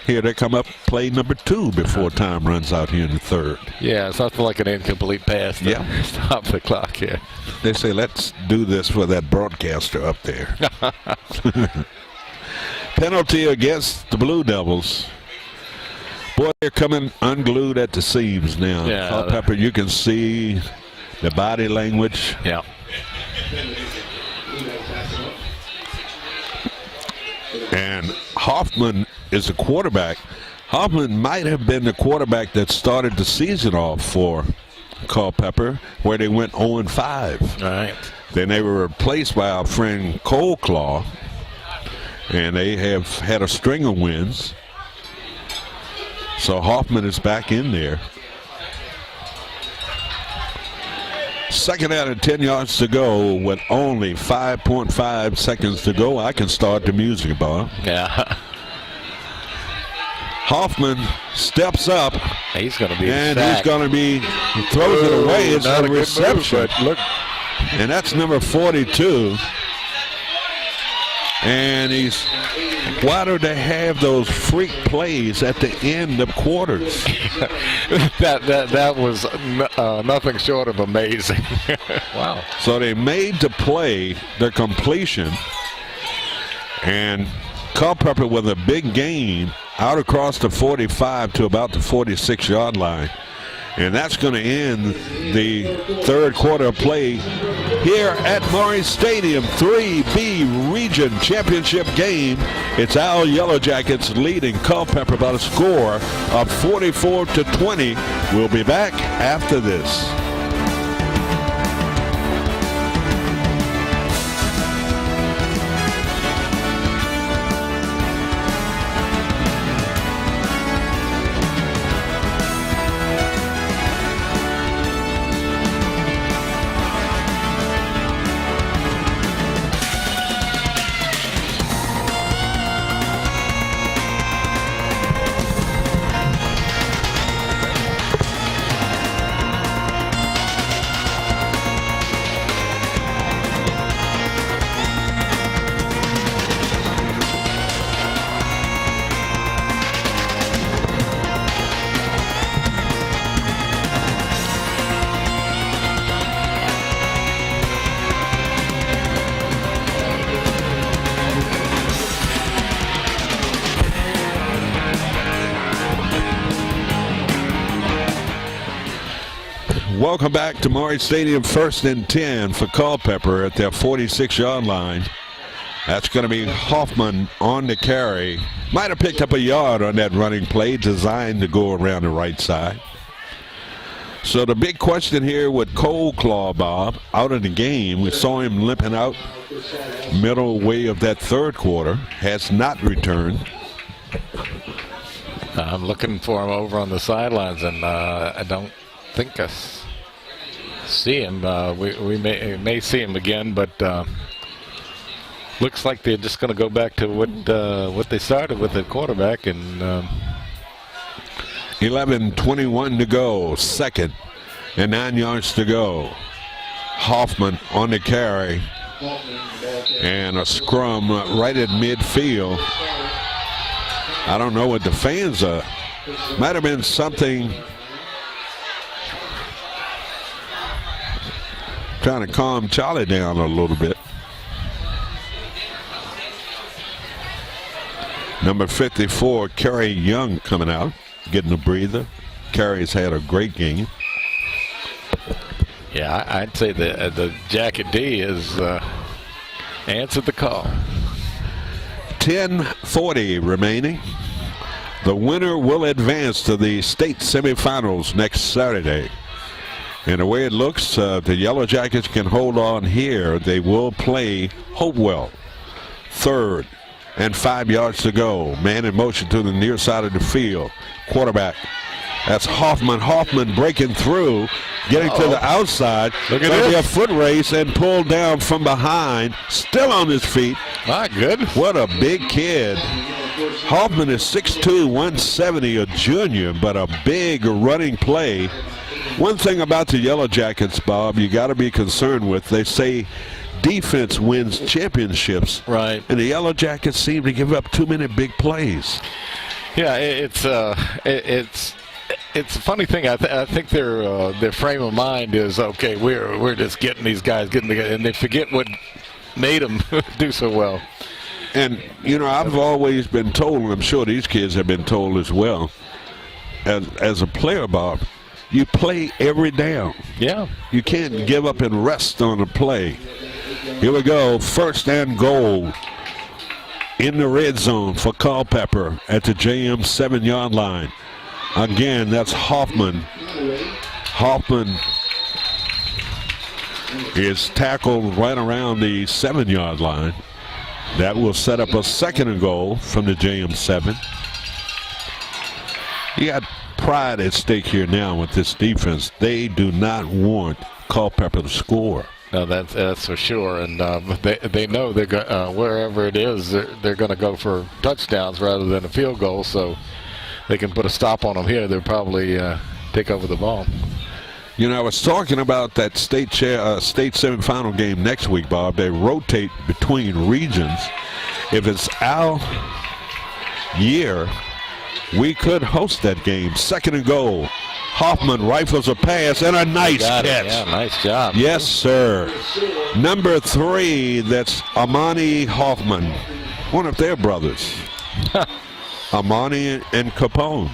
Speaker 1: Here they come up, play number 2 before time runs out here in the third.
Speaker 2: Yeah, it's nothing like an incomplete pass to stop the clock here.
Speaker 1: They say, let's do this for that broadcaster up there. Penalty against the Blue Devils. Boy, they're coming unglued at the seams now.
Speaker 2: Yeah,
Speaker 1: Culpeper, you can see the body language.
Speaker 2: Yeah.
Speaker 1: And Hoffman is the quarterback. Hoffman might have been the quarterback that started the season off for Culpeper, where they went 0-5.
Speaker 2: All right.
Speaker 1: Then they were replaced by our friend Colclaw, and they have had a string of wins. So Hoffman is back in there. Second out and 10 yards to go with only 5.5 seconds to go. I can start the music, Bob.
Speaker 2: Yeah.
Speaker 1: Hoffman steps up.
Speaker 2: He's going to be
Speaker 1: he throws it away. It's a reception.
Speaker 2: Move, look.
Speaker 1: And that's number 42. And why do they have those freak plays at the end of quarters?
Speaker 2: that was nothing short of amazing. Wow.
Speaker 1: So they made the play, the completion, and Culpeper with a big gain out across the 45 to about the 46-yard line. And that's going to end the third quarter of play here at Maury Stadium. 3B Region Championship game. It's our Yellow Jackets leading Culpeper by a score of 44-20. We'll be back after this. Welcome back to Maury Stadium. 1st and 10 for Culpeper at their 46-yard line. That's going to be Hoffman on the carry. Might have picked up a yard on that running play designed to go around the right side. So the big question here with Cold Claw, Bob, out of the game. We saw him limping out middle way of that third quarter. Has not returned.
Speaker 2: I'm looking for him over on the sidelines, and I don't think I see him. We may see him again, but looks like they're just going to go back to what they started with at quarterback. And
Speaker 1: 11:21 to go, 2nd and 9 yards to go. Hoffman on the carry, and a scrum right at midfield. I don't know what the fans are. Might have been something trying to calm Charlie down a little bit. Number 54, Kerry Young, coming out, getting a breather. Kerry's had a great game.
Speaker 2: Yeah, I'd say the Jacket D has answered the call.
Speaker 1: 10:40 remaining. The winner will advance to the state semifinals next Saturday. And the way it looks, the Yellow Jackets can hold on here. They will play Hopewell. 3rd and 5 yards to go. Man in motion to the near side of the field. Quarterback. That's Hoffman. Hoffman breaking through, getting to the outside.
Speaker 2: Look at
Speaker 1: There'll be a
Speaker 2: this.
Speaker 1: foot race and pulled down from behind. Still on his feet.
Speaker 2: My goodness.
Speaker 1: What a big kid. Hoffman is 6'2", 170, a junior, but a big running play. One thing about the Yellow Jackets, Bob, you got to be concerned with, they say defense wins championships.
Speaker 2: Right.
Speaker 1: And the Yellow Jackets seem to give up too many big plays.
Speaker 2: Yeah, it's a funny thing. I think their frame of mind is, okay, we're just getting these guys getting together, and they forget what made them do so well.
Speaker 1: And, you know, I've always been told, and I'm sure these kids have been told as well, as a player, Bob, you play every down.
Speaker 2: Yeah.
Speaker 1: You can't give up and rest on a play. Here we go. 1st and goal in the red zone for Culpeper at the JM 7-yard line. Again, that's Hoffman. Hoffman is tackled right around the 7-yard line. That will set up a 2nd and goal from the JM 7. You got pride at stake here now with this defense. They do not want Culpeper to score.
Speaker 2: No, that's for sure, and they know they're wherever it is, they're going to go for touchdowns rather than a field goal, so they can put a stop on them here. They'll probably take over the ball.
Speaker 1: You know, I was talking about that state semifinal game next week, Bob. They rotate between regions. If it's our year, we could host that game. 2nd and goal. Hoffman rifles a pass and a nice catch.
Speaker 2: Yeah, nice job.
Speaker 1: Yes, sir. Number 3, that's Amani Hoffman, one of their brothers. Amani and Capone.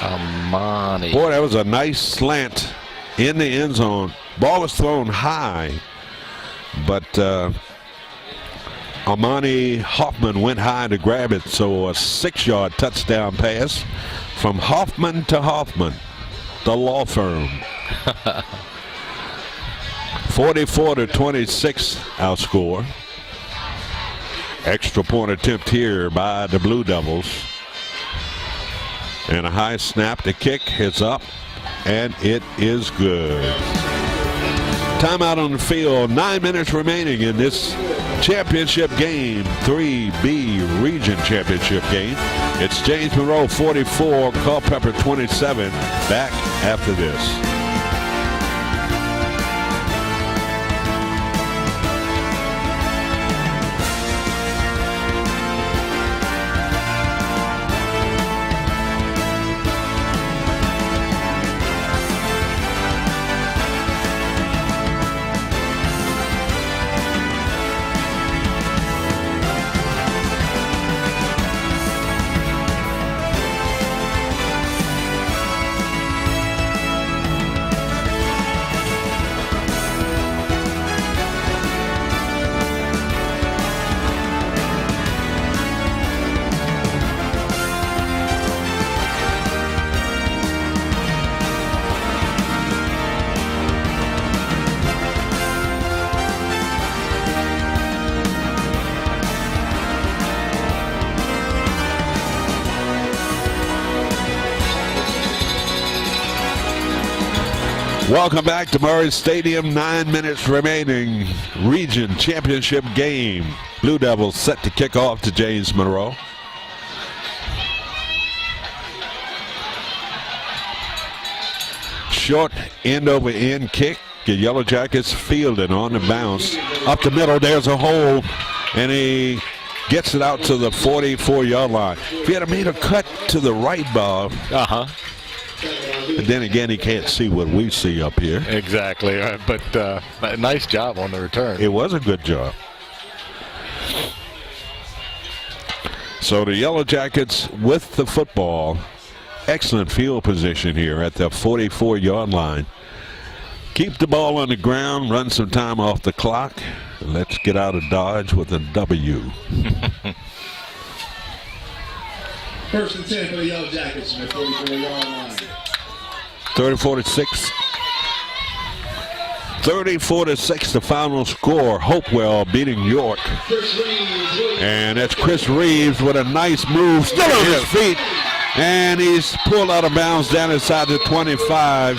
Speaker 2: Amani.
Speaker 1: Boy, that was a nice slant in the end zone. Ball was thrown high, but Amani Hoffman went high to grab it, so a 6-yard touchdown pass from Hoffman to Hoffman, the law firm. 44-26 our score. Extra point attempt here by the Blue Devils. And a high snap. The kick is up, and it is good. Timeout on the field. 9 minutes remaining in this championship game, 3B Region Championship game. It's James Monroe 44, Culpeper 27. Back after this. Welcome back to Murray Stadium. 9 minutes remaining. Region Championship game. Blue Devils set to kick off to James Monroe. Short end over end kick. The Yellow Jackets fielded on the bounce. Up the middle, there's a hole, and he gets it out to the 44-yard line. If he had made a cut to the right, Bob. But then again, he can't see what we see up here.
Speaker 2: Exactly. But nice job on the return.
Speaker 1: It was a good job. So the Yellow Jackets with the football. Excellent field position here at the 44-yard line. Keep the ball on the ground, run some time off the clock. And let's get out of Dodge with a W.
Speaker 3: First and 10 for the Yellow Jackets from the 44-yard line.
Speaker 1: 34-6. 34-6 the final score. Hopewell beating York. And that's Chris Reeves with a nice move. Still on his feet. And he's pulled out of bounds down inside the 25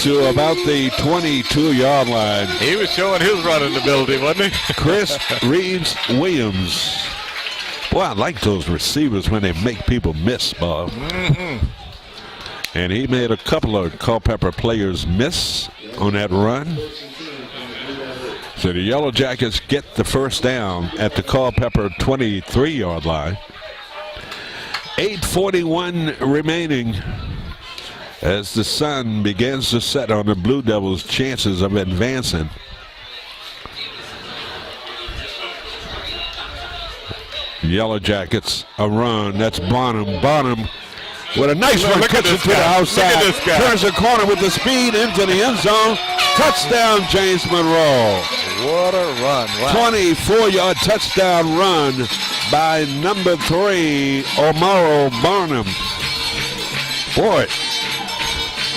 Speaker 1: to about the 22-yard line.
Speaker 2: He was showing his running ability, wasn't he?
Speaker 1: Chris Reeves Williams. Boy, I like those receivers when they make people miss, Bob.
Speaker 2: Mm-hmm.
Speaker 1: And he made a couple of Culpeper players miss on that run. So the Yellow Jackets get the first down at the Culpeper 23-yard line. 8:41 remaining as the sun begins to set on the Blue Devils' chances of advancing. Yellow Jackets, a run. That's Bonham. Bonham with a nice run, cuts it to the outside. Turns the corner with the speed into the end zone. Touchdown, James Monroe.
Speaker 2: What a run. Wow.
Speaker 1: 24-yard touchdown run by number 3, Omaro Barnum. Boy,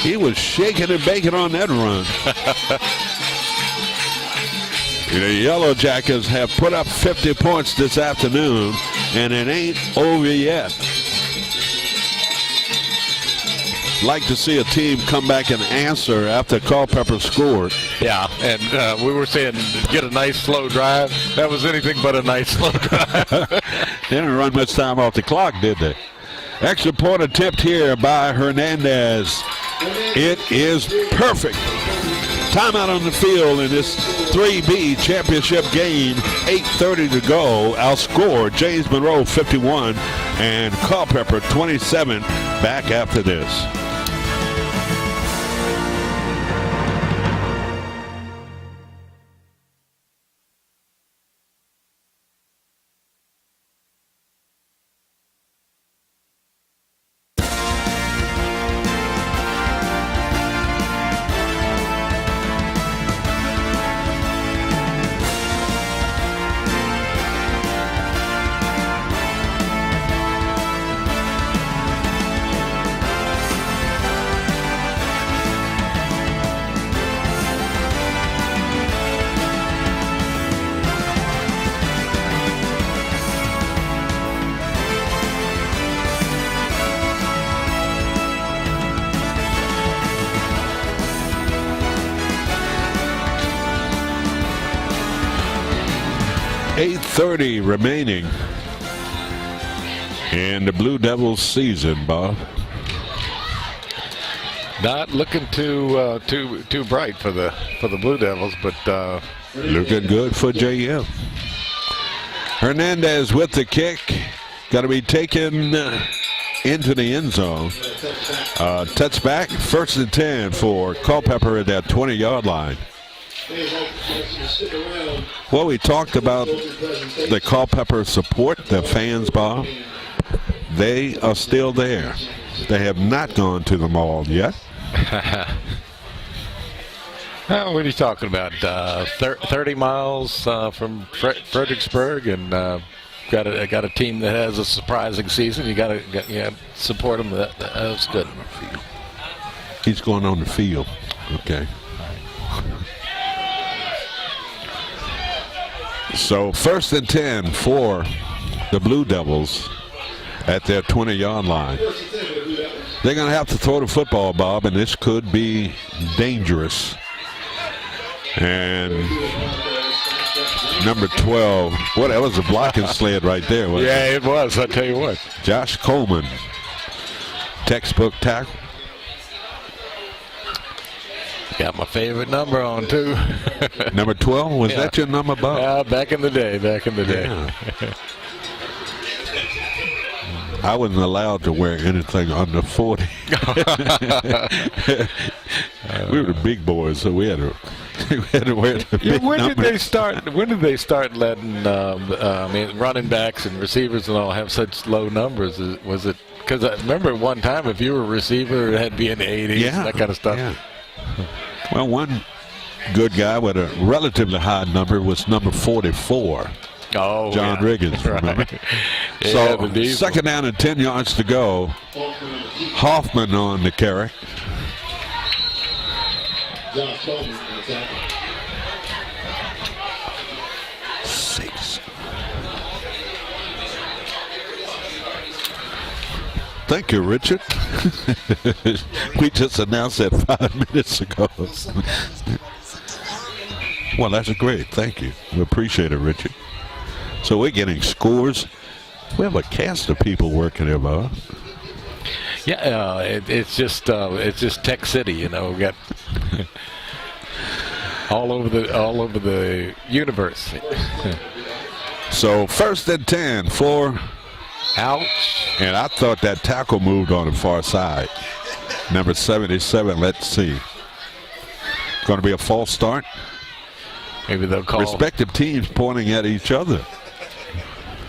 Speaker 1: he was shaking and baking on that run. The Yellow Jackets have put up 50 points this afternoon, and it ain't over yet. Like to see a team come back and answer after Culpeper scored.
Speaker 2: Yeah, and we were saying get a nice slow drive. That was anything but a nice slow drive.
Speaker 1: They didn't run much time off the clock, did they? Extra point attempt here by Hernandez. It is perfect. Timeout on the field in this 3B championship game. 8:30 to go. Our score, James Monroe 51 and Culpeper 27. Back after this. 8:30 remaining in the Blue Devils season, Bob.
Speaker 2: Not looking too bright for the Blue Devils, but
Speaker 1: looking good for JM. Hernandez with the kick, got to be taken into the end zone. Touchback, 1st and 10 for Culpeper at that 20-yard line. Well, we talked about the Culpeper support, the fans, Bob. They are still there. They have not gone to the mall yet.
Speaker 2: What are you talking about? 30 miles from Fredericksburg, and got a team that has a surprising season. You got to support them. That's good.
Speaker 1: He's going on the field. Okay. So 1st and 10 for the Blue Devils at their 20-yard line. They're going to have to throw the football, Bob, and this could be dangerous. And number 12, boy, that was a blocking sled right there, wasn't
Speaker 2: it? Yeah, it was. I tell you what.
Speaker 1: Josh Coleman, textbook tackle.
Speaker 2: Got my favorite number on, too.
Speaker 1: Number 12? Was that your number, Bob?
Speaker 2: Back in the day. Yeah.
Speaker 1: I wasn't allowed to wear anything under 40. We were the big boys, so we had to wear the big
Speaker 2: when
Speaker 1: numbers.
Speaker 2: When did they start letting running backs and receivers and all have such low numbers? Was it because I remember at one time if you were a receiver it had to be in the 80s, that kind of stuff.
Speaker 1: Yeah. Well, one good guy with a relatively high number was number 44.
Speaker 2: Oh,
Speaker 1: John Riggins, remember?
Speaker 2: Right.
Speaker 1: So, 2nd down and 10 yards to go. Hoffman on the carry. Six. Thank you, Richard. We just announced that 5 minutes ago. Well, that's great. Thank you. We appreciate it, Richard. So we're getting scores. We have a cast of people working here, Bob.
Speaker 2: Yeah, it's just Tech City, We got all over the universe.
Speaker 1: So 1st and 10 for.
Speaker 2: Ouch.
Speaker 1: And I thought that tackle moved on the far side. Number 77. Let's see. Going to be a false start.
Speaker 2: Maybe they'll call.
Speaker 1: Respective teams pointing at each other.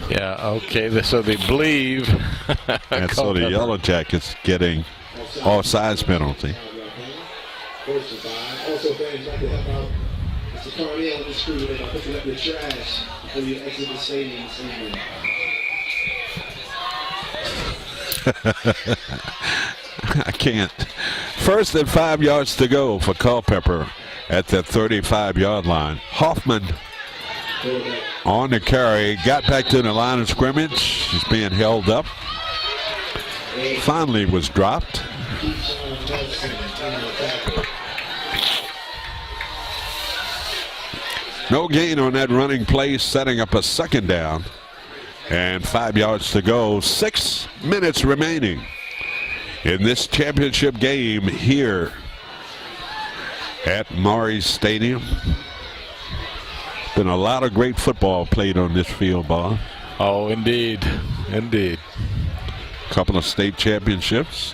Speaker 2: Yeah, okay, so they believe.
Speaker 1: And so the Yellow Jackets getting offsides penalty.
Speaker 3: Also, fans like to help out Mr. Carnell in the street. They're picking up your trash when you exit the stadium this evening.
Speaker 1: I can't. 1st and 5 yards to go for Culpeper at the 35-yard line. Hoffman on the carry, got back to the line of scrimmage. He's being held up. Finally was dropped. No gain on that running play, setting up a 2nd down. And 5 yards to go. 6 minutes remaining in this championship game here at Maury's Stadium. Been a lot of great football played on this field, Bob.
Speaker 2: Oh, indeed. Indeed.
Speaker 1: Couple of state championships.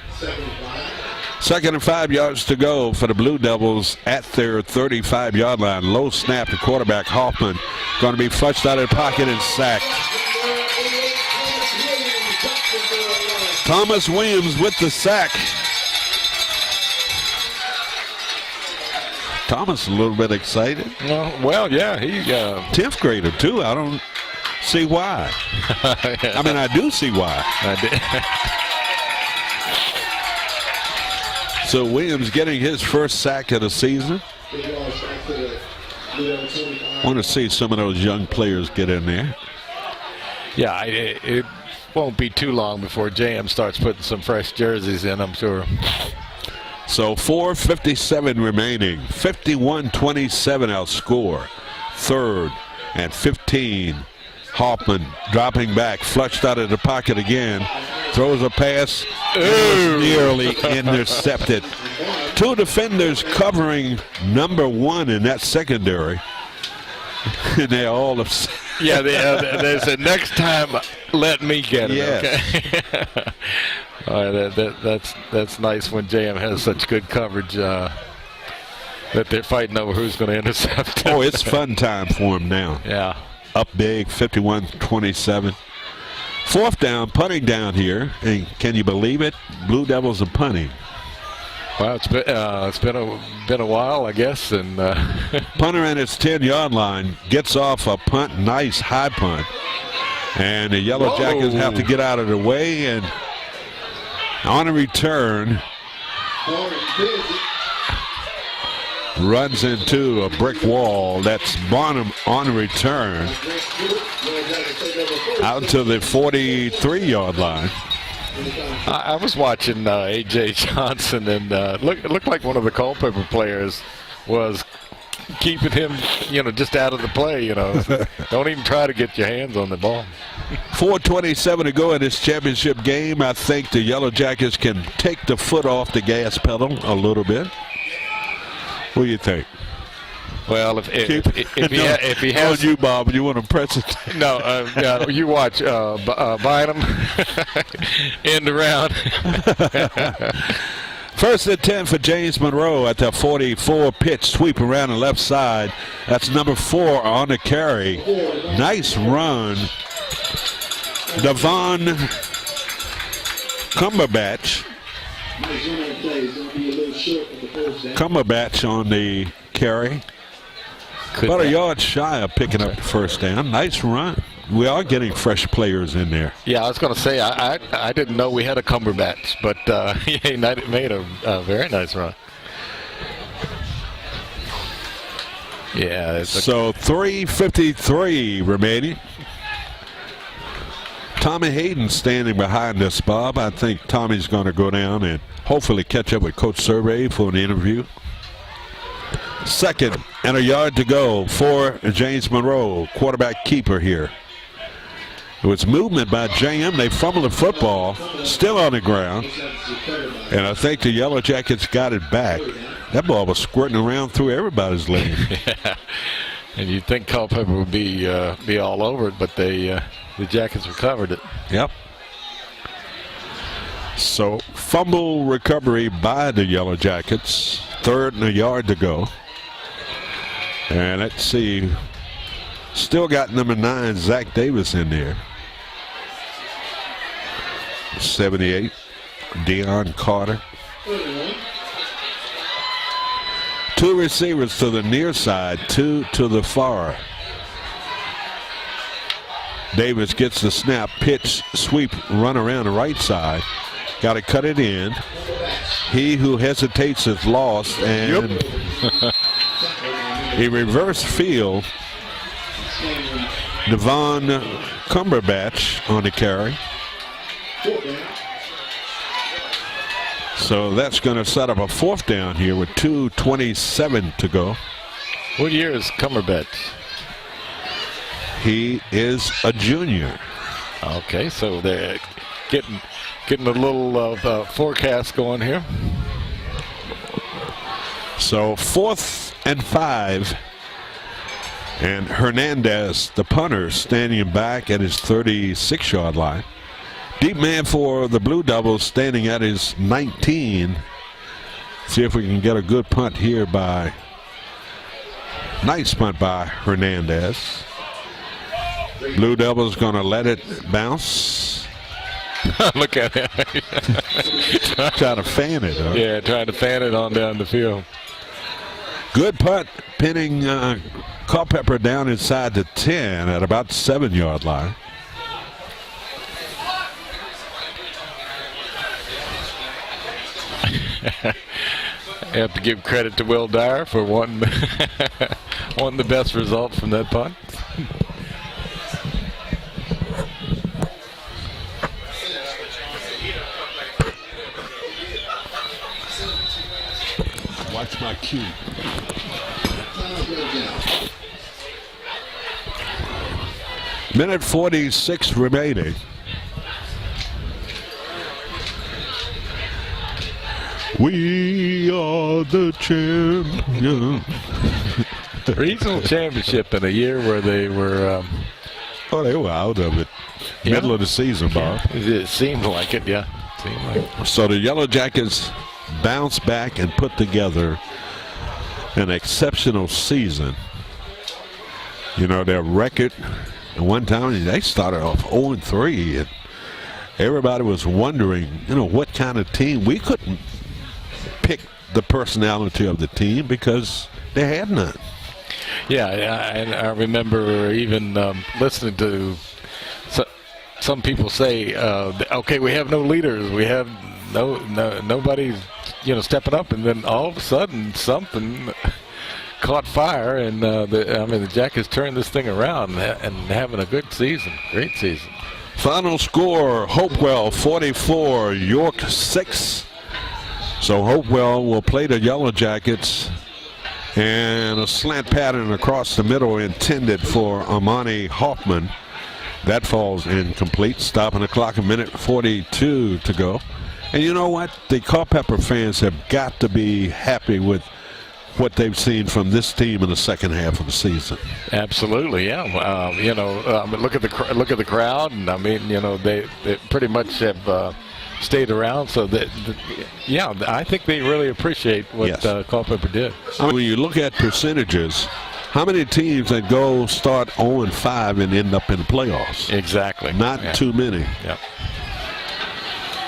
Speaker 1: 2nd and 5 yards to go for the Blue Devils at their 35-yard line. Low snap to quarterback Hoffman. Going to be flushed out of the pocket and sacked. Thomas Williams with the sack. Thomas a little bit excited.
Speaker 2: Well, yeah, he
Speaker 1: 10th grader too. I don't see why. I mean, I do see why. So Williams getting his first sack of the season. Want to see some of those young players get in there.
Speaker 2: Yeah, it won't be too long before JM starts putting some fresh jerseys in, I'm sure.
Speaker 1: So 4:57 remaining. 51-27 outscore. 3rd and 15. Hoffman dropping back, flushed out of the pocket again. Throws a pass, was nearly intercepted. 2 defenders covering number 1 in that secondary. And they're all upset.
Speaker 2: Yeah, they said, next time, let me get it.
Speaker 1: Yes.
Speaker 2: Okay. That's nice when JM has such good coverage that they're fighting over who's going to intercept.
Speaker 1: Oh, it's fun time for them now.
Speaker 2: Yeah.
Speaker 1: Up big, 51-27. 4th down, punting down here. And can you believe it? Blue Devils are punting.
Speaker 2: Well, it's been a while, I guess, and
Speaker 1: punter at its 10-yard line gets off a punt, nice high punt, and the Yellow Jackets have to get out of the way. And on a return, runs into a brick wall. That's Barnum on a return out to the 43-yard line.
Speaker 2: I was watching A.J. Johnson, and it looked like one of the Culpeper players was keeping him, just out of the play. Don't even try to get your hands on the ball.
Speaker 1: 4:27 to go in this championship game. I think the Yellow Jackets can take the foot off the gas pedal a little bit. What do you think?
Speaker 2: Well, if he has
Speaker 1: you, Bob, you want to press it?
Speaker 2: No, you watch Bynum end around.
Speaker 1: 1st and 10 for James Monroe at the 44. Pitch sweep around the left side. That's number 4 on the carry. Nice run. Devon Cumberbatch. Cumberbatch on the carry. About a yard shy of picking up the 1st down. Nice run. We are getting fresh players in there.
Speaker 2: Yeah, I was going to say, I didn't know we had a Cumberbatch, but he made a very nice run. Yeah.
Speaker 1: So 3:53 remaining. Tommy Hayden standing behind us, Bob. I think Tommy's going to go down and hopefully catch up with Coach Survey for an interview. 2nd and a yard to go for James Monroe, quarterback keeper here. It was movement by JM. They fumbled the football, still on the ground. And I think the Yellow Jackets got it back. That ball was squirting around through everybody's leg.
Speaker 2: Yeah. And you'd think Culpeper would be all over it, but the Jackets recovered it.
Speaker 1: Yep. So fumble recovery by the Yellow Jackets. 3rd and a yard to go. And let's see. Still got number 9, Zach Davis, in there. 78, Deion Carter. 2 receivers to the near side, 2 to the far. Davis gets the snap, pitch, sweep, run around the right side. Got to cut it in. He who hesitates is lost, and a reverse field. Devon Cumberbatch on the carry. So that's going to set up a 4th down here with 2:27 to go.
Speaker 2: What year is Cumberbatch?
Speaker 1: He is a junior.
Speaker 2: Okay, so they're getting a little forecast going here.
Speaker 1: So 4th and 5. And Hernandez, the punter, standing back at his 36-yard line. Deep man for the Blue Devils, standing at his 19. See if we can get a good punt here by. Nice punt by Hernandez. Blue Devils going to let it bounce.
Speaker 2: Look at him.
Speaker 1: Trying to fan it. Huh?
Speaker 2: Yeah, trying to fan it on down the field.
Speaker 1: Good punt, pinning Culpeper down inside the 10 at about the 7-yard line.
Speaker 2: I have to give credit to Will Dyer for wanting the best result from that punt.
Speaker 1: Watch my cue. Minute 46 remaining. We are the champions.
Speaker 2: Regional championship in a year where they were.
Speaker 1: They were out of it.
Speaker 2: Yeah.
Speaker 1: Middle of the season, Bob.
Speaker 2: It seemed like it, yeah.
Speaker 1: So the Yellow Jackets bounced back and put together an exceptional season. You know, their record at one time, they started off 0-3, and everybody was wondering, you know, what kind of team. We couldn't pick the personality of the team because they had none.
Speaker 2: Yeah, and I remember even listening to some people say, okay, we have no leaders, we have nobody, you know, stepping up, and then all of a sudden something caught fire, and the Jackets turned this thing around and having a good season, great season.
Speaker 1: Final score: Hopewell 44, York 6. So Hopewell will play the Yellow Jackets, and a slant pattern across the middle intended for Amani Hoffman. That falls incomplete. Stopping the clock, a minute 42 to go. And you know what? The Culpeper fans have got to be happy with what they've seen from this team in the second half of the season.
Speaker 2: Absolutely, yeah. Look at the crowd, and I mean, you know, they pretty much have stayed around. So I think they really appreciate what Culpeper did.
Speaker 1: I mean, when you look at percentages, how many teams that go start 0-5 and end up in the playoffs?
Speaker 2: Exactly.
Speaker 1: Not too many.
Speaker 2: Yeah.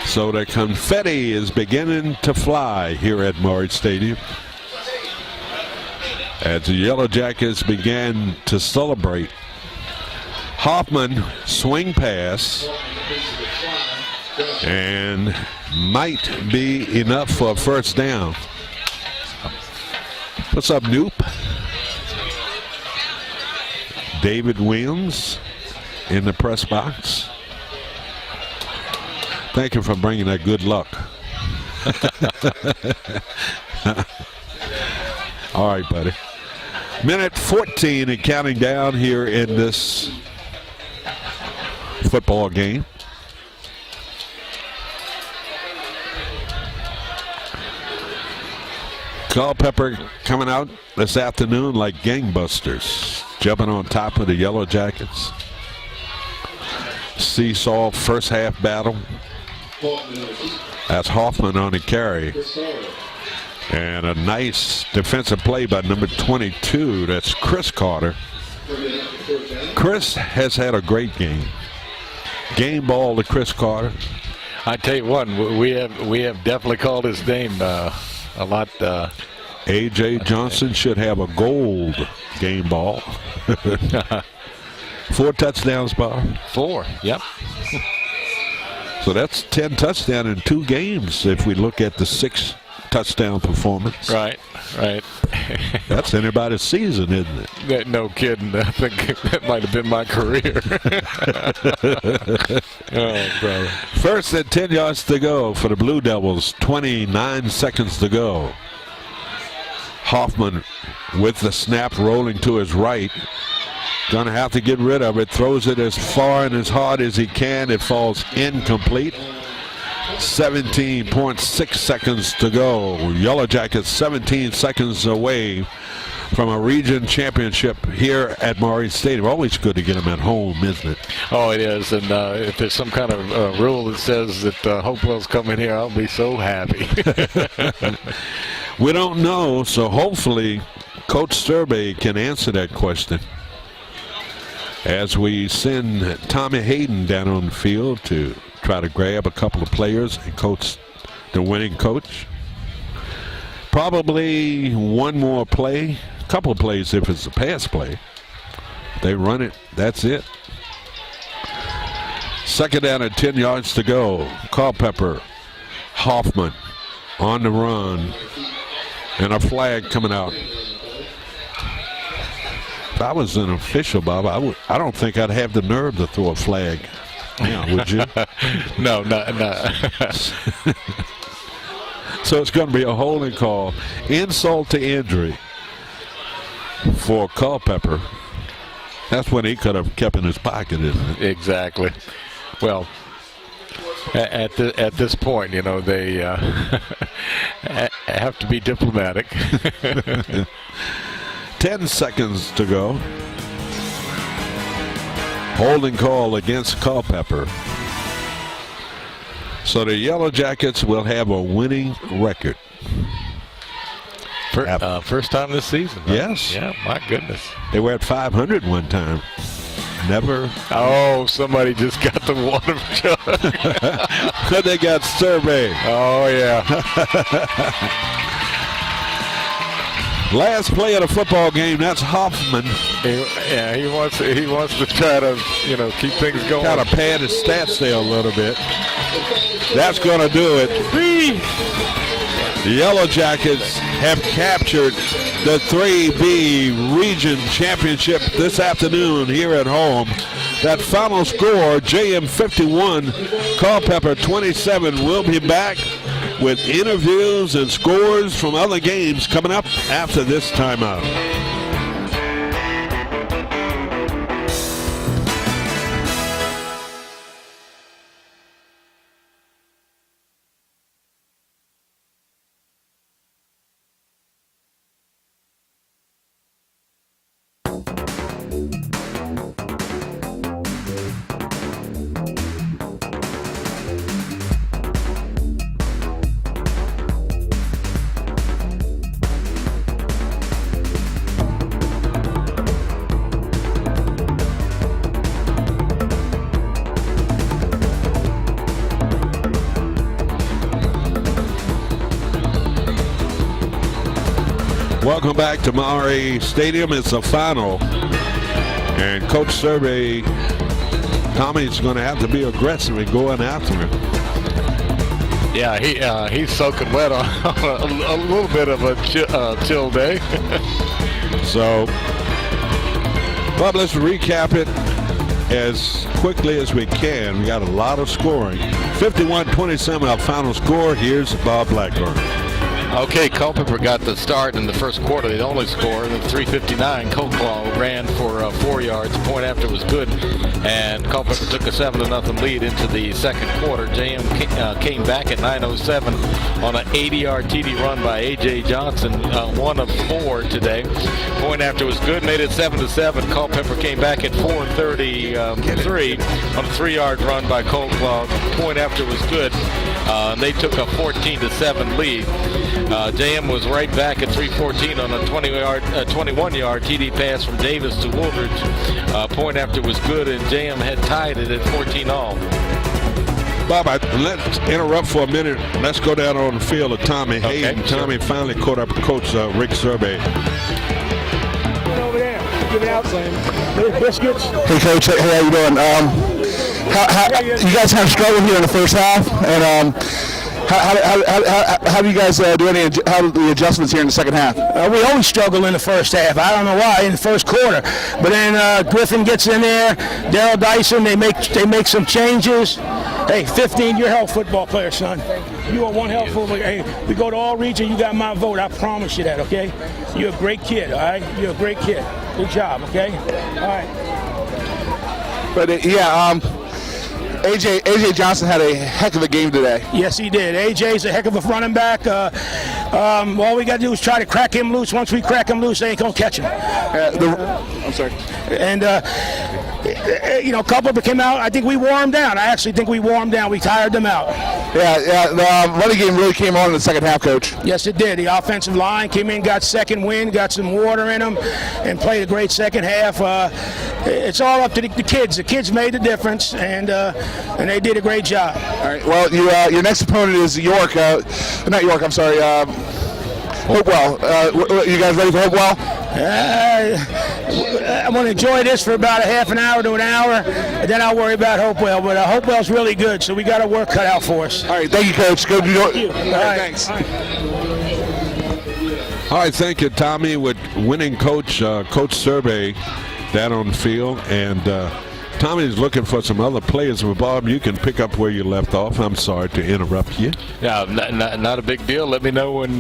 Speaker 1: So the confetti is beginning to fly here at Maury Stadium as the Yellow Jackets began to celebrate. Hoffman swing pass and might be enough for a first down. What's up, Noop? David Williams in the press box. Thank you for bringing that good luck. All right, buddy. Minute 14 and counting down here in this football game. Culpeper coming out this afternoon like gangbusters, jumping on top of the Yellow Jackets. Seesaw first half battle. That's Hoffman on the carry. And a nice defensive play by number 22. That's Chris Carter. Chris has had a great game. Game ball to Chris Carter.
Speaker 2: I tell you what, we have definitely called his name a lot.
Speaker 1: A.J. Johnson should have a gold game ball. 4 touchdowns, Bob.
Speaker 2: 4, yep.
Speaker 1: So that's 10 touchdowns in 2 games if we look at the 6 touchdown performance.
Speaker 2: Right.
Speaker 1: That's anybody's season, isn't it?
Speaker 2: No kidding. I think that might have been my career. Oh, brother.
Speaker 1: First and 10 yards to go for the Blue Devils. 29 seconds to go. Hoffman with the snap rolling to his right. Gonna have to get rid of it. Throws it as far and as hard as he can. It falls incomplete. 17.6 seconds to go. Yellow Jackets 17 seconds away from a region championship here at Maury Stadium. Always good to get them at home, isn't it?
Speaker 2: Oh, it is. And if there's some kind of rule that says that Hopewell's coming here, I'll be so happy.
Speaker 1: We don't know, so hopefully Coach Sturby can answer that question as we send Tommy Hayden down on the field to try to grab a couple of players and coach the winning coach. Probably one more play, a couple of plays if it's a pass play. They run it, that's it. Second down and 10 yards to go. Culpeper, Hoffman on the run, and a flag coming out. If I was an official, Bob, I don't think I'd have the nerve to throw a flag. Yeah, would you?
Speaker 2: No.
Speaker 1: So it's going to be a holding call. Insult to injury for Culpeper. That's when he could have kept in his pocket, isn't it?
Speaker 2: Exactly. Well, at this point, you know, they have to be diplomatic.
Speaker 1: 10 seconds to go. Holding call against Culpeper. So the Yellow Jackets will have a winning record.
Speaker 2: First time this season. Huh?
Speaker 1: Yes.
Speaker 2: Yeah, my goodness.
Speaker 1: They were at 500 one time. Never.
Speaker 2: Oh, somebody just got the water jug.
Speaker 1: Could they got surveyed?
Speaker 2: Oh, yeah.
Speaker 1: Last play of the football game, that's Hoffman.
Speaker 2: He wants to try to, you know, keep things going.
Speaker 1: Kind of pad his stats there a little bit. That's going to do it. The Yellow Jackets have captured the 3B Region Championship this afternoon here at home. That final score, JM 51, Culpeper 27. We'll be back with interviews and scores from other games coming up after this timeout. Welcome back to Monroe Stadium. It's the final. And Coach Survey, Tommy's going to have to be aggressive in going after him.
Speaker 2: Yeah, he's soaking wet on a little bit of a chill day.
Speaker 1: So, Bob, let's recap it as quickly as we can. We got a lot of scoring. 51-27, our final score. Here's Bob Blackburn.
Speaker 2: Okay, Culpeper got the start in the first quarter. They only scored. At 3:59, Coleclaw ran for 4 yards. The point after was good, and Culpeper took a 7-0 lead into the second quarter. JM came back at 9:07 on an 80-yard TD run by A.J. Johnson, 1 of 4 today. Point after was good, made it 7-7. Culpeper came back at 4:33 on a 3-yard run by Coleclaw. Point after was good. They took a 14-7 lead. JM was right back at 3:14 on a 21-yard TD pass from Davis to Woolridge. Point after was good, and JM had tied it at 14-all.
Speaker 1: Bob, let's interrupt for a minute. Let's go down on the field of Tommy Hayden.
Speaker 2: Okay,
Speaker 1: Tommy finally caught up with Coach Rick Survey.
Speaker 4: Over there, give it out, Sam. Biscuits.
Speaker 5: Hey, Coach. Hey, how you doing? You guys have struggled here in the first half, and how do you guys do how the adjustments here in the second half?
Speaker 4: We always struggle in the first half. I don't know why in the first quarter, but then Griffin gets in there. Daryl Dyson, they make some changes. Hey, 15, you're a hell football player, son. You are one hell football player. Hey, we go to all region. You got my vote. I promise you that. Okay? You're a great kid. All right? You're a great kid. Good job. Okay? All right.
Speaker 5: But AJ Johnson had a heck of a game today.
Speaker 4: Yes, he did. AJ's a heck of a running back. All we got to do is try to crack him loose. Once we crack him loose, they ain't going to catch him.
Speaker 5: I'm sorry.
Speaker 4: And, Culpeper came out. I think we wore him down. I actually think we wore him down. We tired them out.
Speaker 5: The running game really came on in the second half, Coach.
Speaker 4: Yes, it did. The offensive line came in, got second wind, got some water in them, and played a great second half. It's all up to the kids. The kids made the difference, and they did a great job.
Speaker 5: All right. Well, your next opponent is York. Not York. I'm sorry. Hopewell. You guys ready for Hopewell?
Speaker 4: I'm going to enjoy this for about a half an hour to an hour, and then I'll worry about Hopewell. But Hopewell's really good, so we got our work cut out for us.
Speaker 5: All right. Thank you, Coach. Go to York.
Speaker 4: All right.
Speaker 5: Thanks.
Speaker 1: All right, thank you, Tommy, with winning coach Survey down on the field. And Tommy's looking for some other players. But Bob, you can pick up where you left off. I'm sorry to interrupt you.
Speaker 2: Yeah, not a big deal. Let me know when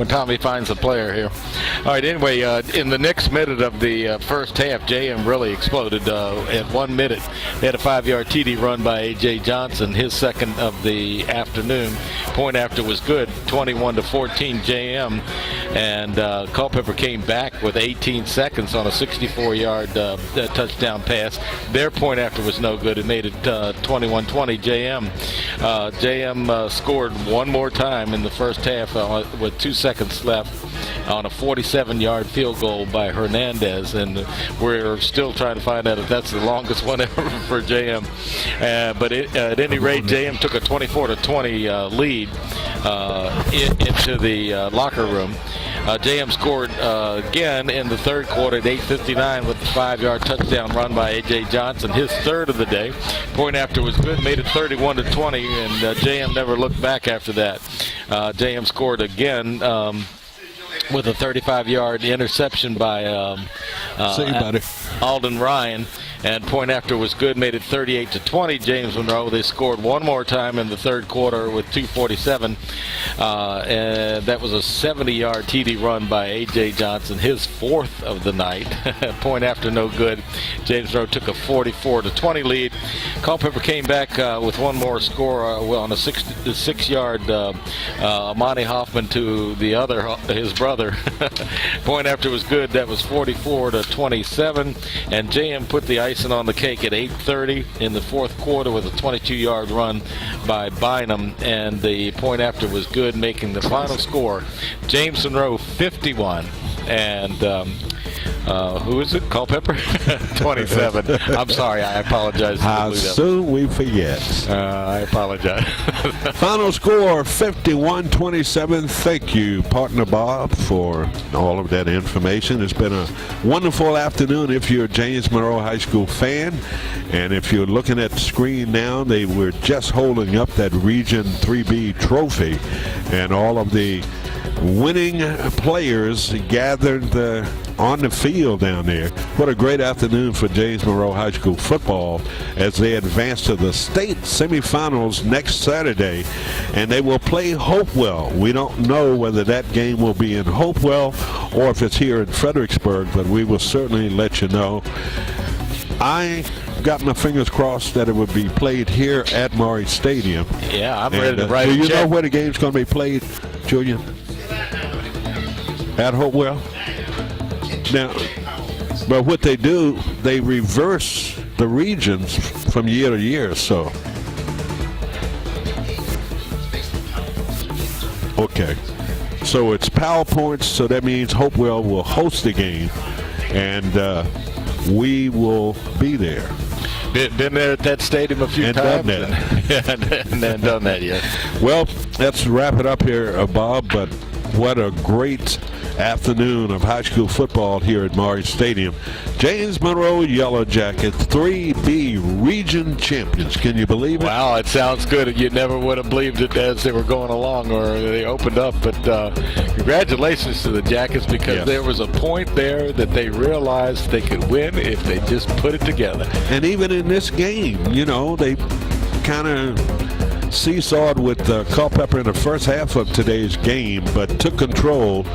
Speaker 2: Tommy finds a player here. All right, anyway, in the next minute of the first half, JM really exploded. At 1 minute, they had a 5-yard TD run by A.J. Johnson, his second of the afternoon. Point after was good, 21-14 JM. And Culpeper came back with 18 seconds on a 64-yard touchdown pass. Their point after was no good. It made it 21-20 JM. JM scored one more time in the first half with 2 seconds left on a 47-yard field goal by Hernandez, and we're still trying to find out if that's the longest one ever for JM. But at any rate, JM took a 24-20 lead into the locker room. JM scored again in the third quarter at 8:59 with the 5-yard touchdown run by A.J. Johnson, his third of the day. Point after was good, made it 31-20, and JM never looked back after that. JM scored again with a 35-yard interception by Alden Ryan. And point after was good, made it 38-20 James Monroe. They scored one more time in the third quarter with 2:47. And that was a 70-yard TD run by A.J. Johnson, his fourth of the night. Point after no good. James Monroe took a 44-20 lead. Culpeper came back with one more score on a 6-yard Amani Hoffman to his brother. Point after was good. That was 44-27. And JM put the icing on the cake at 8:30 in the fourth quarter with a 22-yard run by Bynum, and the point after was good, making the final score James Monroe 51 and who is it? Culpeper 27. I'm sorry, I apologize.
Speaker 1: How soon we forget.
Speaker 2: I apologize.
Speaker 1: Final score 51-27. Thank you, partner Bob, for all of that information. It's been a wonderful afternoon if you're a James Monroe High School fan. And if you're looking at the screen now, they were just holding up that Region 3B trophy, and all of the winning players gathered on the field down there. What a great afternoon for James Monroe High School football as they advance to the state semifinals next Saturday, and they will play Hopewell. We don't know whether that game will be in Hopewell or if it's here in Fredericksburg, but we will certainly let you know. I got my fingers crossed that it would be played here at Maury Stadium.
Speaker 2: Yeah, I'm ready to write a
Speaker 1: check. Do you
Speaker 2: know
Speaker 1: where the game's going to be played, Julian? At Hopewell? Now, but what they do, they reverse the regions from year to year, so. Okay. So it's PowerPoints, so that means Hopewell will host the game, and we will be there.
Speaker 2: Been there at that stadium a few
Speaker 1: and
Speaker 2: times.
Speaker 1: Done that.
Speaker 2: And done that, yes.
Speaker 1: Well, let's wrap it up here, Bob, but what a great afternoon of high school football here at Maury Stadium. James Monroe Yellow Jackets 3B region champions. Can you believe it?
Speaker 2: Wow, it sounds good. You never would have believed it as they were going along or they opened up. But congratulations to the Jackets, because there was a point there that they realized they could win if they just put it together.
Speaker 1: And even in this game, you know, they kind of seesawed with Culpeper in the first half of today's game, but took control.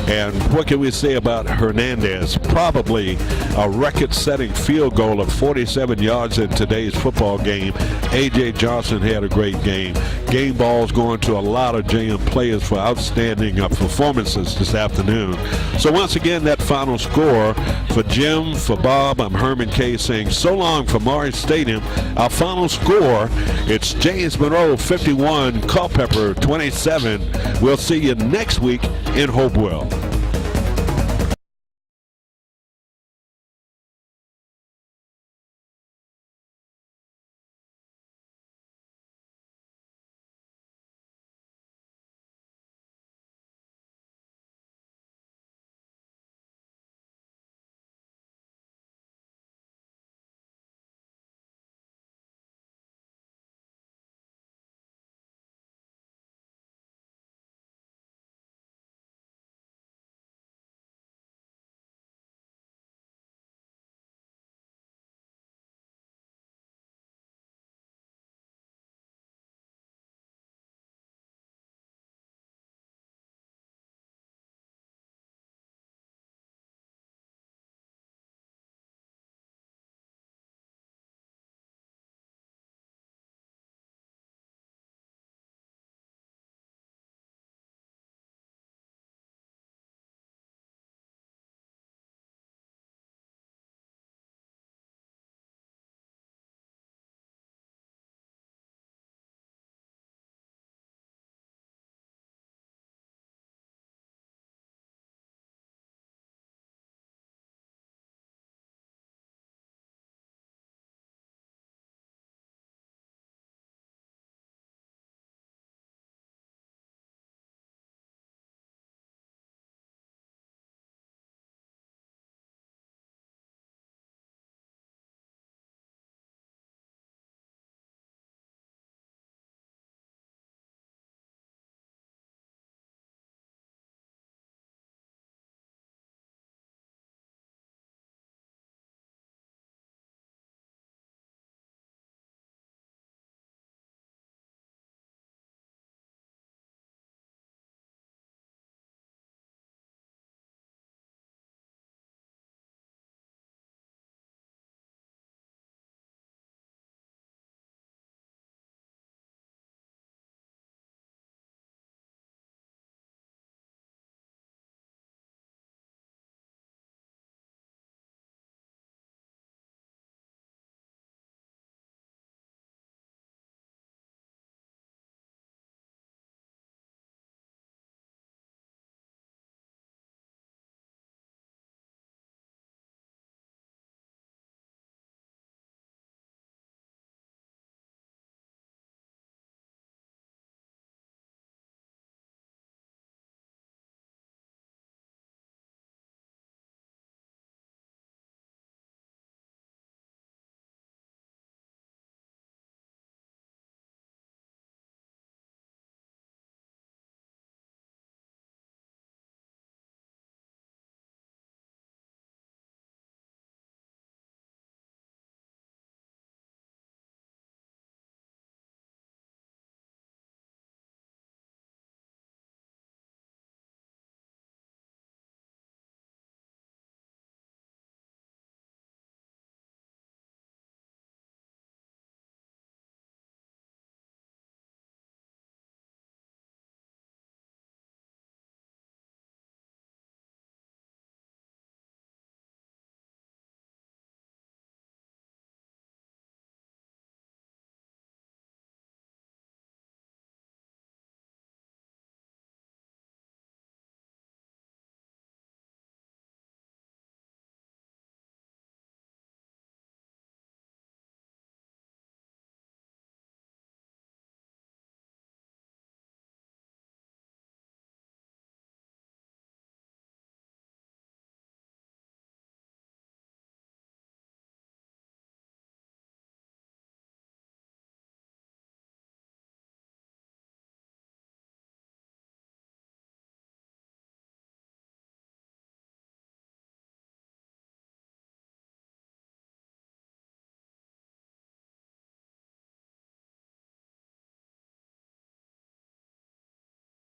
Speaker 1: And what can we say about Hernandez? Probably a record-setting field goal of 47 yards in today's football game. A.J. Johnson had a great game. Game balls going to a lot of JM players for outstanding performances this afternoon. So once again, that final score for Jim, for Bob, I'm Herman K. saying so long from Maury Stadium. Our final score, it's James Monroe 51, Culpeper 27. We'll see you next week in Hopewell.